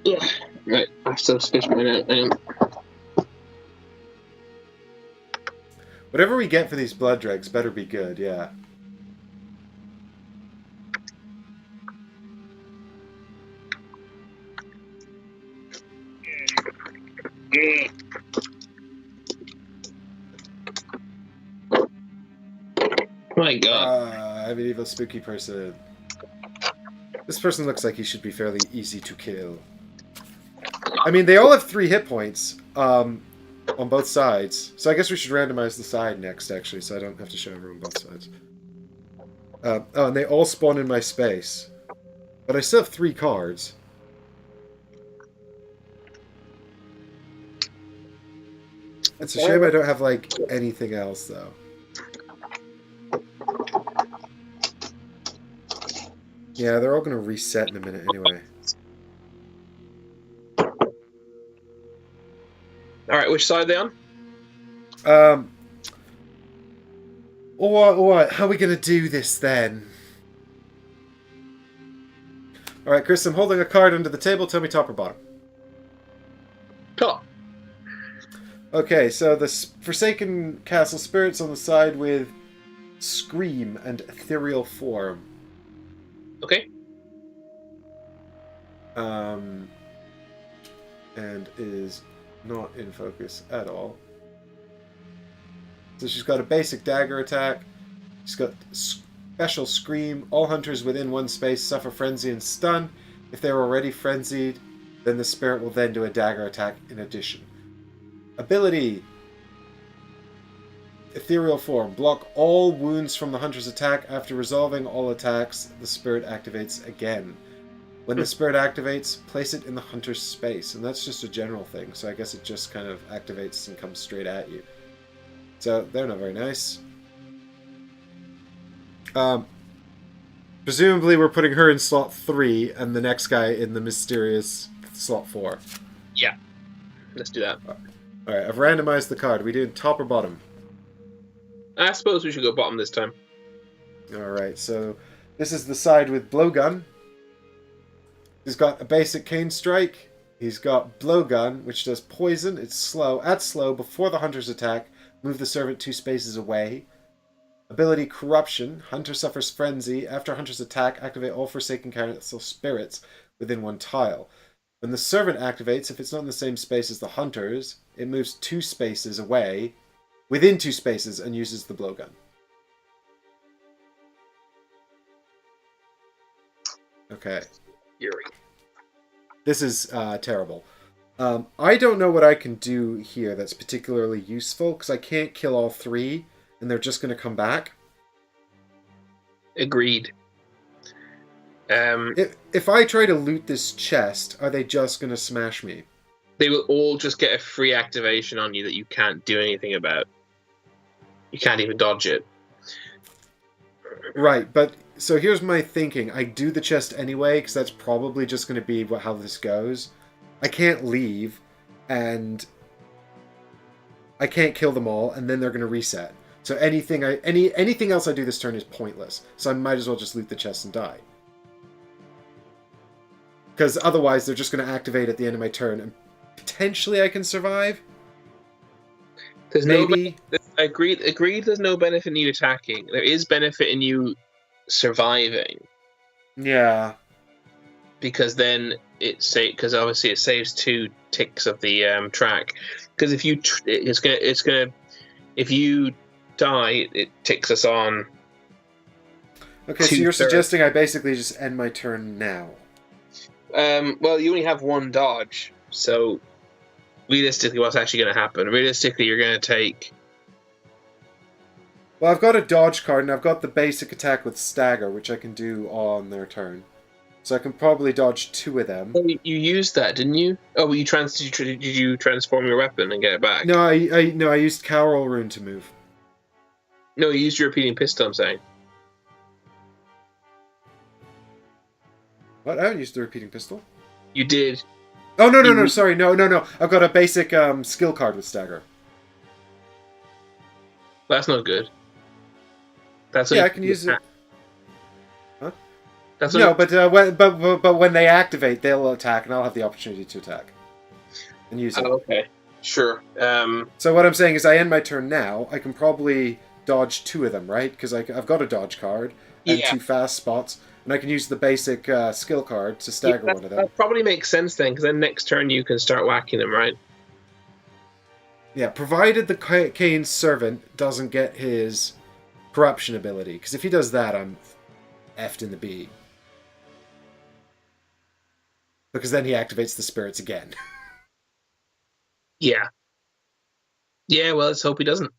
Yeah. Right, I still fish mine out. Whatever we get for these blood dregs better be good, yeah. My God. Medieval spooky person. This person looks like he should be fairly easy to kill. I mean, they all have 3 hit points on both sides. So I guess we should randomize the side next, actually, so I don't have to show everyone both sides. Oh, and they all spawn in my space. But I still have 3 cards. It's a shame I don't have, like, anything else, though. Yeah, they're all going to reset in a minute anyway. Alright, which side are they on? What? How are we going to do this, then? Alright, Chris, I'm holding a card under the table. Tell me top or bottom. Top. Okay, so the Forsaken Castle Spirits on the side with Scream and Ethereal Form. Okay. And is not in focus at all. So she's got a basic dagger attack. She's got special Scream. All hunters within 1 space suffer frenzy and stun. If they're already frenzied, then the spirit will then do a dagger attack in addition. Ability. Ethereal Form. Block all wounds from the hunter's attack. After resolving all attacks, the spirit activates again. When the spirit activates, place it in the hunter's space. And that's just a general thing, so I guess it just kind of activates and comes straight at you. So, they're not very nice. Presumably we're putting her in slot 3, and the next guy in the mysterious slot 4. Yeah. Let's do that. Alright, I've randomized the card. Are we doing top or bottom? I suppose we should go bottom this time. Alright, so this is the side with Blowgun. He's got a basic Cane Strike. He's got Blowgun, which does poison. It's slow. At slow, before the hunter's attack, move the servant 2 spaces away. Ability Corruption. Hunter suffers frenzy. After hunter's attack, activate all Forsaken Castle Spirits within 1 tile. When the servant activates, if it's not in the same space as the hunters, it moves 2 spaces away, within 2 spaces, and uses the Blowgun. Okay. Yuri. This is terrible. I don't know what I can do here that's particularly useful, because I can't kill all 3, and they're just going to come back. Agreed. If I try to loot this chest, are they just going to smash me? They will all just get a free activation on you that you can't do anything about. You can't even dodge it. Right, but so here's my thinking. I do the chest anyway, because that's probably just going to be how this goes. I can't leave, and I can't kill them all, and then they're going to reset. So anything else I do this turn is pointless. So I might as well just loot the chest and die. Because otherwise they're just going to activate at the end of my turn, and potentially I can survive. There's Maybe. Agreed. There's no benefit in you attacking. There is benefit in you surviving. Yeah. Because then because obviously it saves 2 ticks of the track. Because if you if you die, it ticks us on. Okay, so you're suggesting I basically just end my turn now. Well, you only have 1 dodge, so realistically, what's actually going to happen? Realistically, you're going to take. Well, I've got a dodge card, and I've got the basic attack with stagger, which I can do on their turn. So I can probably dodge 2 of them. Oh, you used that, didn't you? Oh, well, did you transform your weapon and get it back? No, I used Cowral Rune to move. No, you used your repeating pistol, I'm saying. What? I haven't used the repeating pistol. You did. Oh, no, sorry. No. I've got a basic skill card with stagger. That's not good. Yeah, I can use it. Huh? That's no, but when they activate, they'll attack, and I'll have the opportunity to attack and use it. Oh, okay. Sure. So what I'm saying is I end my turn now. I can probably dodge 2 of them, right? Because I've got a dodge card and 2 fast spots. And I can use the basic skill card to stagger one of them. That probably makes sense then, because then next turn you can start whacking them, right? Yeah, provided the Cain's servant doesn't get his corruption ability. Because if he does that, I'm effed in the B. Because then he activates the spirits again. Yeah. Yeah, well, let's hope he doesn't.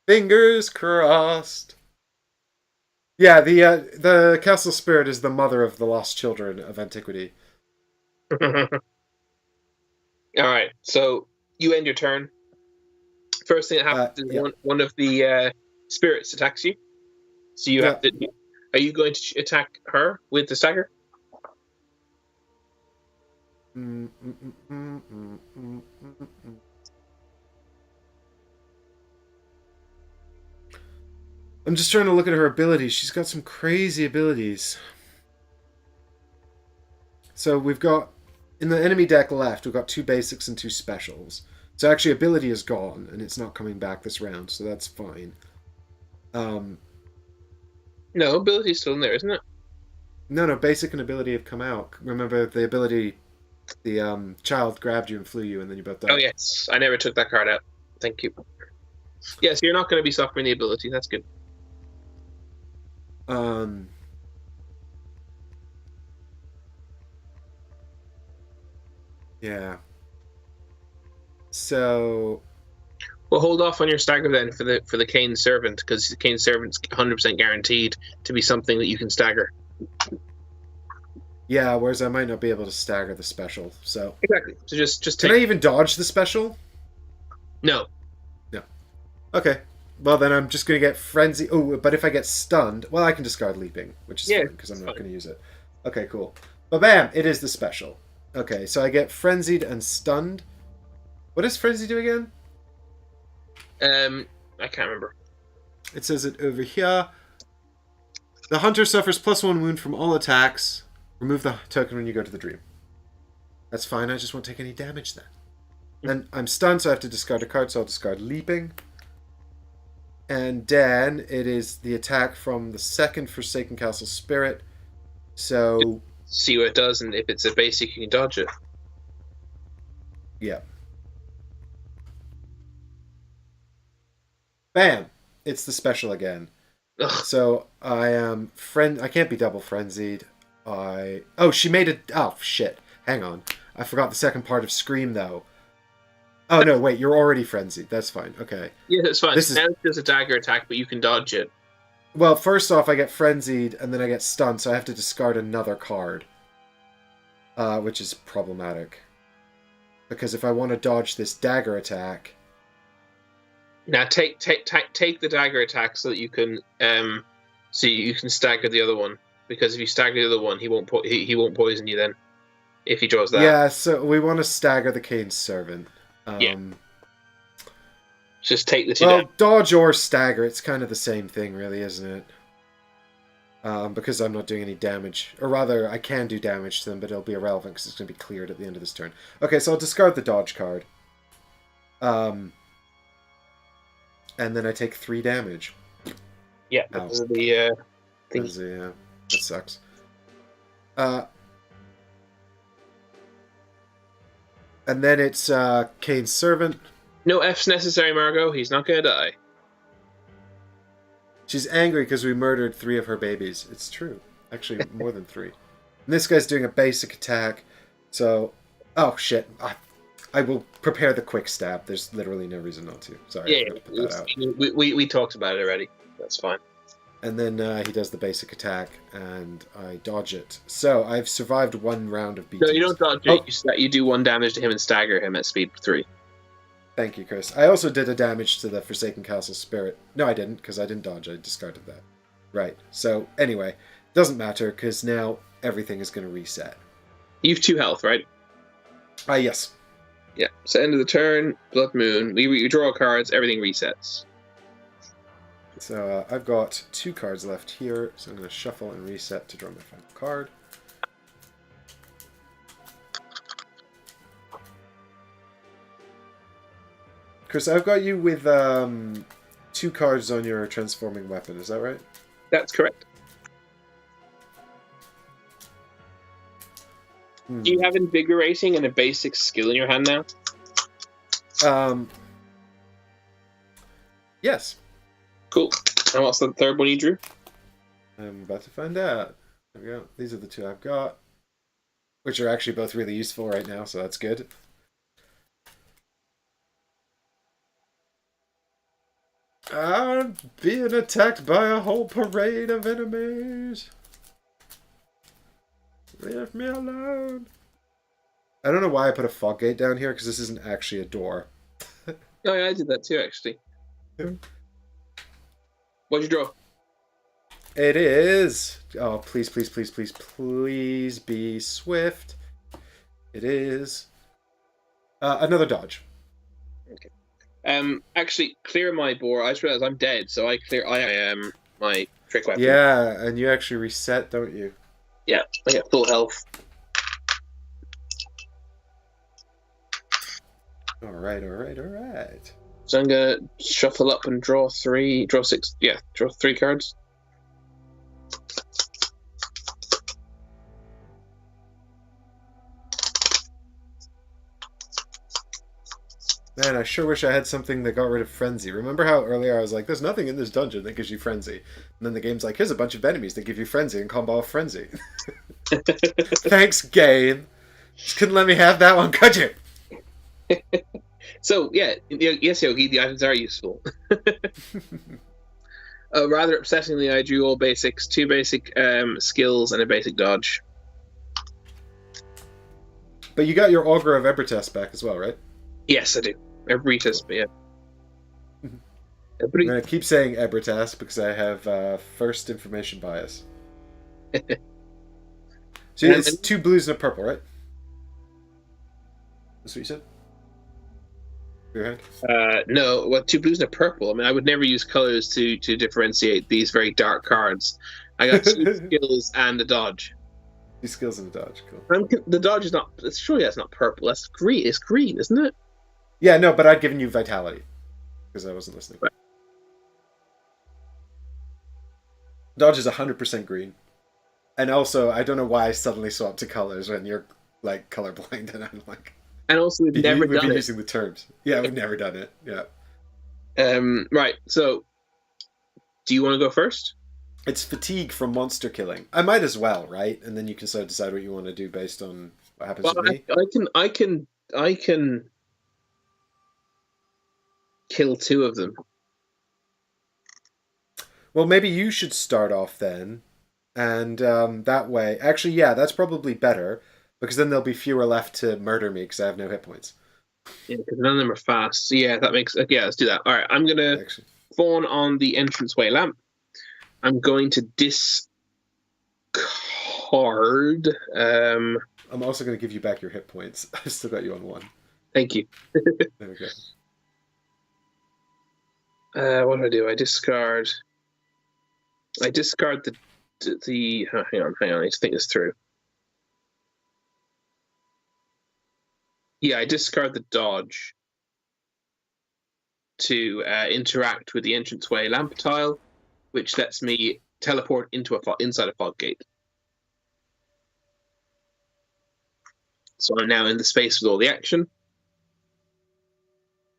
Fingers crossed. Yeah, the castle spirit is the mother of the lost children of antiquity. All right, so you end your turn. First thing that happens is one of the spirits attacks you. So you have to. Are you going to attack her with the stagger? I'm just trying to look at her abilities. She's got some crazy abilities. So we've got, in the enemy deck left, we've got 2 basics and 2 specials. So actually ability is gone, and it's not coming back this round, so that's fine. No, ability's still in there, isn't it? No, basic and ability have come out. Remember the ability, the child grabbed you and flew you, and then you both died. Oh yes, I never took that card out. Thank you. Yeah, so you're not going to be suffering the ability. That's good. Yeah. So. Well, hold off on your stagger then for the Cain's servant, because the Cain's servant's 100% guaranteed to be something that you can stagger. Yeah, whereas I might not be able to stagger the special. So exactly. So just can I even dodge the special? No. Okay. Well, then I'm just going to get frenzy. Oh, but if I get stunned, well, I can discard leaping, which is fine because I'm not going to use it. Okay, cool. But bam, it is the special. Okay, so I get frenzied and stunned. What does frenzy do again? I can't remember. It says it over here. The hunter suffers +1 wound from all attacks. Remove the token when you go to the dream. That's fine. I just won't take any damage then. And I'm stunned, so I have to discard a card, so I'll discard leaping. And then it is the attack from the second Forsaken Castle Spirit. So see what it does, and if it's a basic, you can dodge it. Yeah. Bam! It's the special again. Ugh. So I am I can't be double frenzied. Oh, she made it. Oh shit! Hang on. I forgot the second part of Scream though. Oh no! Wait, you're already frenzied. That's fine. Okay. Yeah, that's fine. Now it's just a dagger attack, but you can dodge it. Well, first off, I get frenzied, and then I get stunned, so I have to discard another card, which is problematic. Because if I want to dodge this dagger attack, now take the dagger attack so that you can stagger the other one. Because if you stagger the other one, he won't poison you then. If he draws that. Yeah, so we want to stagger the Cain's servant. Yeah. Just take the two. Well, dodge or stagger, it's kind of the same thing, really, isn't it? because I'm not doing any damage. Or rather, I can do damage to them, but it'll be irrelevant because it's going to be cleared at the end of this turn. Okay, so I'll discard the dodge card. And then I take 3 damage. Yeah, because of the thing. Yeah, that sucks. And then it's Cain's servant. No F's necessary, Margot. He's not gonna die. She's angry because we murdered 3 of her babies. It's true. Actually, more than 3. And this guy's doing a basic attack. So, oh shit. I will prepare the quick stab. There's literally no reason not to. Sorry, Yeah, put that out. We talked about it already. That's fine. And then he does the basic attack, and I dodge it. So I've survived 1 round of beatings. No, you don't dodge it. You do 1 damage to him and stagger him at speed 3. Thank you, Chris. I also did a damage to the Forsaken Castle Spirit. No, I didn't, because I didn't dodge. I discarded that. Right. So, anyway, doesn't matter, because now everything is going to reset. You've 2 health, right? Yes. Yeah. So, end of the turn, Blood Moon. We draw cards, everything resets. So, I've got 2 cards left here, so I'm going to shuffle and reset to draw my final card. Chris, I've got you with 2 cards on your transforming weapon. Is that right? That's correct. Do you have Invigorating and a basic skill in your hand now? Yes. Cool. And what's the 3rd one you drew? I'm about to find out. There we go. These are the 2 I've got, which are actually both really useful right now, so that's good. I'm being attacked by a whole parade of enemies. Leave me alone. I don't know why I put a fog gate down here, because this isn't actually a door. Oh yeah, I did that too, actually. What'd you draw? It is... Oh, please, please, please, please, please be swift. It is... another dodge. Okay. Actually, clear my board. I just realized I'm dead, so I am my trick weapon. Yeah, and you actually reset, don't you? Yeah, I get full health. Alright, alright, alright. So I'm gonna shuffle up and draw 3 cards. Man, I sure wish I had something that got rid of Frenzy. Remember how earlier I was like, there's nothing in this dungeon that gives you Frenzy. And then the game's like, here's a bunch of enemies that give you Frenzy and combo off Frenzy. Thanks, game. Just couldn't let me have that one, could you? So, yeah, yes, Yogi, the items are useful. Rather upsettingly, I drew all basics, 2 basic skills and a basic dodge. But you got your Augur of Ebertest back as well, right? Yes, I do. Ebritas, but yeah. I'm going to keep saying Ebertast because I have first information bias. So it's 2 blues and a purple, right? That's what you said? Your hand? No, well, 2 blues and a purple. I mean, I would never use colors to differentiate these very dark cards. I got 2 skills and a dodge. 2 skills and a dodge, cool. The dodge is not... Surely that's not purple. That's green. It's green, isn't it? Yeah, no, but I'd given you vitality because I wasn't listening. Right. Dodge is 100% green. And also, I don't know why I suddenly swapped to colors when you're, like, colorblind, and I'm like... And also, we've never done it. Using the terms. Yeah, we've never done it, yeah. Right, so... Do you want to go first? It's fatigue from monster killing. I might as well, right? And then you can sort of decide what you want to do based on what happens with me. I can kill 2 of them. Well, maybe you should start off then. And that way... Actually, yeah, that's probably better. Because then there'll be fewer left to murder me because I have no hit points. Yeah, because none of them are fast. So yeah, that makes... Yeah, let's do that. Alright, I'm going to fawn on the entranceway lamp. I'm going to discard... I'm also going to give you back your hit points. I've still got you on 1. Thank you. There we go. What do? I discard the the hang on, I need to think this through. Yeah, I discard the dodge to interact with the entranceway lamp tile, which lets me teleport inside a fog gate. So I'm now in the space with all the action.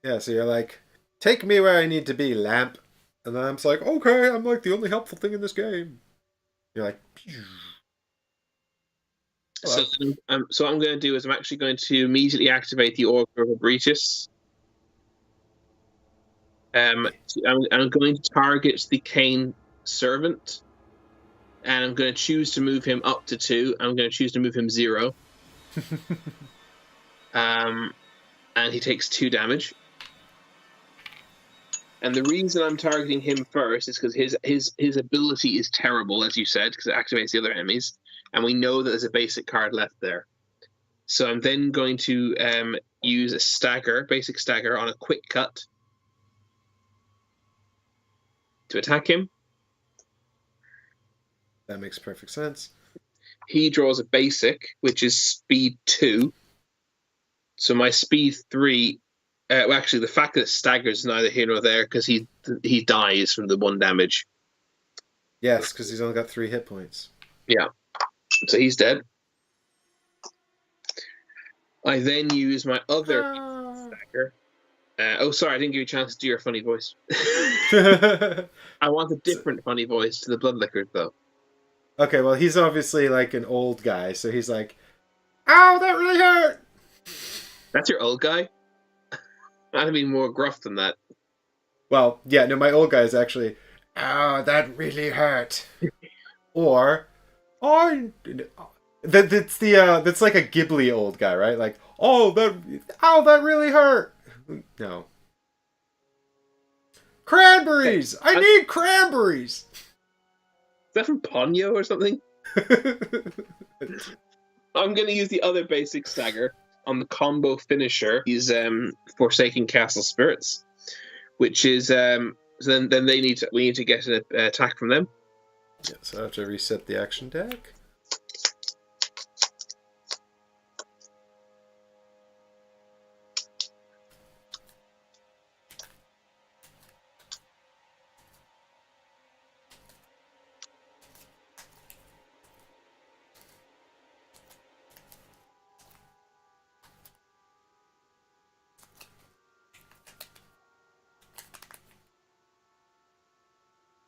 Yeah, so you're like, take me where I need to be, lamp. And the lamp's like, okay, I'm like the only helpful thing in this game. You're like, So what I'm going to do is I'm actually going to immediately activate the Order of Abritus. I'm going to target the Cain servant, and I'm going to choose to move him up to 2. I'm going to choose to move him 0. And he takes 2 damage. And the reason I'm targeting him first is because his ability is terrible, as you said, because it activates the other enemies. And we know that there's a basic card left there. So I'm then going to use a basic stagger on a quick cut to attack him. that makes perfect sense. He draws a basic, which is speed 2. So my speed 3... well, actually, the fact that it staggers is neither here nor there, because he dies from the 1 damage. Yes, because he's only got 3 hit points. Yeah. So he's dead. I then use my other stagger. Sorry, I didn't give you a chance to do your funny voice. I want a different funny voice to the Bloodlickers, though. Okay, well, he's obviously like an old guy, so he's like, ow, that really hurt! That's your old guy? I'd be more gruff than that. Well, yeah, no, my old guy is actually, ow, that really hurt. Or, that's like a Ghibli old guy, right? Like, ow, that really hurt. No. Cranberries! I need cranberries! Is that from Ponyo or something? I'm going to use the other basic stagger on the combo finisher. He's Forsaken Castle Spirits, which is so then we need to get an attack from them. Yeah, so I have to reset the action deck.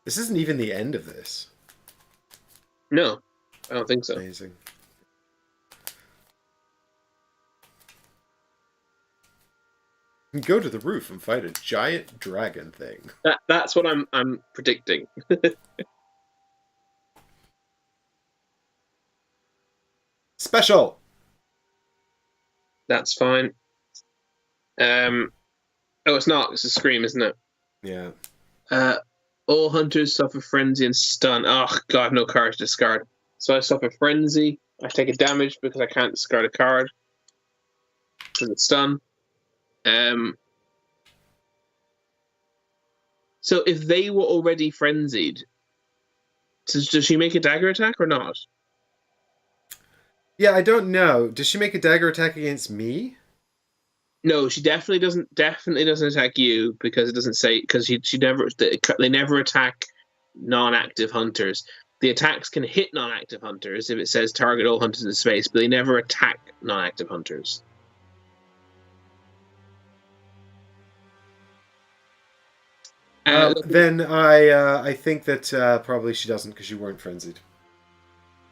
This isn't even the end of this. No, I don't think so. Amazing. Go to the roof and fight a giant dragon thing. That's what I'm predicting. Special. That's fine. Oh, it's not. It's a scream, isn't it? Yeah. All hunters suffer frenzy and stun. Oh god, no card to discard. So I suffer frenzy. I take a damage because I can't discard a card because it's stun. So if they were already frenzied, does she make a dagger attack or not? Yeah, I don't know. Does she make a dagger attack against me? No, she definitely doesn't. Definitely doesn't attack you because it doesn't say because they never attack non-active hunters. The attacks can hit non-active hunters if it says target all hunters in space, but they never attack non-active hunters. Then I think that probably she doesn't because you weren't frenzied.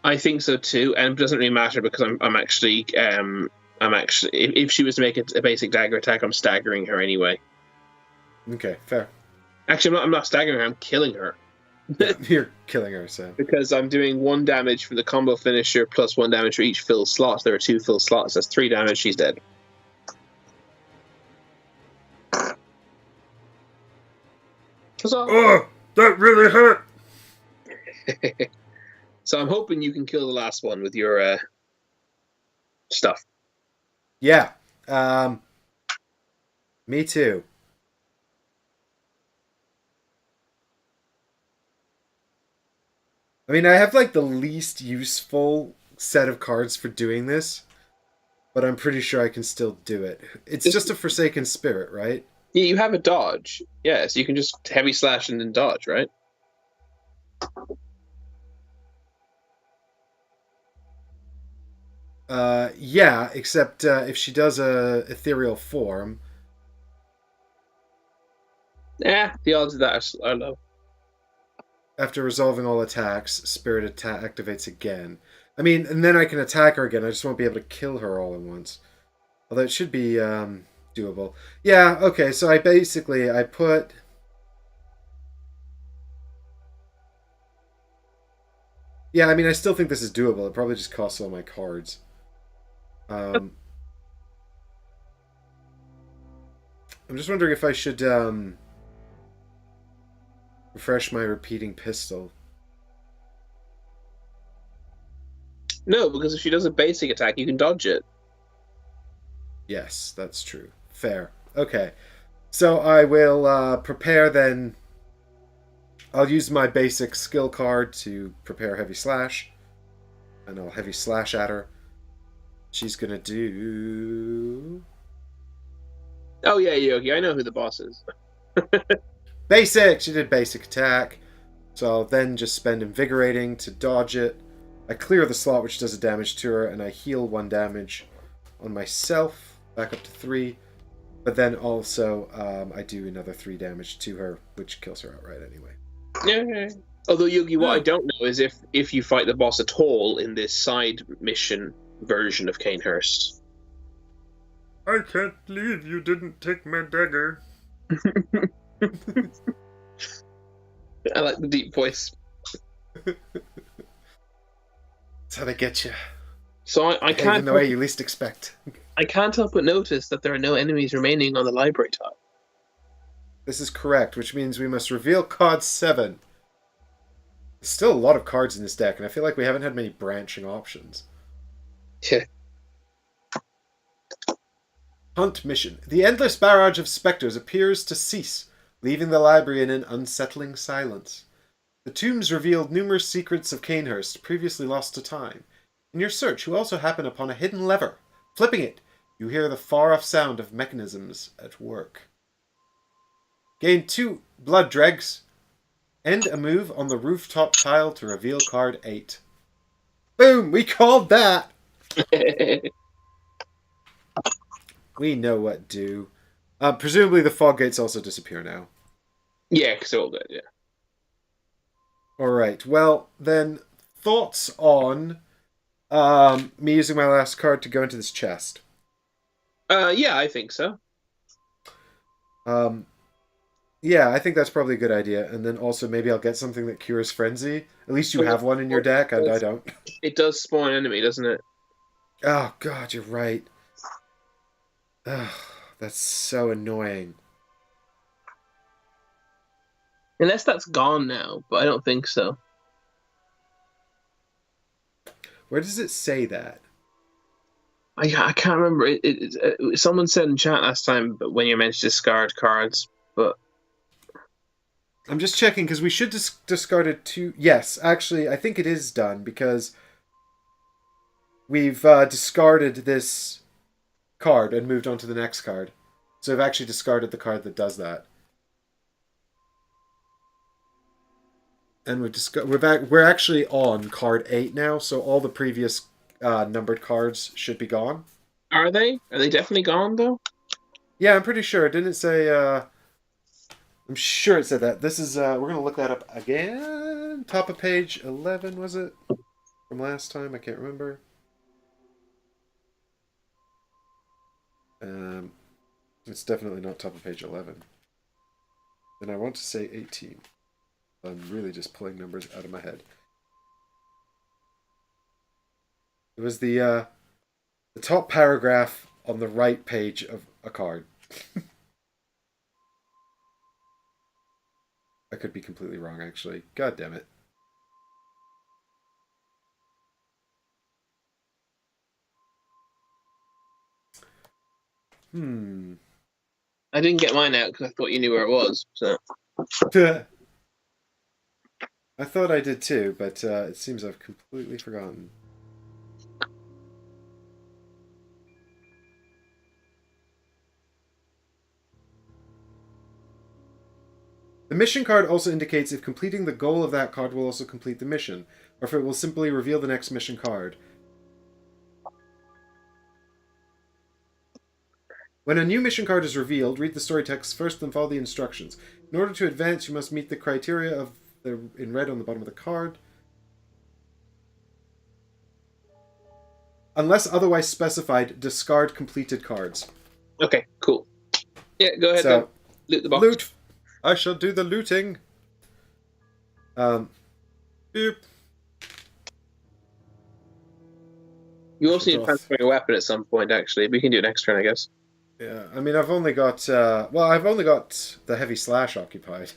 I think so too, and it doesn't really matter because I'm actually if she was to make a basic dagger attack, I'm staggering her anyway. Okay, fair. Actually, I'm not staggering her. I'm killing her. You're killing her, so because I'm doing 1 damage from the combo finisher plus 1 damage for each filled slot. There are 2 filled slots. That's 3 damage. She's dead. Oh, that really hurt. So I'm hoping you can kill the last one with your stuff. Yeah. Me too. I mean, I have like the least useful set of cards for doing this, but I'm pretty sure I can still do it. It's Just just a Forsaken Spirit, right? yeah, you have a dodge. Yeah, so you can just heavy slash and then dodge, right? Yeah, except if she does a ethereal form, Yeah, the odds of that are low. after resolving all attacks, Spirit attack activates again. I mean, and then I can attack her again. I just won't be able to kill her all at once. Although it should be doable. Yeah, okay, so I put. Yeah, I mean, I still think this is doable. It probably just costs all my cards. Um, I'm just wondering if I should refresh my repeating pistol. No, because if she does a basic attack, you can dodge it. Yes, that's true. Fair. Okay. So I will prepare then. I'll use my basic skill card to prepare Heavy Slash. And I'll Heavy Slash at her. She's gonna do. Oh yeah, Yogi, I know who the boss is. Basic! She did basic attack. So I'll then just spend Invigorating to dodge it. I clear the slot which does a damage to her, and I heal 1 damage on myself, back up to 3. But then also I do another 3 damage to her, which kills her outright anyway. Yeah. Although Yogi, what I don't know is if you fight the boss at all in this side mission version of Cainhurst. I can't believe you didn't take my dagger. I like the deep voice. That's how they get you. So I can't in the way you least expect. I can't help but notice that there are no enemies remaining on the library top. This is correct, which means we must reveal card 7. There's still a lot of cards in this deck, and I feel like we haven't had many branching options. Yeah. Hunt mission. The endless barrage of spectres appears to cease, leaving the library in an unsettling silence. The tombs revealed numerous secrets of Cainhurst, previously lost to time. In your search, you also happen upon a hidden lever. Flipping it, you hear the far-off sound of mechanisms at work. Gain 2 blood dregs. End a move on the rooftop tile to reveal card 8. Boom! We called that! We know what do. Presumably the fog gates also disappear now. Yeah, because all good, yeah. Alright, well, then, thoughts on me using my last card to go into this chest? Yeah, I think so. Yeah, I think that's probably a good idea. And then also maybe I'll get something that cures Frenzy. At least you have one in your deck, and I don't. It does spawn an enemy, doesn't it? Oh, God, you're right. Ugh, that's so annoying. Unless that's gone now, but I don't think so. Where does it say that? I can't remember. Someone said in chat last time, but when you're meant to discard cards, but I'm just checking because we should discard it too. Yes, actually, I think it is done because we've discarded this card and moved on to the next card. So I've actually discarded the card that does that. And we're actually on card 8 now, so all the previous numbered cards should be gone. are they? Are they definitely gone though? Yeah, I'm pretty sure. It didn't say. I'm sure it said that. This is. We're gonna look that up again. Top of page 11 was it from last time? I can't remember. It's definitely not top of page 11. And I want to say 18. I'm really just pulling numbers out of my head. It was the top paragraph on the right page of a card. I could be completely wrong, actually. God damn it. I didn't get mine out because I thought you knew where it was. So I thought I did too, but it seems I've completely forgotten. The mission card also indicates if completing the goal of that card will also complete the mission, or if it will simply reveal the next mission card. When a new mission card is revealed, read the story text first, then follow the instructions. In order to advance, you must meet the criteria in red on the bottom of the card. Unless otherwise specified, discard completed cards. Okay, cool. Yeah, go ahead. So, loot the box. Loot. I shall do the looting. Boop. You also need to transfer your weapon at some point, actually. We can do it next turn, I guess. Yeah, I mean, I've only got... I've only got the heavy slash occupied.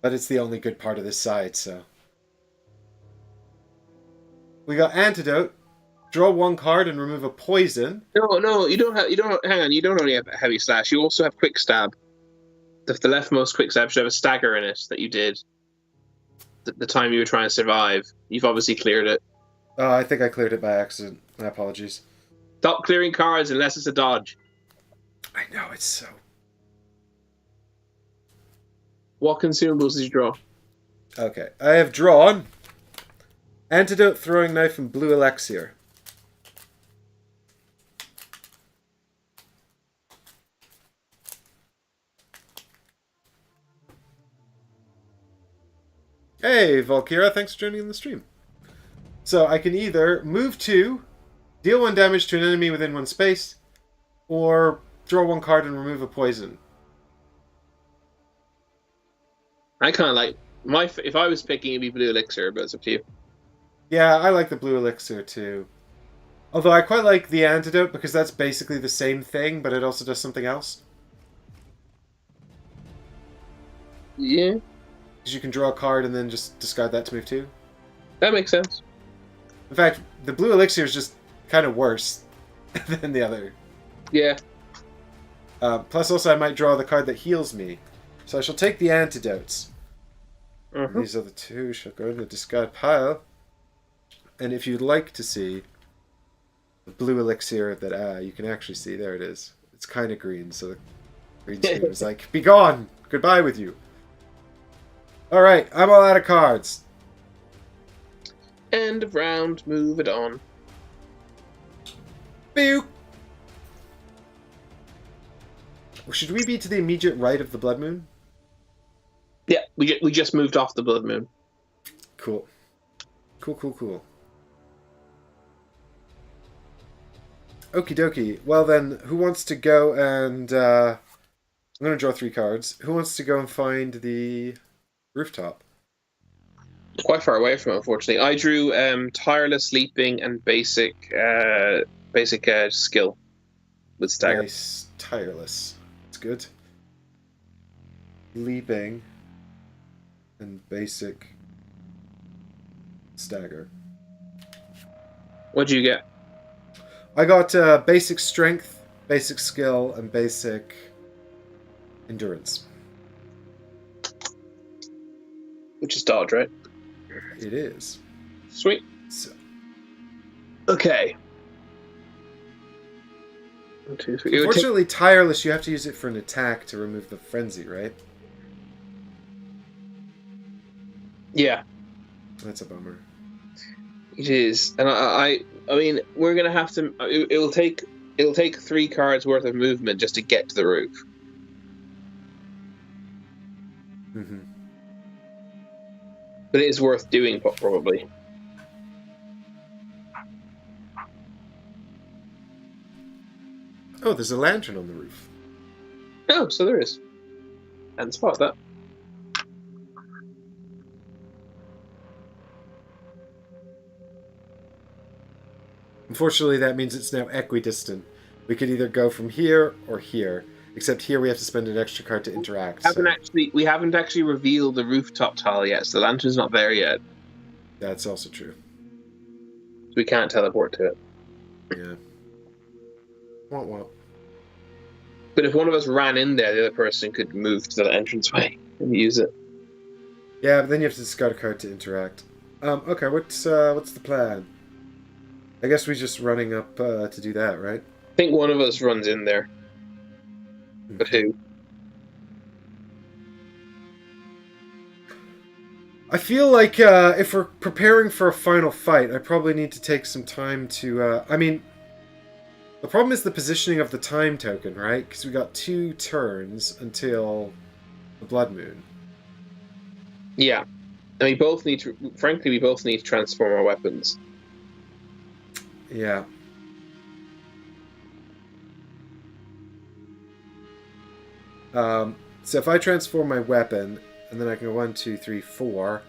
But it's the only good part of this side, so... We got antidote. Draw one card and remove a poison. No, you don't have... Hang on, you don't only have a heavy slash. You also have quick stab. The leftmost quick stab should have a stagger in it that you did the time you were trying to survive. You've obviously cleared it. Oh, I think I cleared it by accident. My apologies. Stop clearing cards unless it's a dodge. I know, it's so... What consumables did you draw? Okay, I have drawn antidote, throwing knife, and blue elixir. Hey, Valkyra, thanks for joining in the stream. So I can either move 2, deal 1 damage to an enemy within 1 space, or draw 1 card and remove a poison. I kind of like... If I was picking, it'd be blue elixir, but it's up to you. Yeah, I like the blue elixir too. Although I quite like the antidote because that's basically the same thing, but it also does something else. Yeah. Because you can draw a card and then just discard that to move 2. That makes sense. In fact, the blue elixir is just kind of worse than the other. Yeah. Plus also I might draw the card that heals me. So I shall take the antidotes. These other 2 shall go in the discard pile. And if you'd like to see the blue elixir that you can actually see, there it is. It's kind of green, so the green screen is like, be gone! Goodbye with you. Alright, I'm all out of cards. End of round, move it on. Boo! Should we be to the immediate right of the blood moon? Yeah, we just moved off the blood moon. Cool. Cool. Okie dokie. Well then, who wants to go and... I'm going to draw 3 cards. Who wants to go and find the rooftop? Quite far away from it, unfortunately. I drew tireless sleeping and basic skill with stagger. Nice. Tireless. It's good. Leaping and basic stagger. What'd you get? I got basic strength, basic skill, and basic endurance. Which is dodge, right? It is. Sweet. So, okay. 1, 2, 3. unfortunately, tireless, you have to use it for an attack to remove the frenzy, right? Yeah. That's a bummer. It is, and I mean, we're gonna have to. It'll take 3 cards worth of movement just to get to the roof. Mm-hmm. But it is worth doing, probably. Oh, there's a lantern on the roof. Oh, so there is. And spot that. Unfortunately, that means it's now equidistant. We could either go from here or here. Except here we have to spend an extra card to interact. We haven't actually revealed the rooftop tile yet, so the lantern's not there yet. That's also true. We can't teleport to it. Yeah. Womp. But if one of us ran in there, the other person could move to the entranceway and use it. Yeah, but then you have to discard a card to interact. Okay, what's the plan? I guess we're just running up to do that, right? I think one of us runs in there, but who? I feel like if we're preparing for a final fight, I probably need to take some time to. I mean, the problem is the positioning of the time token, right? Because we got 2 turns until the Blood Moon. Yeah, and we both need to. Frankly, we both need to transform our weapons. Yeah. So if I transform my weapon, and then I can go 1, 2, 3, 4.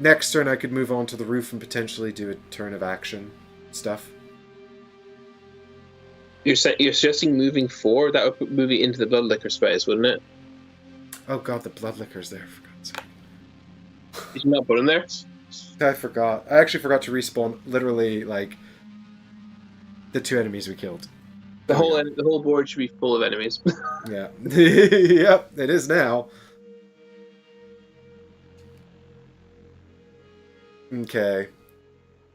Next turn, I could move on to the roof and potentially do a turn of action stuff. You're suggesting moving forward? That would put moving into the Bloodlicker space, wouldn't it? Oh god, the Bloodlicker's there, for God's sake. Did you not put him there? I forgot. I actually forgot to respawn literally, like, the 2 enemies we killed. The whole board should be full of enemies. Yeah. Yep, it is now. Okay.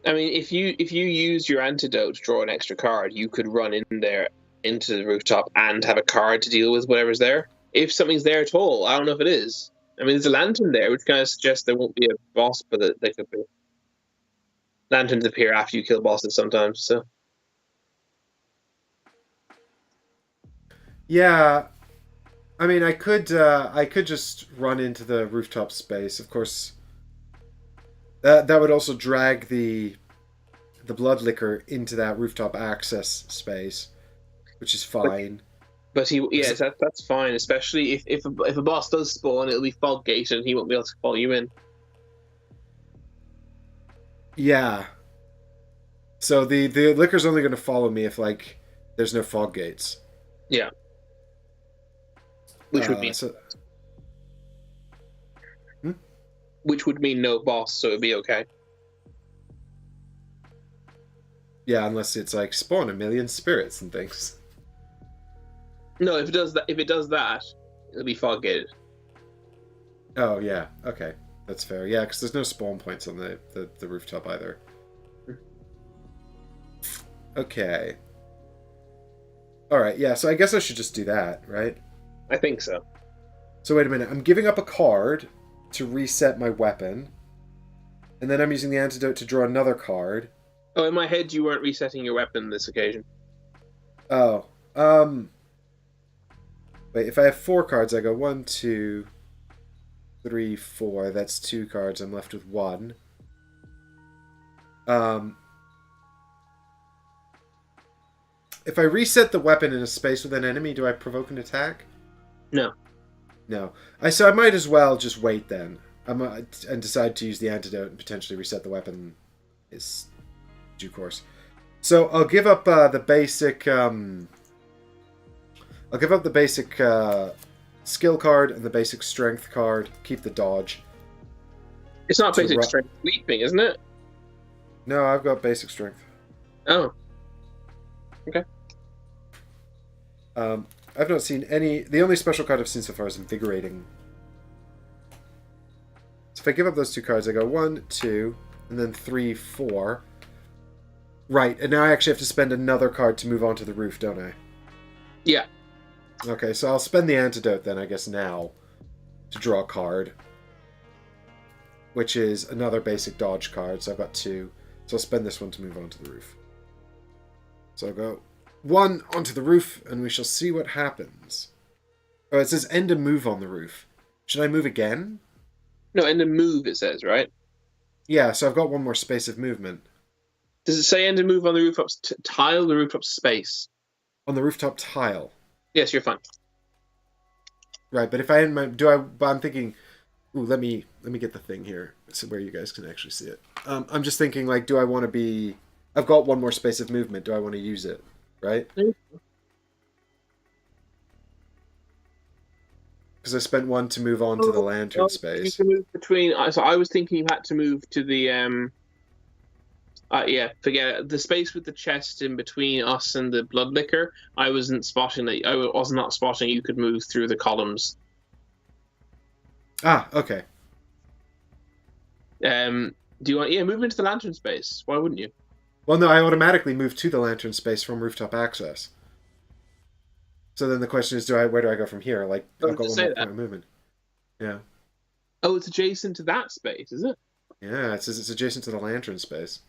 I mean, if you use your antidote to draw an extra card, you could run in there into the rooftop and have a card to deal with whatever's there. If something's there at all, I don't know if it is. I mean, there's a lantern there, which kind of suggests there won't be a boss, but there could be. Lanterns appear after you kill bosses sometimes, so. Yeah. I mean, I could just run into the rooftop space. Of course, that would also drag the Bloodlicker into that rooftop access space, which is fine. But that's fine, especially if a boss does spawn, it'll be fog gated and he won't be able to follow you in. Yeah. So the Licker's only going to follow me if, like, there's no fog gates. Yeah. Which would mean which would mean no boss, so it'd be okay. Yeah, unless it's like spawn a million spirits and things. No, if it does that, it'll be fog gated. Oh yeah, okay, that's fair. Yeah, because there's no spawn points on the rooftop either. Okay. All right. Yeah. So I guess I should just do that, right? I think so. So wait a minute. I'm giving up a card to reset my weapon, and then I'm using the antidote to draw another card. Oh, in my head, you weren't resetting your weapon this occasion. Oh. Wait. If I have 4 cards, I go 1, 2, 3, 4. That's 2 cards. I'm left with 1. If I reset the weapon in a space with an enemy, do I provoke an attack? No. No. So I might as well just wait then. And decide to use the antidote and potentially reset the weapon is due course. So I'll give up the basic. I'll give up the basic skill card and the basic strength card. Keep the dodge. It's not basic strength leaping, isn't it? No, I've got basic strength. Oh. Okay. I've not seen any. The only special card I've seen so far is Invigorating. So if I give up those 2 cards, I go 1, 2, and then 3, 4. Right, and now I actually have to spend another card to move on to the roof, don't I? Yeah. Okay, so I'll spend the antidote then, I guess, now to draw a card, which is another basic dodge card. So I've got 2. So I'll spend this one to move on to the roof. So I'll go 1 onto the roof, and we shall see what happens. Oh, it says end a move on the roof. Should I move again? No, end a move, it says, right? Yeah, so I've got 1 more space of movement. Does it say end a move on the rooftop tile, the rooftop space? On the rooftop tile. Yes, you're fine. Right, but if I end my... But I'm thinking... Ooh, let me get the thing here, so where you guys can actually see it. I'm just thinking, like, do I want to be... I've got 1 more space of movement. Do I want to use it? Right? Because I spent 1 to move on to the lantern space. You can move between... So I was thinking you had to move to the... forget it. The space with the chest in between us and the Bloodlicker, I wasn't spotting that. I was not spotting you could move through the columns. Ah, okay. Do you want? Yeah, move into the lantern space. Why wouldn't you? Well, no, I automatically move to the lantern space from rooftop access. So then the question is, where do I go from here? Like, I I've was got just one say more that. point of movement. Yeah. Oh, it's adjacent to that space, is it? Yeah, it says it's adjacent to the lantern space.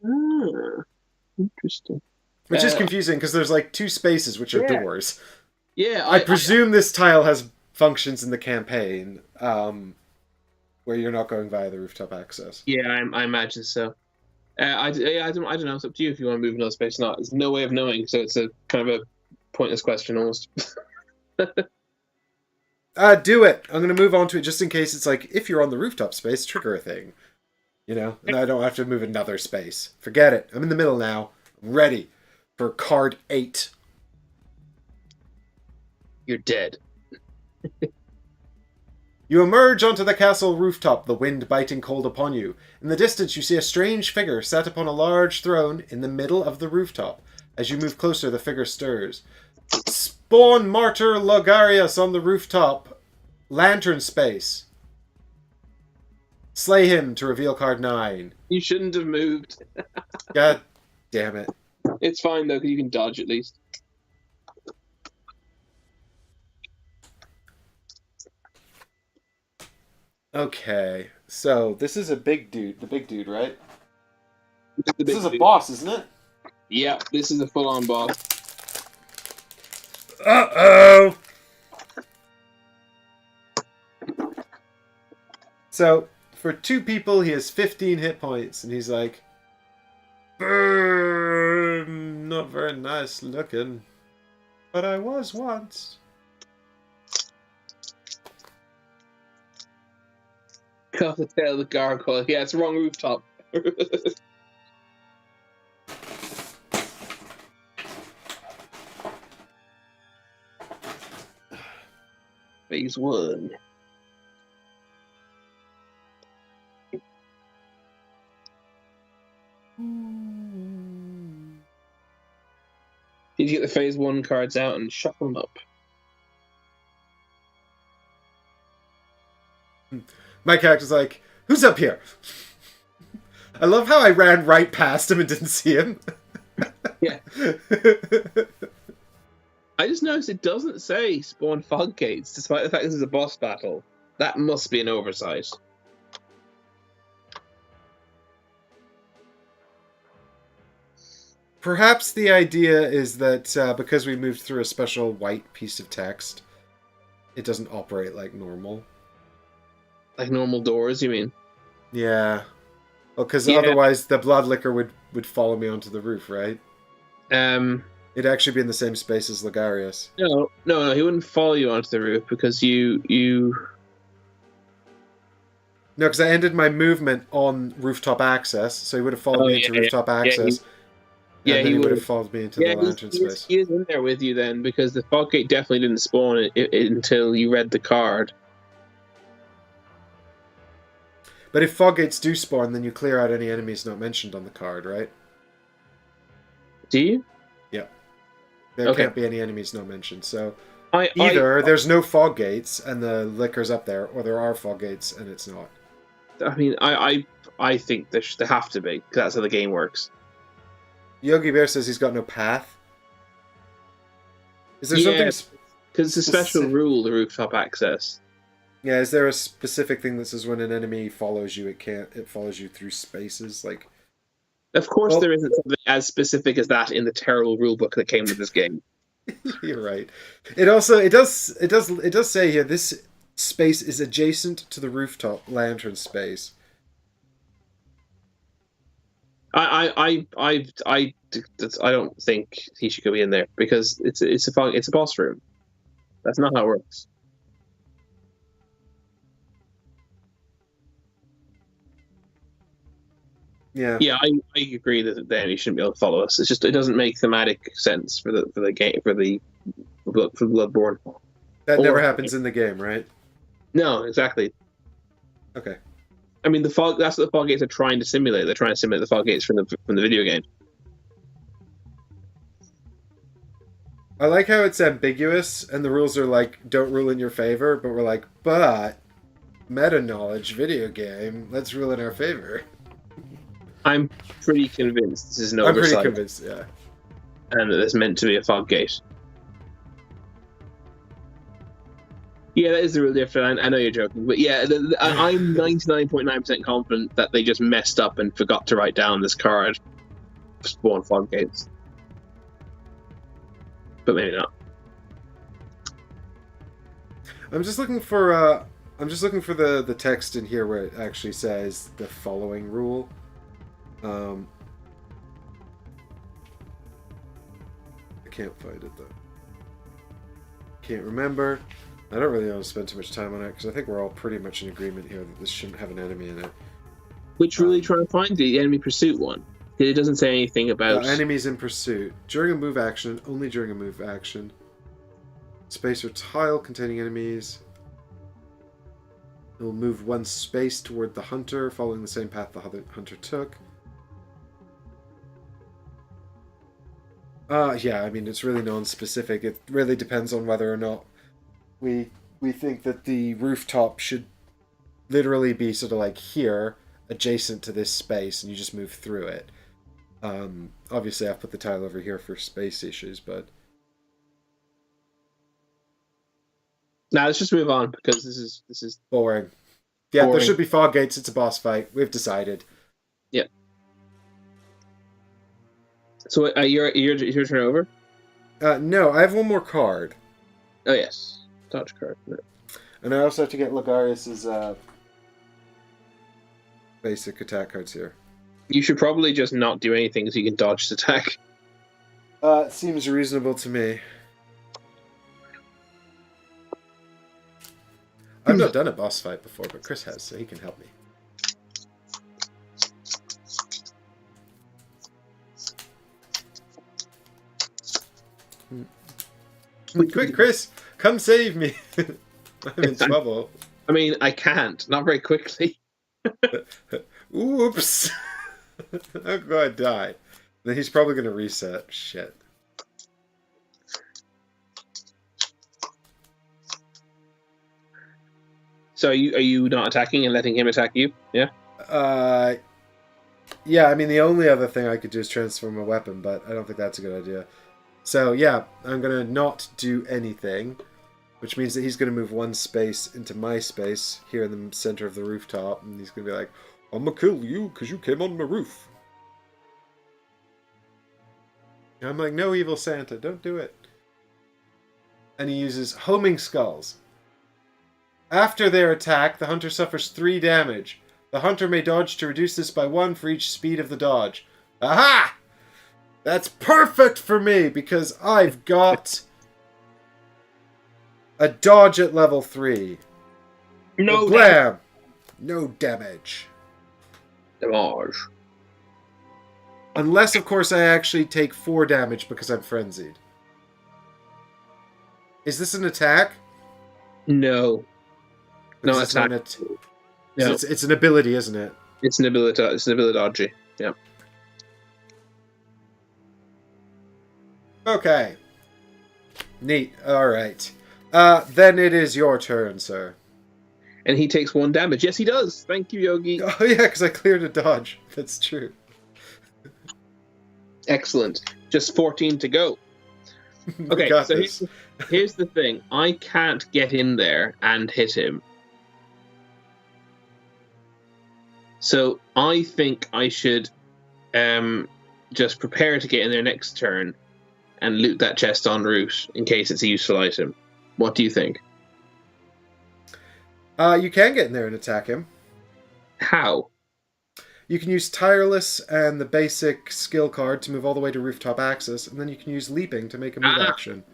Ah, interesting. Which is confusing because there's like two spaces which are Yeah, doors. yeah. I presume this tile has functions in the campaign where you're not going via the rooftop access. Yeah, I imagine so. I don't know. It's up to you if you want to move another space or not. There's no way of knowing, so it's a kind of a pointless question almost. Do it. I'm going to move on to it just in case it's like, if you're on the rooftop space, trigger a thing. You know? And I don't have to move another space. Forget it. I'm in the middle now. I'm ready for card 8. You're dead. You emerge onto the castle rooftop, the wind biting cold upon you. In the distance, you see a strange figure sat upon a large throne in the middle of the rooftop. As you move closer, the figure stirs. Spawn Martyr Logarius on the rooftop. Lantern space. Slay him to reveal card 9. You shouldn't have moved. God damn it. It's fine though, because you can dodge at least. Okay, so this is a big dude. The big dude, right? This is a dude. boss, isn't it? Yeah, this is a full-on boss. Uh-oh! So, for 2 people, he has 15 hit points, and he's like, not very nice looking, but I was once. Cut the tail of the gargoyle. Yeah, it's the wrong rooftop. Phase 1. Did you get the phase 1 cards out and shuffle them up? My character's like, who's up here? I love how I ran right past him and didn't see him. Yeah. I just noticed it doesn't say spawn fog gates, despite the fact this is a boss battle. That must be an oversight. Perhaps the idea is that because we moved through a special white piece of text, it doesn't operate like normal. Like normal doors, you mean? Yeah. Well, because Yeah. otherwise the blood liquor would follow me onto the roof, right? It'd actually be in the same space as Logarius. No, he wouldn't follow you onto the roof because you. No, because I ended my movement on rooftop access, so he would have followed me into rooftop access. Yeah, and then he would have would. followed me into the lantern space. He is in there with you then, because the fog gate definitely didn't spawn until you read the card. But if fog gates do spawn, then you clear out any enemies not mentioned on the card, right? Do you? Yeah. There can't be any enemies not mentioned. So either there's no fog gates and the liquor's up there, or there are fog gates and it's not. I mean, I think there have to be, because that's how the game works. Yogi Bear says he's got no path. Is there something? Because it's a special rule, the rooftop access. Yeah, is there a specific thing that says when an enemy follows you, it follows you through spaces? Like, of course, there isn't something as specific as that in the terrible rulebook that came with this game. You're right. It does say here this space is adjacent to the rooftop lantern space. I don't think he should go in there because it's a boss room. That's not how it works. Yeah. Yeah, I agree that then he shouldn't be able to follow us. It's just it doesn't make thematic sense for the game for Bloodborne. That never happens in the game, right? No, exactly. Okay. I mean, that's what the fog gates are trying to simulate. They're trying to simulate the fog gates from the video game. I like how it's ambiguous and the rules are like, don't rule in your favor, but we're like, but meta-knowledge video game, let's rule in our favor. I'm pretty convinced this is an I'm pretty oversight. convinced, yeah. And that it's meant to be a fog gate. Yeah, that is the real difference. I know you're joking, but yeah, I'm 99.9% confident that they just messed up and forgot to write down this card. Spawn fog gates, but maybe not. I'm just looking for the text in here where it actually says the following rule. I can't find it though. Can't remember. I don't really want to spend too much time on it because I think we're all pretty much in agreement here that this shouldn't have an enemy in it. Which really try to find the enemy pursuit one. It doesn't say anything about enemies in pursuit during a move action, only during a move action. Space or tile containing enemies. It will move one space toward the hunter, following the same path the hunter took. Yeah, I mean, it's really non-specific. It really depends on whether or not we think that the rooftop should literally be sort of like here, adjacent to this space, and you just move through it. Obviously, I've put the tile over here for space issues, but... Now let's just move on, because this is boring. Yeah, boring. There should be fog gates. It's a boss fight. We've decided. Yeah. So your turn over? No, I have one more card. Oh yes, dodge card. No. And I also have to get Logarius's basic attack cards here. You should probably just not do anything so you can dodge the attack. It seems reasonable to me. I've not done a boss fight before, but Chris has, so he can help me. Quick, Chris! Come save me! I'm in trouble. I mean, I can't. Not very quickly. Oops! I'm gonna die. Then he's probably gonna reset. Shit. So are you not attacking and letting him attack you? Yeah? Yeah, I mean, the only other thing I could do is transform a weapon, but I don't think that's a good idea. So, yeah, I'm going to not do anything, which means that he's going to move one space into my space here in the center of the rooftop, and he's going to be like, I'm going to kill you because you came on my roof. And I'm like, no, evil Santa, don't do it. And he uses homing skulls. After their attack, the hunter suffers 3 damage. The hunter may dodge to reduce this by 1 for each speed of the dodge. Aha! That's perfect for me, because I've got a dodge at level 3. No damage. No damage. Damage. Unless, of course, I actually take 4 damage because I'm frenzied. Is this an attack? No. No, it's attack. not No. It's an ability, isn't it? It's an ability. It's an ability dodgy. Yeah. Okay. Neat. All right. Then it is your turn, sir. And he takes 1 damage. Yes, he does. Thank you, Yogi. Oh yeah, because I cleared a dodge. That's true. Excellent. Just 14 to go. Okay, so here's the thing. I can't get in there and hit him. So I think I should just prepare to get in there next turn and loot that chest en route in case it's a useful item. What do you think? You can get in there and attack him. How? You can use Tireless and the basic skill card to move all the way to rooftop access, and then you can use Leaping to make a move action.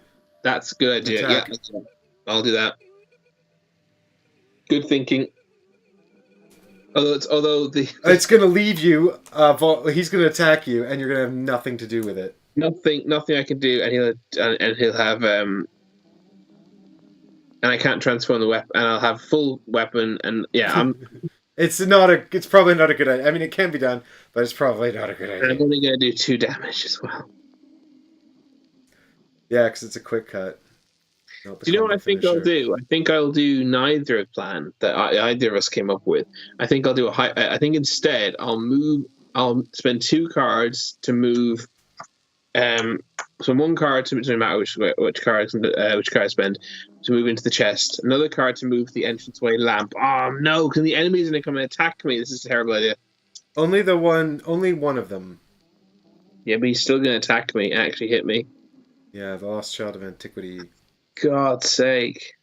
That's a good idea. Attack. Yeah, I'll do that. Good thinking. Although it's going to leave you. He's going to attack you, and you're going to have nothing to do with it. Nothing I can do, and he'll have and I can't transform the weapon, and I'll have full weapon, and yeah, It's probably not a good idea. I mean, it can be done, but it's probably not a good idea. I'm only going to do 2 damage as well. Yeah, because it's a quick cut. Not the Do you know what combo I think I'll finisher. do? I think I'll do neither plan that either of us came up with. I think I'll do a high. I think instead I'll move. I'll spend 2 cards to move. So one card to no matter which card I spend to move into the chest. Another card to move the entranceway lamp. Oh no! Because the enemies gonna come and attack me. This is a terrible idea. Only one of them. Yeah, but he's still gonna attack me and actually hit me. Yeah, the Lost Child of Antiquity. God's sake.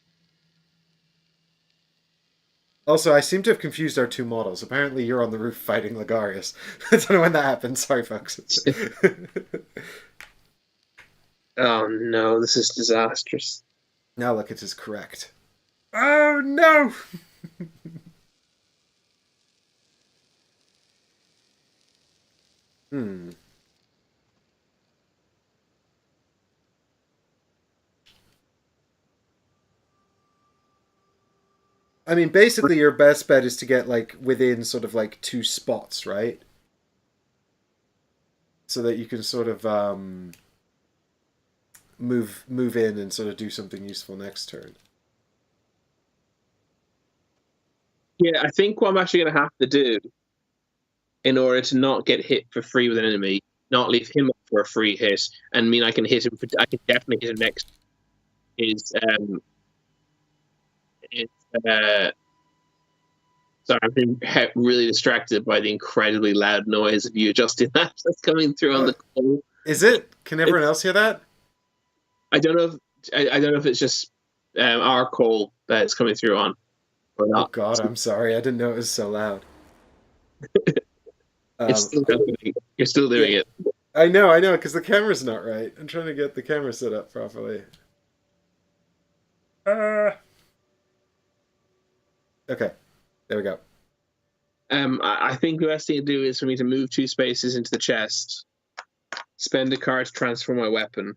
Also, I seem to have confused our 2 models. Apparently, you're on the roof fighting Logarius. I don't know when that happened. Sorry, folks. Oh no, this is disastrous. Now look, it is correct. Oh no! Hmm. I mean, basically, your best bet is to get like within sort of like 2 spots, right? So that you can sort of move in and sort of do something useful next turn. Yeah, I think what I'm actually gonna have to do in order to not get hit for free with an enemy, not leave him up for a free hit, and mean I can hit him. I can definitely hit him next. Is sorry, I'm being really distracted by the incredibly loud noise of you adjusting that that's coming through on the call. Is it? Can everyone else hear that? I don't know if I don't know if it's just our call that it's coming through on or not. Oh God, I'm sorry. I didn't know it was so loud. It's still happening. You're still doing it. I know, because the camera's not right. I'm trying to get the camera set up properly. Okay, there we go. I think the best thing to do is for me to move 2 spaces into the chest, spend a card to transfer my weapon,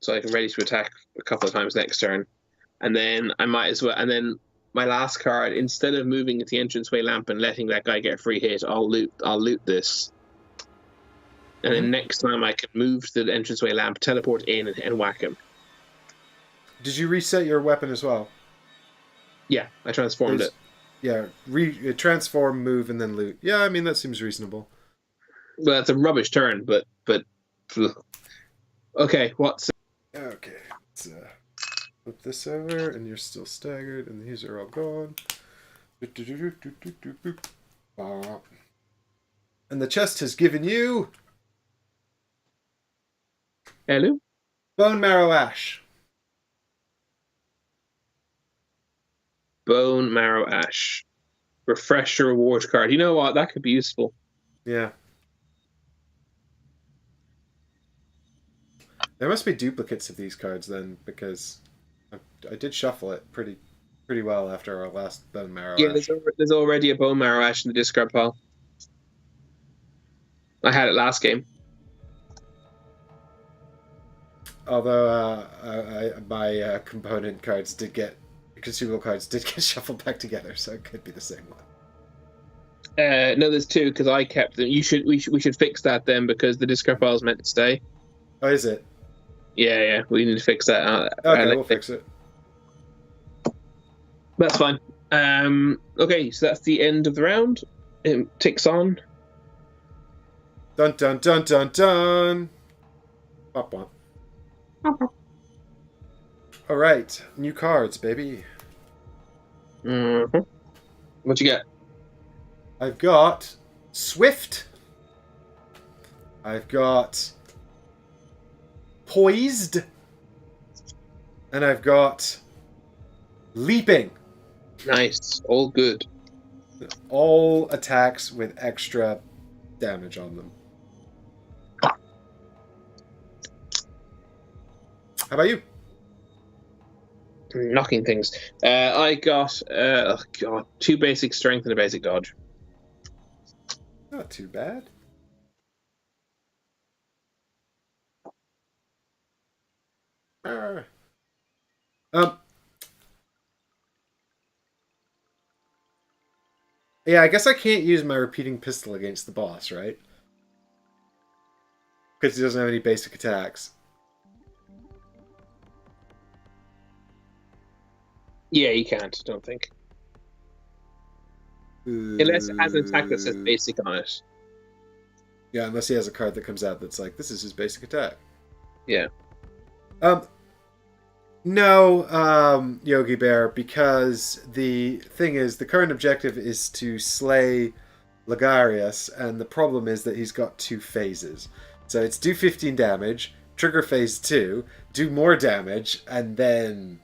so I can ready to attack a couple of times next turn, and then I might as well. And then my last card, instead of moving at the entranceway lamp and letting that guy get a free hit, I'll loot this, and then next time I can move to the entranceway lamp, teleport in, and whack him. Did you reset your weapon as well? Yeah, I transformed it. Yeah, transform, move, and then loot. Yeah, I mean that seems reasonable. Well, it's a rubbish turn, but okay. What's okay? Let's flip this over, and you're still staggered, and these are all gone. And the chest has given you hello? Bone Marrow Ash. Bone Marrow Ash. Refresh your reward card. You know what? That could be useful. Yeah. There must be duplicates of these cards then, because I did shuffle it pretty well after our last Bone Marrow Ash. There's already a Bone Marrow Ash in the discard pile. I had it last game. Although my component cards consumable cards did get shuffled back together, so it could be the same one. No, there's 2 because I kept them. We should fix that then because the discard pile is meant to stay. Oh, is it? Yeah, we need to fix that. Okay, we'll fix it. That's fine. Okay, so that's the end of the round. It ticks on. Dun dun dun dun dun. Pop one. All right, new cards, baby. Mm-hmm. What you get? I've got Swift. I've got Poised. And I've got Leaping. Nice. All good. All attacks with extra damage on them. How about you? Knocking things. I got 2 basic strength and a basic dodge. Not too bad. Yeah, I guess I can't use my repeating pistol against the boss, right? Because he doesn't have any basic attacks. Yeah, you can't. I don't think. Unless it has an attack that says basic on it. Yeah, unless he has a card that comes out that's like, this is his basic attack. Yeah. No, Yogi Bear, because the thing is, the current objective is to slay Logarius, and the problem is that he's got 2 phases. So it's do 15 damage, trigger phase 2, do more damage, and then...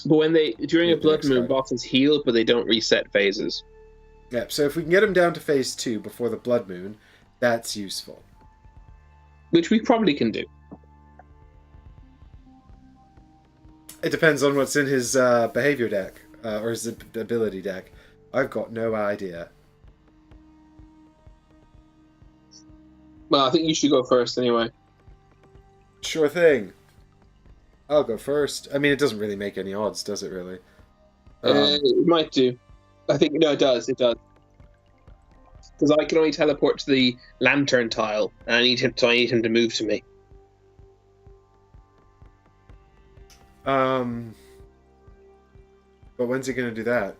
But during a blood moon, bosses heal, but they don't reset phases. Yeah, so if we can get him down to phase 2 before the blood moon, that's useful. Which we probably can do. It depends on what's in his behavior deck, or his ability deck. I've got no idea. Well, I think you should go first anyway. Sure thing. I'll go first. I mean, it doesn't really make any odds, does it really? It might do. I think, no, it does. It does. Because I can only teleport to the lantern tile, and I need him to move to me. But when's he going to do that?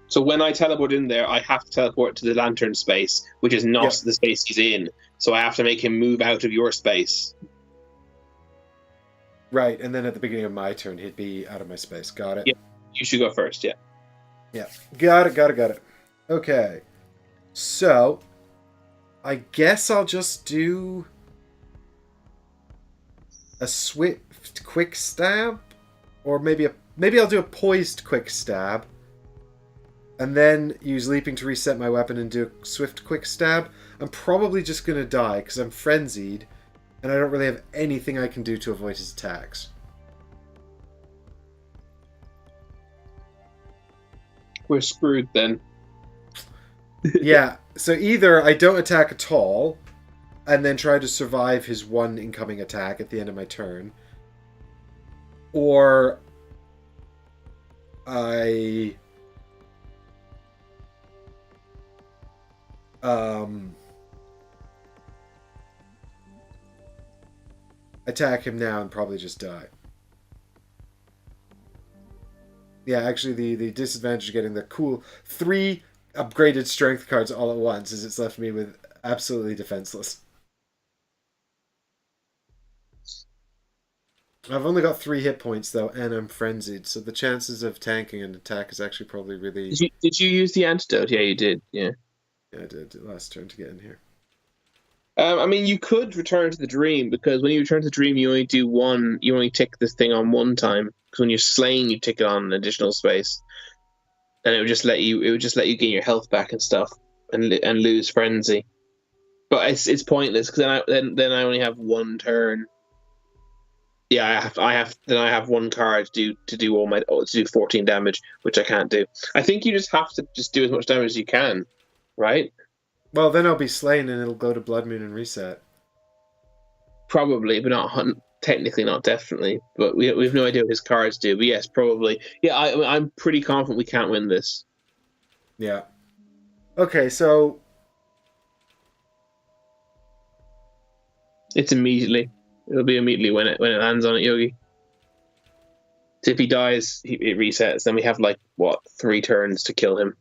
So when I teleport in there, I have to teleport to the lantern space, which is not the space he's in. So I have to make him move out of your space. Right, and then at the beginning of my turn, he'd be out of my space. Got it? Yeah, you should go first, yeah. Yeah, got it. Okay, so I guess I'll just do a swift quick stab, or maybe I'll do a poised quick stab, and then use leaping to reset my weapon and do a swift quick stab. I'm probably just gonna die because I'm frenzied, and I don't really have anything I can do to avoid his attacks. We're screwed then. Yeah, so either I don't attack at all, and then try to survive his 1 incoming attack at the end of my turn, or I attack him now and probably just die. Yeah, actually the disadvantage of getting the cool 3 upgraded strength cards all at once is it's left me with absolutely defenseless. I've only got 3 hit points though, and I'm frenzied, so the chances of tanking an attack is actually probably really... Did you use the antidote? Yeah, you did, yeah. Yeah, I did last turn to get in here. I mean, you could return to the dream, because when you return to the dream, you only tick this thing on 1 time. Because when you're slain, you tick it on an additional space, and it would just let you gain your health back and stuff, and lose frenzy. But it's pointless because then I only have 1 turn. Yeah, I have 1 card to do 14 damage, which I can't do. I think you just have to do as much damage as you can, right? Well, then I'll be slain and it'll go to Blood Moon and reset. Probably, but technically, not definitely. But we have no idea what his cards do. But yes, probably. Yeah, I'm pretty confident we can't win this. Yeah. Okay, so it'll be immediately when it lands on it, Yogi. So if he dies, it resets. Then we have 3 turns to kill him.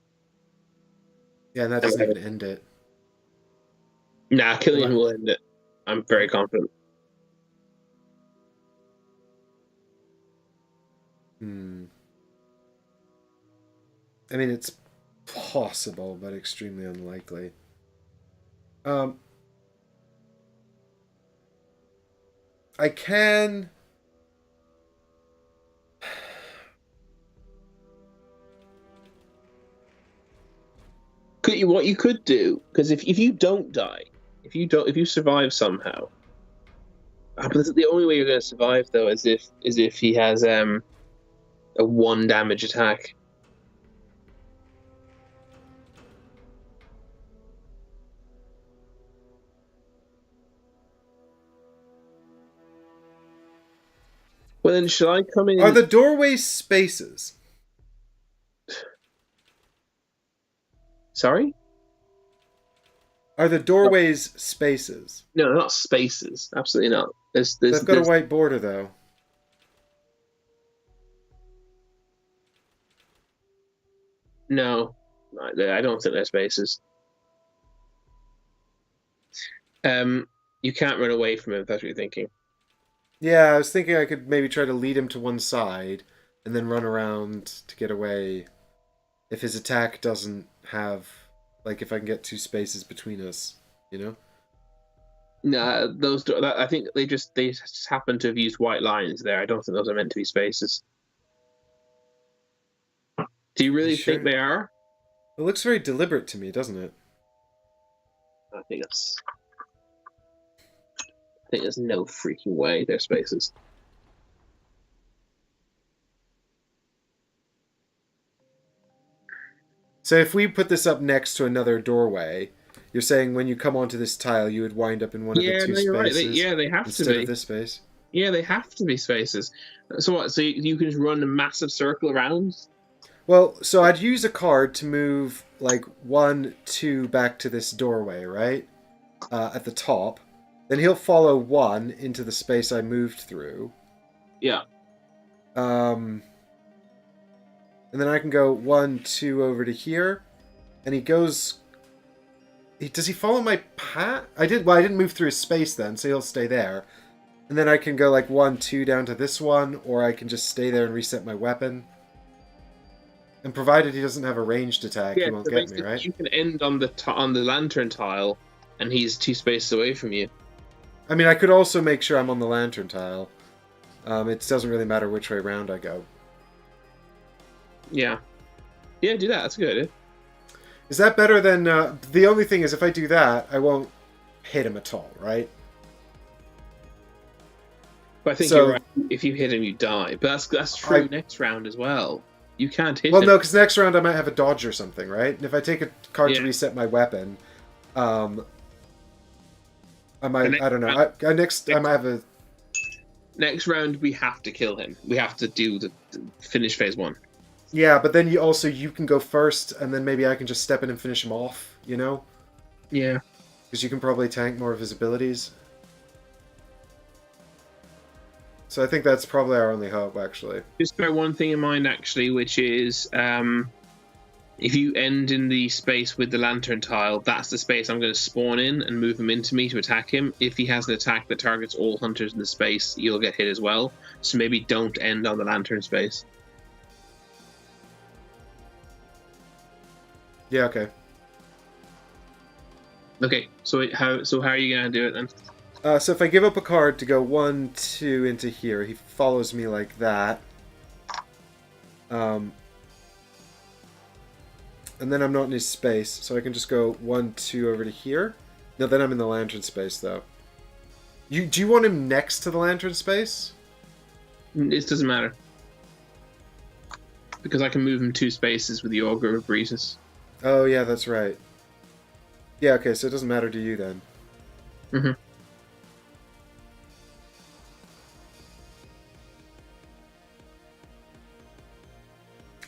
Yeah, and that doesn't even end it. Nah, killing him will end it. I'm very confident. I mean, it's possible, but extremely unlikely. I can... What you could do, because if you don't die, if you survive somehow, but the only way you're going to survive though is if he has a 1 damage attack. Well, then should I come in? Are the doorways spaces? Sorry? Are the doorways spaces? No, they're not spaces. Absolutely not. They've got a white border, though. No, I don't think there's spaces. You can't run away from him. If that's what you're thinking. Yeah, I was thinking I could maybe try to lead him to one side and then run around to get away if his attack doesn't have, like, if I can get 2 spaces between us, you know? No, I think they just happen to have used white lines there. I don't think those are meant to be spaces. Do you You really think sure? they are? It looks very deliberate to me, doesn't it? I think it's. I think there's no freaking way they're spaces. So if we put this up next to another doorway, you're saying when you come onto this tile, you would wind up in one of the Yeah, two no, you're right. spaces They have to instead be. of this space? Yeah, they have to be spaces. So what? So you can just run a massive circle around? Well, so I'd use a card to move like 1, 2 back to this doorway, right? At the top. Then he'll follow 1 into the space I moved through. Yeah. And then I can go 1, 2 over to here. And he goes... Does he follow my path? I didn't move through his space then, so he'll stay there. And then I can go like 1, 2 down to this one, or I can just stay there and reset my weapon. And provided he doesn't have a ranged attack, Yeah, he won't so get me, right? you can end on the lantern tile, and he's 2 spaces away from you. I mean, I could also make sure I'm on the lantern tile. It doesn't really matter which way round I go. Yeah. Yeah, do that. That's a good idea. Is that better than... the only thing is, if I do that, I won't hit him at all, right? But I think So- you're right. If you hit him, you die. But that's true next round as well. You can't hit Well, him. no, because next round I might have a dodge or something, right? And if I take a card to Yeah. reset my weapon, I might... next I don't know. I might have a... Next round, we have to kill him. We have to do the finish phase 1. Yeah, but then you can go first, and then maybe I can just step in and finish him off, you know? Yeah. Because you can probably tank more of his abilities. So I think that's probably our only hope, actually. Just bear one thing in mind, actually, which is if you end in the space with the lantern tile, that's the space I'm going to spawn in and move him into me to attack him. If he has an attack that targets all hunters in the space, you'll get hit as well. So maybe don't end on the lantern space. Yeah, okay. Okay, so how are you going to do it then? So if I give up a card to go 1, 2 into here, he follows me like that. And then I'm not in his space, so I can just go 1, 2 over to here. No, then I'm in the lantern space, though. Do you want him next to the lantern space? It doesn't matter. Because I can move him 2 spaces with the Augur of Breezes. Oh, yeah, that's right. Yeah, okay, so it doesn't matter to you then. Mm-hmm.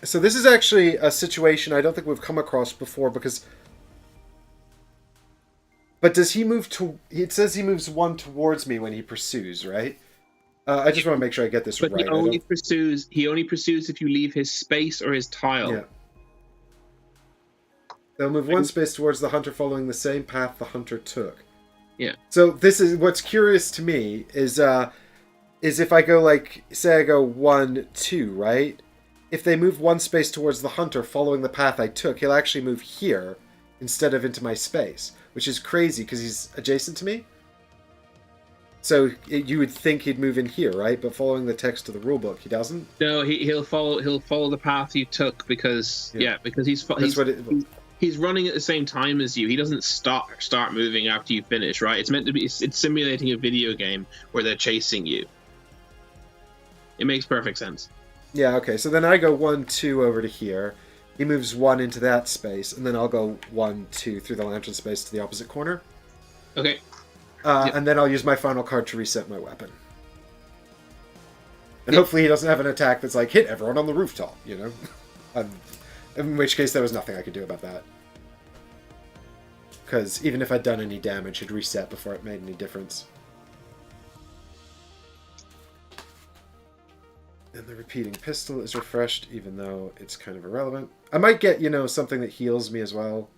So this is actually a situation I don't think we've come across before, because... But does he move to... It says he moves 1 towards me when he pursues, right? I just want to make sure I get this But right. he only pursues if you leave his space or his tile. Yeah. They'll move 1 space towards the hunter following the same path the hunter took. Yeah. So this is... What's curious to me is if I go like... Say I go 1, 2, right? If they move 1 space towards the hunter following the path I took, he'll actually move here instead of into my space, which is crazy because he's adjacent to me. So you would think he'd move in here, right? But following the text of the rulebook, he doesn't. No, he'll follow the path you took because because he's running at the same time as you. He doesn't start moving after you finish, right? It's meant to be. It's simulating a video game where they're chasing you. It makes perfect sense. Yeah, okay, so then I go 1, 2 over to here. He moves 1 into that space, and then I'll go 1, 2 through the lantern space to the opposite corner. Okay. And then I'll use my final card to reset my weapon. And hopefully he doesn't have an attack that's like, hit everyone on the rooftop, you know? In which case there was nothing I could do about that. Because even if I'd done any damage, it'd reset before it made any difference. And the repeating pistol is refreshed, even though it's kind of irrelevant. I might get, something that heals me as well.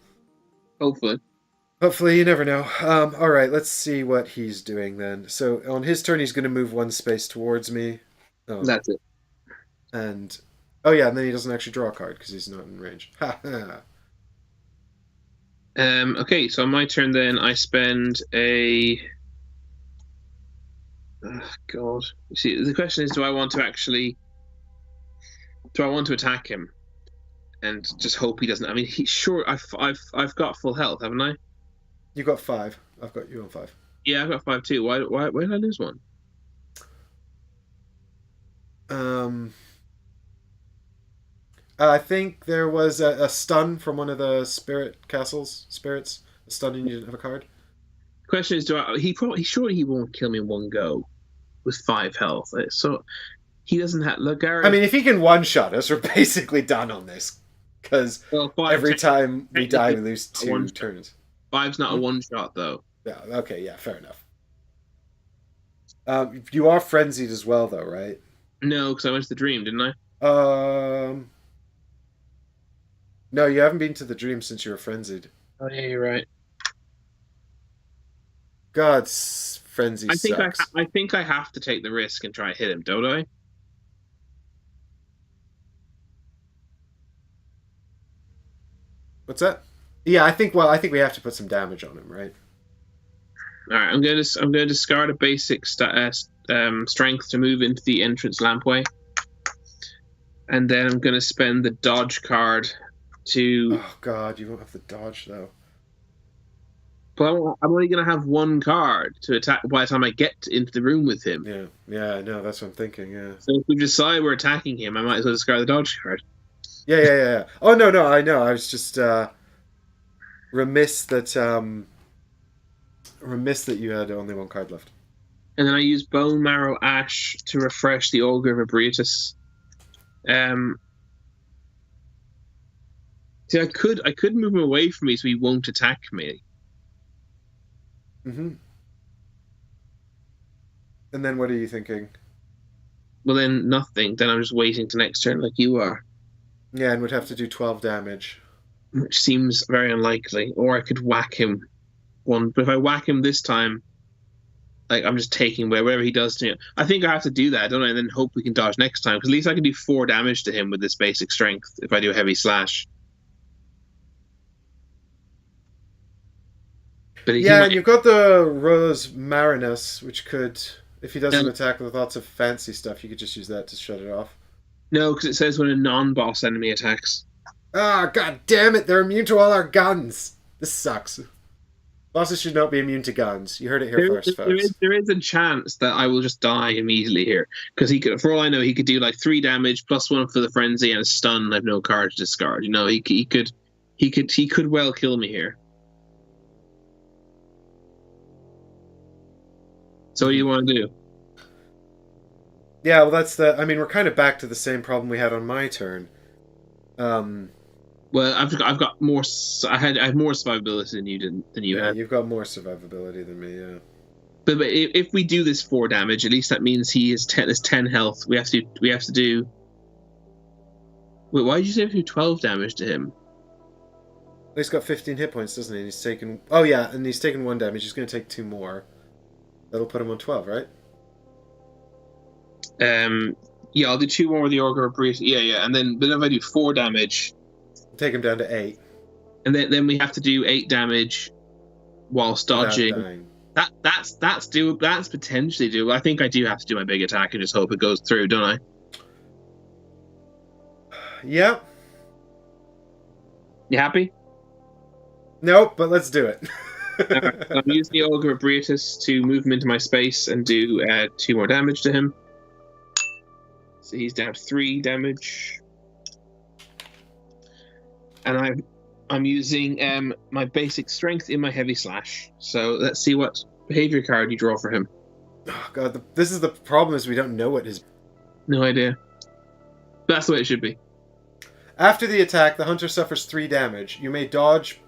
Hopefully. Hopefully, you never know. All right, let's see what he's doing then. So on his turn, he's going to move one space towards me. Oh, That's it. and and then he doesn't actually draw a card because he's not in range. Ha ha. Okay, so on my turn then, I spend a. Oh, God. You see, the question is, do I want to attack him, and just hope he doesn't? I mean, I've got full health, haven't I? You got 5. I've got you on 5. Yeah, I've got 5 too. Why did I lose one? I think there was a stun from one of the spirits. A stun and you didn't have a card. The question is, surely he won't kill me in one go with 5 health. So he doesn't have Logarius. I mean, if he can one-shot us, we're basically done on this. Because every time we die, we lose 2 turns. 5's not a one-shot, though. Yeah, okay, yeah, fair enough. You are frenzied as well, though, right? No, because I went to the dream, didn't I? No, you haven't been to the dream since you were frenzied. Oh, yeah, you're right. God, frenzy sucks. I think I have to take the risk and try to hit him, don't I? What's that? Yeah, I think we have to put some damage on him, right? All right, I'm going to discard a basic strength to move into the entrance lampway, and then I'm going to spend the dodge card to. Oh God, you won't have the dodge though. But I'm only going to have 1 card to attack by the time I get into the room with him. Yeah, I know. That's what I'm thinking. Yeah. So if we decide we're attacking him, I might as well discard the dodge card. Yeah. Oh no, I know. I was just remiss that you had only 1 card left. And then I use Bone Marrow Ash to refresh the Augur of Ebrietas. See, I could move him away from me so he won't attack me. Mm-hmm. And then what are you thinking? Well, then nothing. Then I'm just waiting to next turn, like you are. Yeah, and would have to do 12 damage, which seems very unlikely. Or I could whack him one, but if I whack him this time, like I'm just taking whatever he does to me. I think I have to do that, don't I? And then hope we can dodge next time, because at least I can do 4 damage to him with this basic strength if I do a heavy slash. But and you've got the Rose Marinus, which could, if he doesn't attack with lots of fancy stuff, you could just use that to shut it off. No, because it says when a non-boss enemy attacks. Ah, God damn it! They're immune to all our guns. This sucks. Bosses should not be immune to guns. You heard it here first, folks. There is a chance that I will just die immediately here, because he could, for all I know, he could do like 3 damage plus 1 for the frenzy and a stun. I have no card to discard. You know, he could well kill me here. So what do you want to do? Yeah, well, we're kind of back to the same problem we had on my turn. Well, I've got more. I have more survivability than you had. You've got more survivability than me. Yeah. But if we do this 4 damage, at least that means he is 10 health. We have to do. Wait, why did you say we have to do 12 damage to him? He's got 15 hit points, doesn't he? And he's taken. Oh yeah, and he's taken 1 damage. He's going to take 2 more. That'll put him on 12, right? Yeah, I'll do 2 more with the Augur of Ebrietas. Yeah, and then if I do 4 damage, take him down to 8. And then we have to do 8 damage whilst dodging. That's doable. That's potentially doable. I think I do have to do my big attack and just hope it goes through, don't I? Yeah. You happy? Nope, but let's do it. Right, I'm using the Augur of Ebrietas to move him into my space and do 2 more damage to him. So he's down to 3 damage. And I'm using my basic strength in my heavy slash. So let's see what behavior card you draw for him. Oh God, this is the problem: is we don't know what his. No idea. That's the way it should be. After the attack, the hunter suffers 3 damage. You may dodge.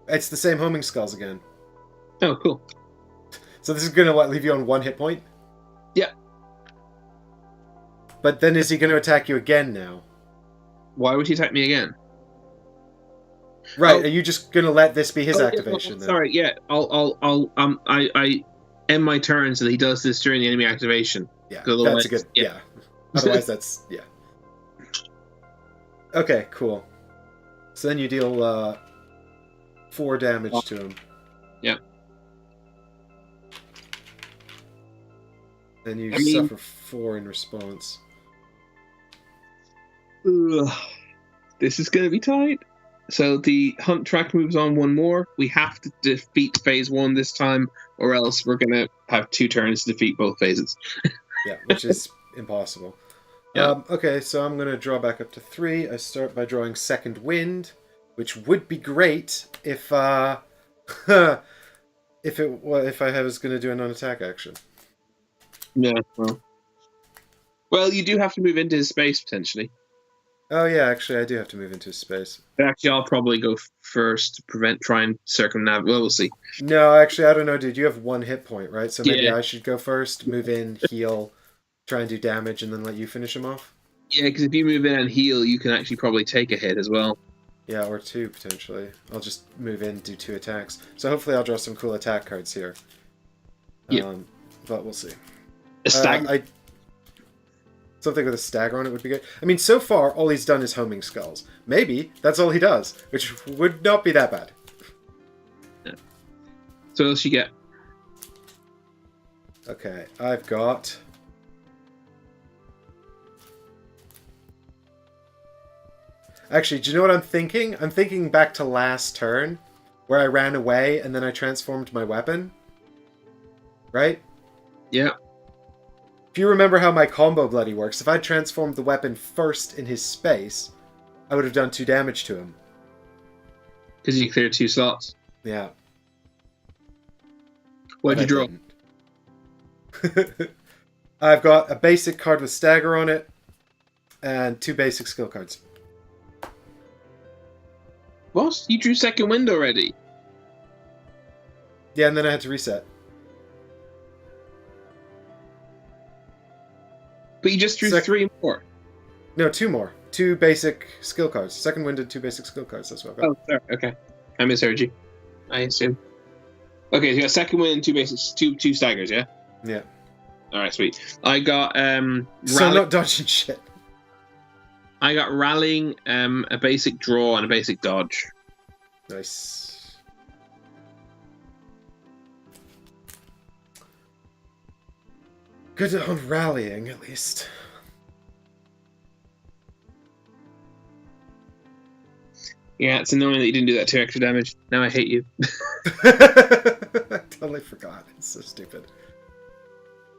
It's the same homing skulls again. Oh, cool. So this is gonna leave you on 1 hit point? Yeah. But then is he gonna attack you again now? Why would he attack me again? Right, Oh. are you just gonna let this be his Oh, activation then? sorry, yeah. I end my turn so that he does this during the enemy activation. Yeah, 'Cause that's otherwise- a good. Yeah. Otherwise, that's yeah. Okay, cool. So then you deal 4 damage to him. Yeah. And you I mean- suffer 4 in response. Ugh. This is going to be tight. So the hunt track moves on one more. We have to defeat phase 1 this time, or else we're going to have 2 turns to defeat both phases. Yeah, which is impossible. Yeah. Okay, so I'm going to draw back up to 3. I start by drawing Second Wind, which would be great if if I was going to do a non-attack action. Yeah. Well, you do have to move into his space potentially. Oh yeah, actually I do have to move into space. But actually, I'll probably go first to try and circumnavigate. Well, we'll see. No, actually I don't know, dude. You have 1 hit point, right? So maybe Yeah. I should go first, move in, heal, try and do damage, and then let you finish him off. Yeah, because if you move in and heal, you can actually probably take a hit as well. Yeah, or 2 potentially. I'll just move in, do 2 attacks. So hopefully I'll draw some cool attack cards here. Yeah. But we'll see. A stag. Something with a stagger on it would be good. I mean, so far, all he's done is homing skulls. Maybe that's all he does, which would not be that bad. Yeah. So what else you get? Okay, I've got... Actually, do you know what I'm thinking? I'm thinking back to last turn, where I ran away and then I transformed my weapon. Right? Yeah. If you remember how my combo bloody works, if I transformed the weapon first in his space, I would have done 2 damage to him. Because you cleared 2 slots. Yeah. What'd you draw? I've got a basic card with stagger on it, and 2 basic skill cards. What? You drew second wind already? Yeah, and then I had to reset. But you just drew 3 more. No, 2 more. 2 basic skill cards. Second wind and 2 basic skill cards. That's what I've got. Oh, sorry. Okay. I misheard you. I assume. Okay, so you got second wind and 2 basics, 2 staggers, yeah? Yeah. Alright, sweet. I got So I'm not dodging shit. I got rallying, a basic draw, and a basic dodge. Nice. Good on rallying, at least. Yeah, it's annoying that you didn't do that 2 extra damage. Now I hate you. I totally forgot. It's so stupid.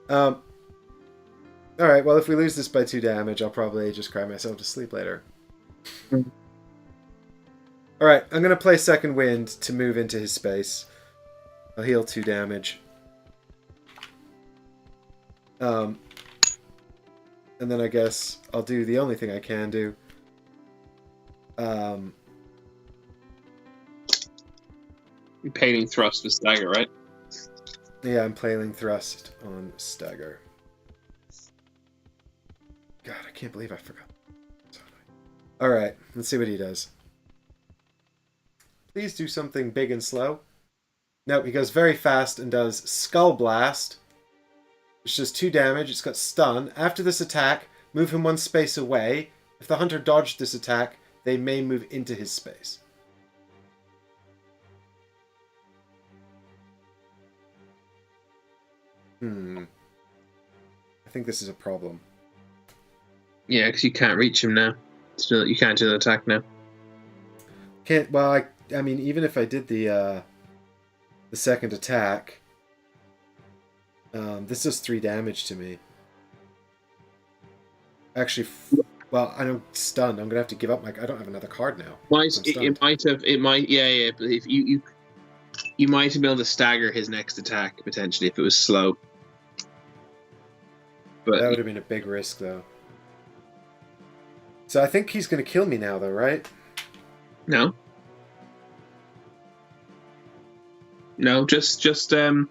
Alright, well, if we lose this by 2 damage, I'll probably just cry myself to sleep later. Alright, I'm going to play Second Wind to move into his space. I'll heal 2 damage. And then I guess I'll do the only thing I can do. You're painting thrust with stagger, right? Yeah, I'm playing Thrust on Stagger. God, I can't believe I forgot. Alright, let's see what he does. Please do something big and slow. No, he goes very fast and does Skull Blast, which does 2 damage. It's got stun. After this attack, move him 1 space away. If the hunter dodged this attack, they may move into his space. I think this is a problem. Yeah, because you can't reach him now. So you can't do the attack now. Can't. Well, I mean, even if I did the second attack, this does 3 damage to me. Actually, well, I'm stunned. I'm gonna have to give up my. I don't have another card now. It might have. It might. Yeah. But if you might have been able to stagger his next attack potentially if it was slow. But That would have been a big risk, though. So I think he's gonna kill me now, though, right? No. No, just go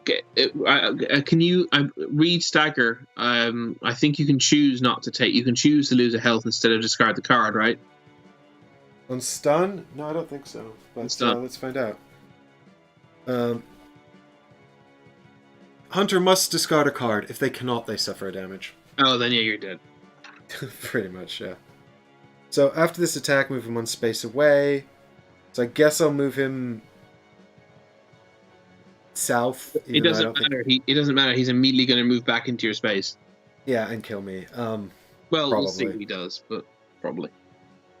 Okay, can you read stagger? I think you can choose not to take. You can choose to lose a health instead of discard the card, right? On stun? No, I don't think so. But Stun. let's find out. Hunter must discard a card. If they cannot, they suffer a damage. Oh, then yeah, you're dead. Pretty much, yeah. So after this attack, move him one space away. So I guess I'll move him south. It doesn't matter. It doesn't matter. He's immediately going to move back into your space. Yeah, and kill me. Well, probably. We'll see what he does, but probably.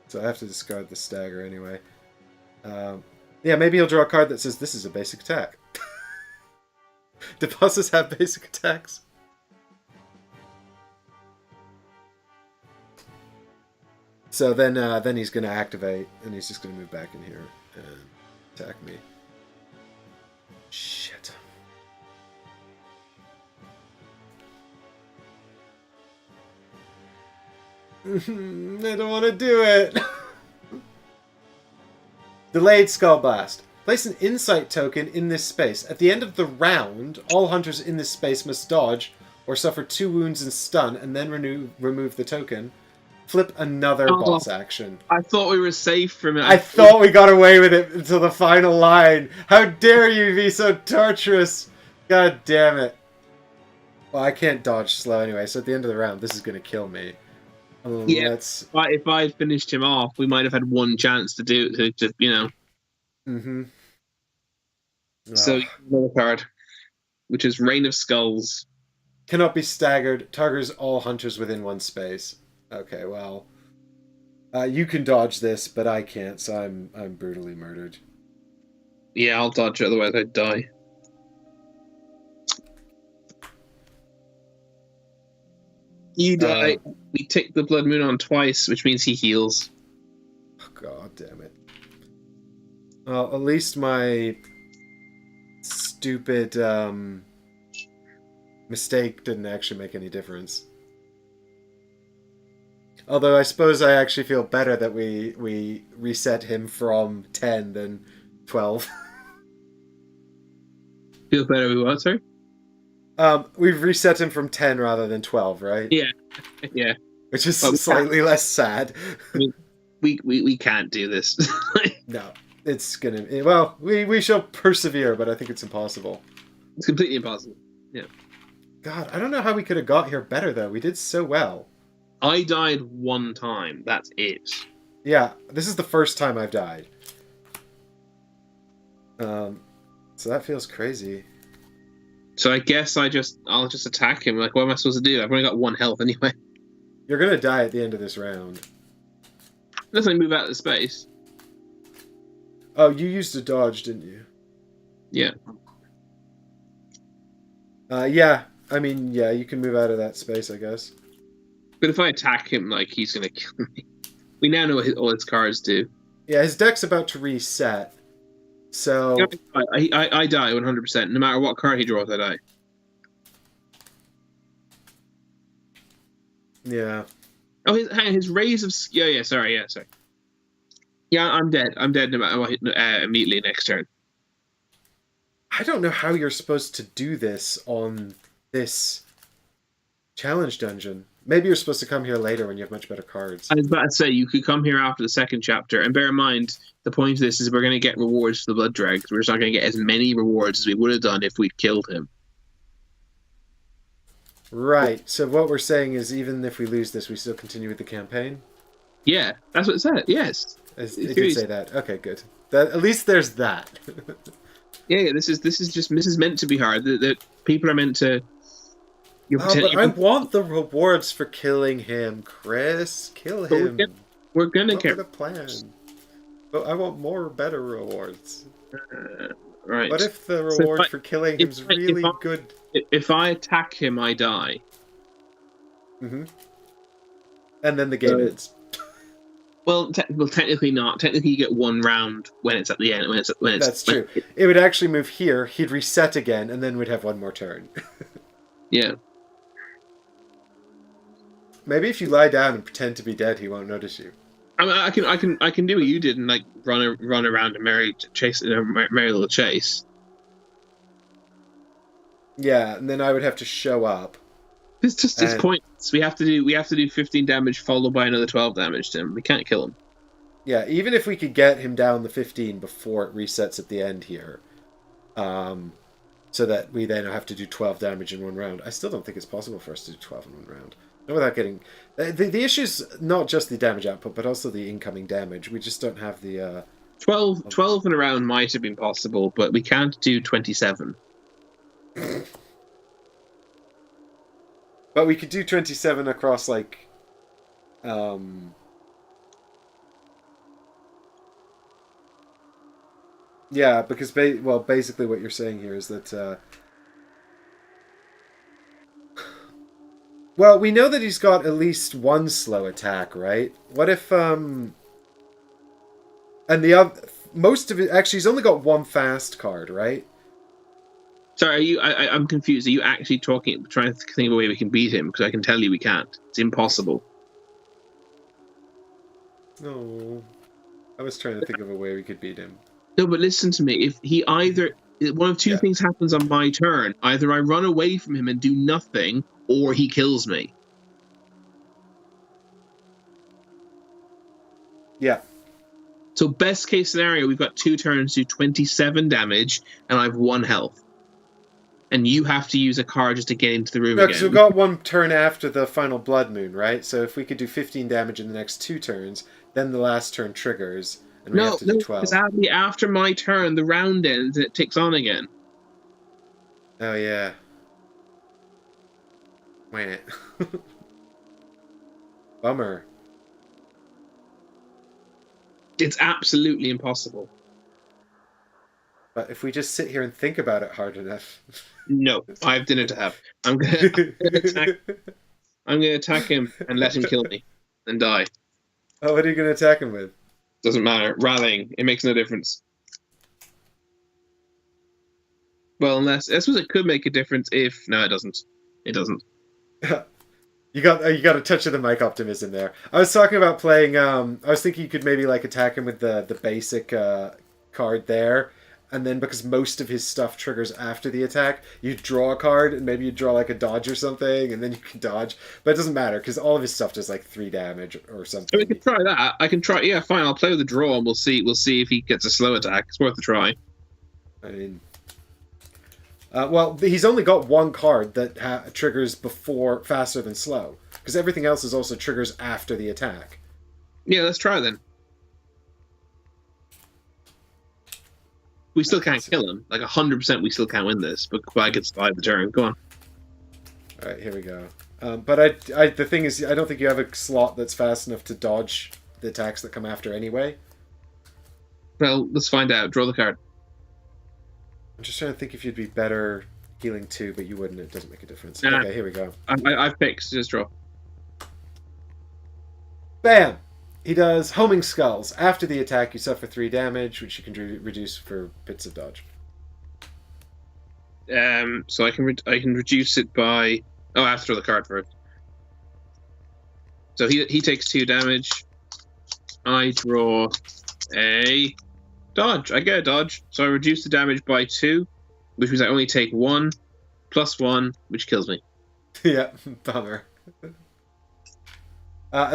So I have to discard the stagger anyway. Yeah, maybe he'll draw a card that says this is a basic attack. Do bosses have basic attacks? So then he's going to activate, and he's just going to move back in here and attack me. Shit. I don't want to do it. Delayed Skull Blast. Place an insight token in this space. At the end of the round, all hunters in this space must dodge or suffer 2 wounds and stun, and then remove the token. Flip another boss action. I thought we were safe from it. I thought we got away with it until the final line. How dare you be so torturous? God damn it. Well, I can't dodge slow anyway, so at the end of the round, this is going to kill me. Yeah, if I had finished him off, we might have had one chance to do it, to you know. Mm-hmm. So, another card, which is Rain of Skulls. Cannot be staggered. Targets all hunters within one space. Okay, well, you can dodge this, but I can't, so I'm brutally murdered. Yeah, I'll dodge it, otherwise I'd die. You die. We take the Blood Moon on twice, which means he heals. Oh, God damn it. Well, at least my stupid mistake didn't actually make any difference. Although I suppose I actually feel better that we reset him from 10 than 12. Feel better we what, sorry? We've reset him from 10 rather than 12, right? Yeah. Yeah. Which is slightly less sad. I mean, we can't do this. No. It's gonna... Well, we shall persevere, but I think it's impossible. It's completely impossible. Yeah. God, I don't know how we could have got here better, though. We did so well. I died one time. That's it. Yeah, this is the first time I've died. So that feels crazy. So I guess I'll just attack him. Like, what am I supposed to do? I've only got 1 health anyway. You're gonna die at the end of this round. Unless I move out of the space. Oh, you used a dodge, didn't you? Yeah. Yeah. I mean, yeah, you can move out of that space, I guess. But if I attack him, like, he's gonna kill me. We now know what all his cards do. Yeah, his deck's about to reset. So... I die 100%. No matter what card he draws, I die. Yeah. Oh, his Rays of... Yeah, sorry. Yeah, I'm dead. I'm dead no matter what, immediately next turn. I don't know how you're supposed to do this on this challenge dungeon. Maybe you're supposed to come here later when you have much better cards. I was about to say, you could come here after the second chapter, and bear in mind, the point of this is we're going to get rewards for the Blood Dregs. We're just not going to get as many rewards as we would have done if we'd killed him. Right, so what we're saying is even if we lose this, we still continue with the campaign? Yeah, that's what it said, yes. It did say that. Okay, good. At least there's that. Yeah, this is meant to be hard. That people are meant to... but I want the rewards for killing him, Chris. Kill him. We're gonna get the plan. But I want more, better rewards. Right. What if the reward for killing him is really good? If I attack him, I die. Mm-hmm. And then the game ends. Well, technically not. Technically, you get 1 round when it's at the end. That's true. It would actually move here. He'd reset again, and then we'd have 1 more turn. Yeah. Maybe if you lie down and pretend to be dead, he won't notice you. I mean, I can do what you did and like run around a merry little chase. Yeah, and then I would have to show up. It's And pointless. We have to do 15 damage followed by another 12 damage to him. We can't kill him. yeah, even if we could get him down the 15 before it resets at the end here, so that we then have to do 12 damage in one round, I still don't think it's possible for us to do 12 in one round. Not without getting... The issue's not just the damage output, but also the incoming damage. We just don't have the... 12 in a round might have been possible, but we can't do 27. But we could do 27 across, like... Yeah, because basically what you're saying here is that well, we know that he's got at least one slow attack, right? What if and the other most of it actually he's only got one fast card, right? Sorry, are you? I'm confused. Are you actually trying to think of a way we can beat him? Because I can tell you we can't. It's impossible. No. I was trying to think of a way we could beat him. No, but listen to me. If he either one of two things happens on my turn, either I run away from him and do nothing, or he kills me. Yeah. So best case scenario, we've got 2 turns to 27 damage, and I have 1 health. And you have to use a card just to get into the room No, again. because we've got one turn after the final blood moon, right? So if we could do 15 damage in the next 2 turns, then the last turn triggers, and we have to do 12. Because after my turn, the round ends and it ticks on again. Oh, yeah. Wait. Bummer. It's absolutely impossible. But if we just sit here and think about it hard enough... No, I have dinner to have. I'm gonna attack him and let him kill me and die. Oh, what are you going to attack him with? Doesn't matter. Rallying. It makes no difference. Well, I suppose it could make a difference if... No, it doesn't. It doesn't. You got a touch of the mic optimism there. I was talking about playing... I was thinking you could maybe like attack him with the basic card there. And then because most of his stuff triggers after the attack, you draw a card and maybe you draw like a dodge or something, and then you can dodge. But it doesn't matter because all of his stuff does like 3 damage or something. So we can try that. I can try. Yeah, fine. I'll play with the draw and we'll see. We'll see if he gets a slow attack. It's worth a try. I mean, well, he's only got one card that triggers faster than slow, because everything else is also triggers after the attack. Yeah, let's try then. We still can't kill him. Like 100%, we still can't win this. But I could survive the turn. Go on. All right, here we go. But the thing is, I don't think you have a slot that's fast enough to dodge the attacks that come after anyway. Well, let's find out. Draw the card. I'm just trying to think if you'd be better healing 2, but you wouldn't. It doesn't make a difference. Nah. Okay, here we go. I've picked. Just draw. Bam! He does Homing Skulls. After the attack, you suffer 3 damage, which you can reduce for bits of dodge. So I can reduce it by... Oh, I have to draw the card first. So he takes 2 damage. I draw a dodge. I get a dodge. So I reduce the damage by 2, which means I only take 1 plus 1, which kills me. Yeah, bummer.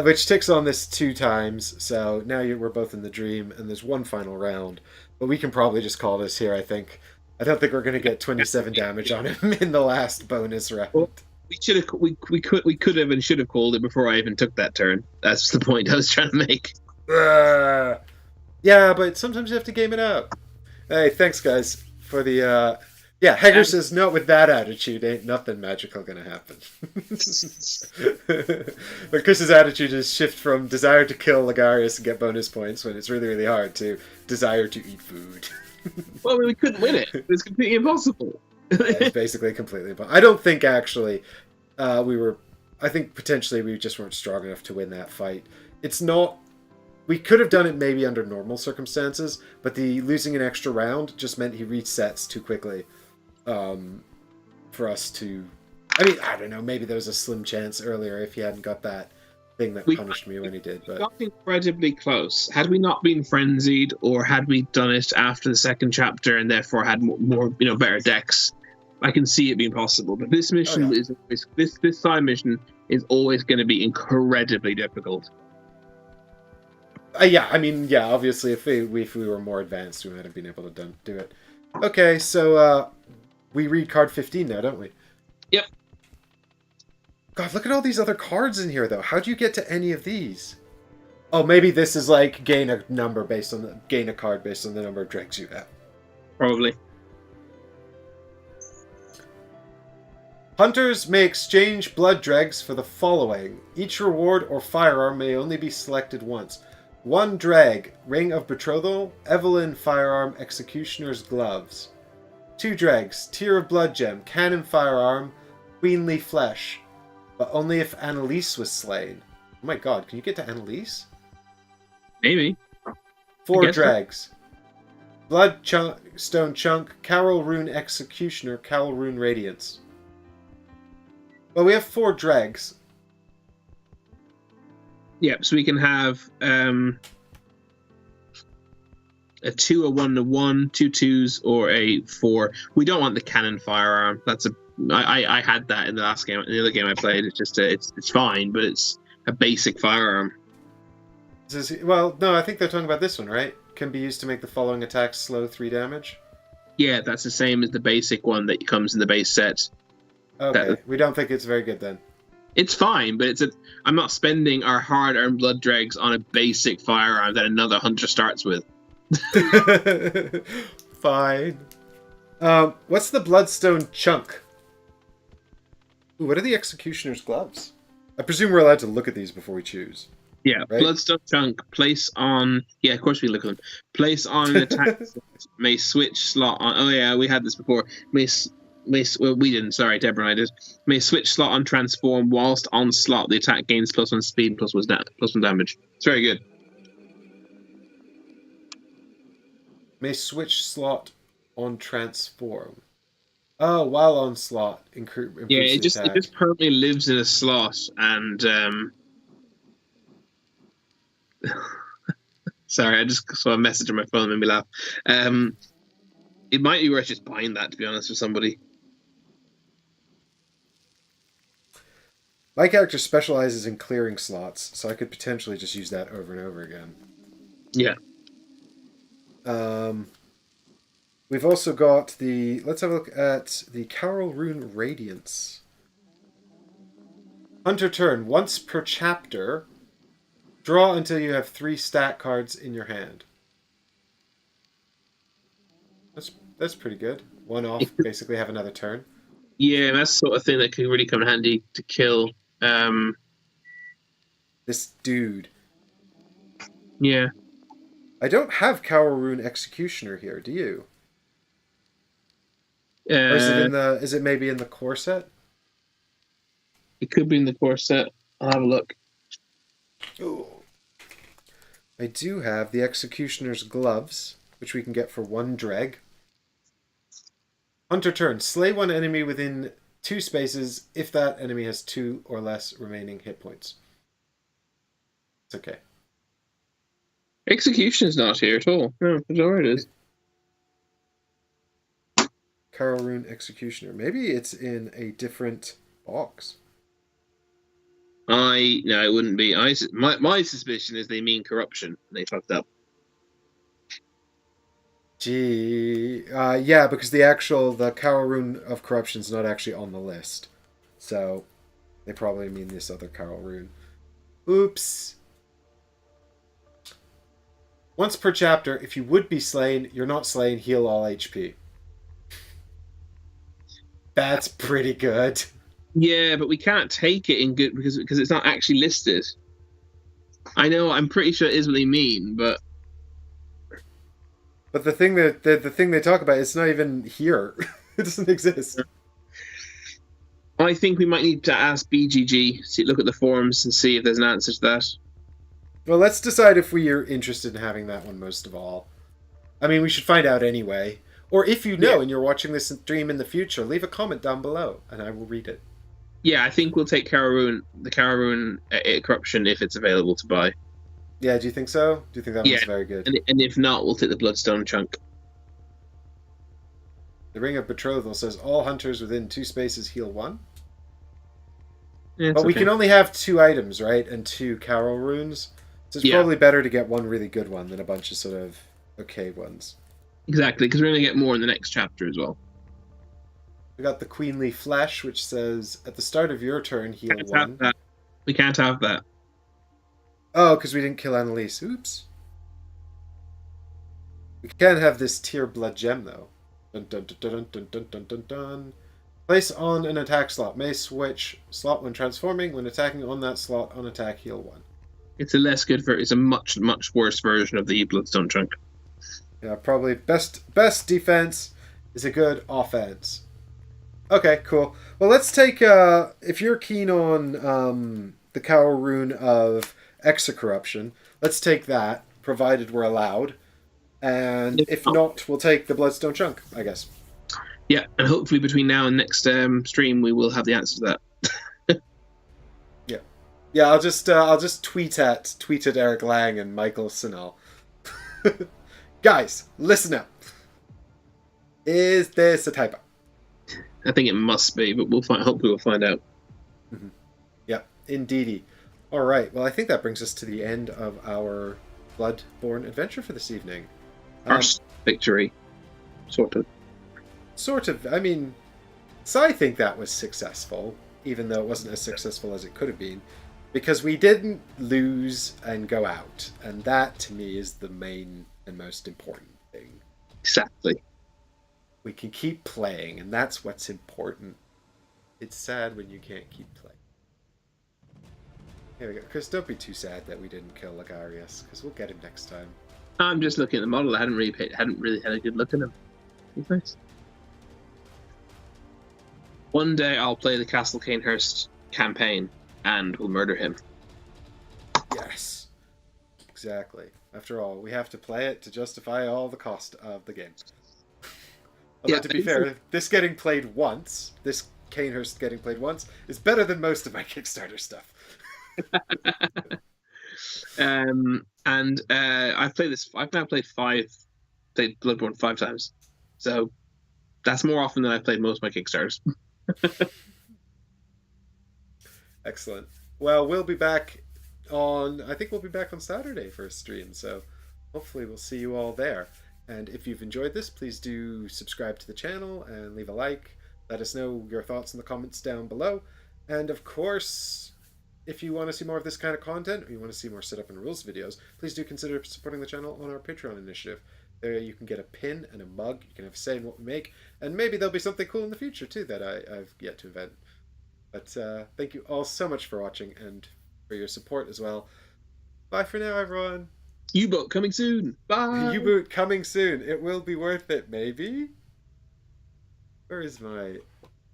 Which ticks on this 2 times, so now we're both in the dream, and there's one final round. But we can probably just call this here, I think. I don't think we're going to get 27 damage on him in the last bonus round. Well, we could have and should have called it before I even took that turn. That's the point I was trying to make. Yeah, but sometimes you have to game it out. Hey, thanks, guys, for the... Yeah, Hager says, no, with that attitude, ain't nothing magical gonna happen. But Chris's attitude is shift from desire to kill Logarius and get bonus points when it's really, really hard to desire to eat food. Well, we couldn't win it. It's completely impossible. It's basically completely impossible. I don't think, actually, I think potentially we just weren't strong enough to win that fight. It's not... We could have done it maybe under normal circumstances, but the losing an extra round just meant he resets too quickly. For us to... I mean, I don't know, maybe there was a slim chance earlier if he hadn't got that thing that punished me when he did. But We got incredibly close. Had we not been frenzied, or had we done it after the second chapter and therefore had more better decks, I can see it being possible, but this mission yeah. is always, this side mission is always going to be incredibly difficult. Yeah, I mean, yeah, obviously, if we were more advanced, we might have been able to do it. Okay, so we read card 15 now, don't we? Yep. God, look at all these other cards in here, though. How do you get to any of these? Oh, maybe this is like gain a card based on the number of dregs you have. Probably. Hunters may exchange blood dregs for the following. Each reward or firearm may only be selected once. 1 dreg, Ring of Betrothal, Evelyn firearm, Executioner's gloves. 2 dregs, Tear of Blood gem, Cannon firearm, Queenly flesh. But only if Annalise was slain. Oh my god, can you get to Annalise? Maybe. 4 dregs. Bloodstone chunk, Carol Rune Executioner, Carol Rune Radiance. Well, we have 4 dregs. Yep, so we can have a 2, a 1, a 1, 2 2s, or a 4. We don't want the cannon firearm. I had that in the last game. In the other game I played, it's just it's fine, but it's a basic firearm. Well, no, I think they're talking about this one, right? Can be used to make the following attacks slow 3 damage. Yeah, that's the same as the basic one that comes in the base set. Okay, we don't think it's very good then. It's fine, but I'm not spending our hard-earned blood dregs on a basic firearm that another hunter starts with. Fine. What's the Bloodstone chunk? Ooh, what are the Executioner's gloves? I presume we're allowed to look at these before we choose. Yeah, right? Bloodstone chunk, place on... Yeah, of course we look at them. Place on an attack may switch slot on... Oh yeah, we had this before. Well, we didn't, sorry, Deborah and I did. May switch slot on transform whilst on slot. The attack gains +1 speed, +1 damage. It's very good. May switch slot on transform. Oh, while on slot, improves yeah, it just permanently lives in a slot, and sorry, I just saw a message on my phone that made me laugh. It might be worth just buying that, to be honest, for somebody. My character specializes in clearing slots, so I could potentially just use that over and over again. Yeah. We've also got the... Let's have a look at the Carol Rune Radiance. Hunter turn. Once per chapter, draw until you have 3 stat cards in your hand. That's pretty good. 1 off, basically have another turn. Yeah, that's the sort of thing that could really come in handy to kill. This dude. Yeah. I don't have Carol Rune Executioner here, do you? Or is it maybe in the core set? It could be in the core set. I'll have a look. Ooh. I do have the Executioner's gloves, which we can get for 1 dreg. Hunter turn. Slay 1 enemy within 2 spaces if that enemy has 2 or less remaining hit points. It's okay. Execution's not here at all. No, I don't know where it is. Carol Rune Executioner. Maybe it's in a different box. No, it wouldn't be. My suspicion is they mean corruption. They fucked up. Gee, yeah, because the Carol Rune of Corruption is not actually on the list, so they probably mean this other Carol Rune. Oops. Once per chapter, if you would be slain, you're not slain, heal all HP. That's pretty good. Yeah, but we can't take it in good because it's not actually listed. I know, I'm pretty sure it is what they mean, but the thing they talk about, it's not even here. It doesn't exist. I think we might need to ask BGG, look at the forums and see if there's an answer to that. Well, let's decide if we are interested in having that one most of all. I mean, we should find out anyway. Or if you know and you're watching this stream in the future, leave a comment down below and I will read it. Yeah, I think we'll take the Carol Rune Corruption if it's available to buy. Yeah, do you think so? Do you think that one's very good? And if not, we'll take the Bloodstone chunk. The Ring of Betrothal says all hunters within 2 spaces heal 1. Yeah, But we okay. can only have 2 items, right? And 2 Carol runes. So it's probably better to get one really good one than a bunch of sort of okay ones. Exactly, because we're going to get more in the next chapter as well. We got the Queenly Flesh, which says at the start of your turn, heal Can't 1. have that. We can't have that. Oh, because we didn't kill Annalise. Oops. We can have this tier blood gem, though. Dun, dun, dun, dun, dun, dun, dun, dun, dun. Place on an attack slot. May switch slot when transforming. When attacking on that slot, on attack, heal 1. It's a less good it's a much, much worse version of the Bloodstone Chunk. Yeah, probably best defense is a good offense. Okay, cool. Well, let's take, if you're keen on the Cowl Rune of Exocorruption, let's take that, provided we're allowed. And if not, we'll take the Bloodstone Chunk, I guess. Yeah, and hopefully between now and next stream, we will have the answer to that. Yeah, I'll just tweet at Eric Lang and Michael Sinal. Guys, listen up. Is this a typo? I think it must be, but hopefully we'll find out. Mm-hmm. Yeah, indeedy. All right. Well, I think that brings us to the end of our Bloodborne adventure for this evening. First victory, sort of. Sort of. I mean, so I think that was successful, even though it wasn't as successful as it could have been, because we didn't lose and go out, and that to me is the main and most important thing. Exactly. We can keep playing, and that's what's important. It's sad when you can't keep playing. Here we go. Chris, don't be too sad that we didn't kill Logarius, because we'll get him next time. I'm just looking at the model. I hadn't really had a good look at him. He's nice. One day I'll play the Castle Cainhurst campaign, and we'll murder him. Yes. Exactly. After all, we have to play it to justify all the cost of the game. Although, to be fair, this getting played once, this Cainhurst getting played once, is better than most of my Kickstarter stuff. I've played this. I've now played Bloodborne 5 times, so that's more often than I've played most of my Kickstarters. Excellent. Well, we'll be back on. I think we'll be back on Saturday for a stream, so hopefully we'll see you all there. And if you've enjoyed this, please do subscribe to the channel and leave a like. Let us know your thoughts in the comments down below. And of course, if you want to see more of this kind of content, or you want to see more setup and rules videos, please do consider supporting the channel on our Patreon initiative. There you can get a pin and a mug, you can have a say in what we make, and maybe there'll be something cool in the future too that I've yet to invent. But thank you all so much for watching and for your support as well. Bye for now, everyone. U-boat coming soon. Bye. U-boot coming soon. It will be worth it, maybe. Where is my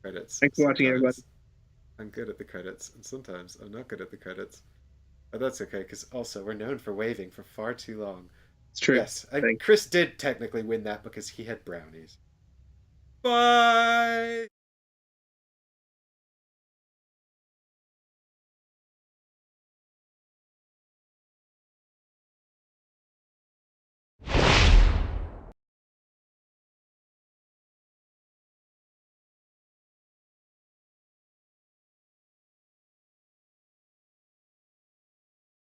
credits? Thanks for watching, everybody. I'm good at the credits, and sometimes I'm not good at the credits. But that's okay, because also we're known for waving for far too long. It's true. Yes, Chris did technically win that because he had brownies. Bye!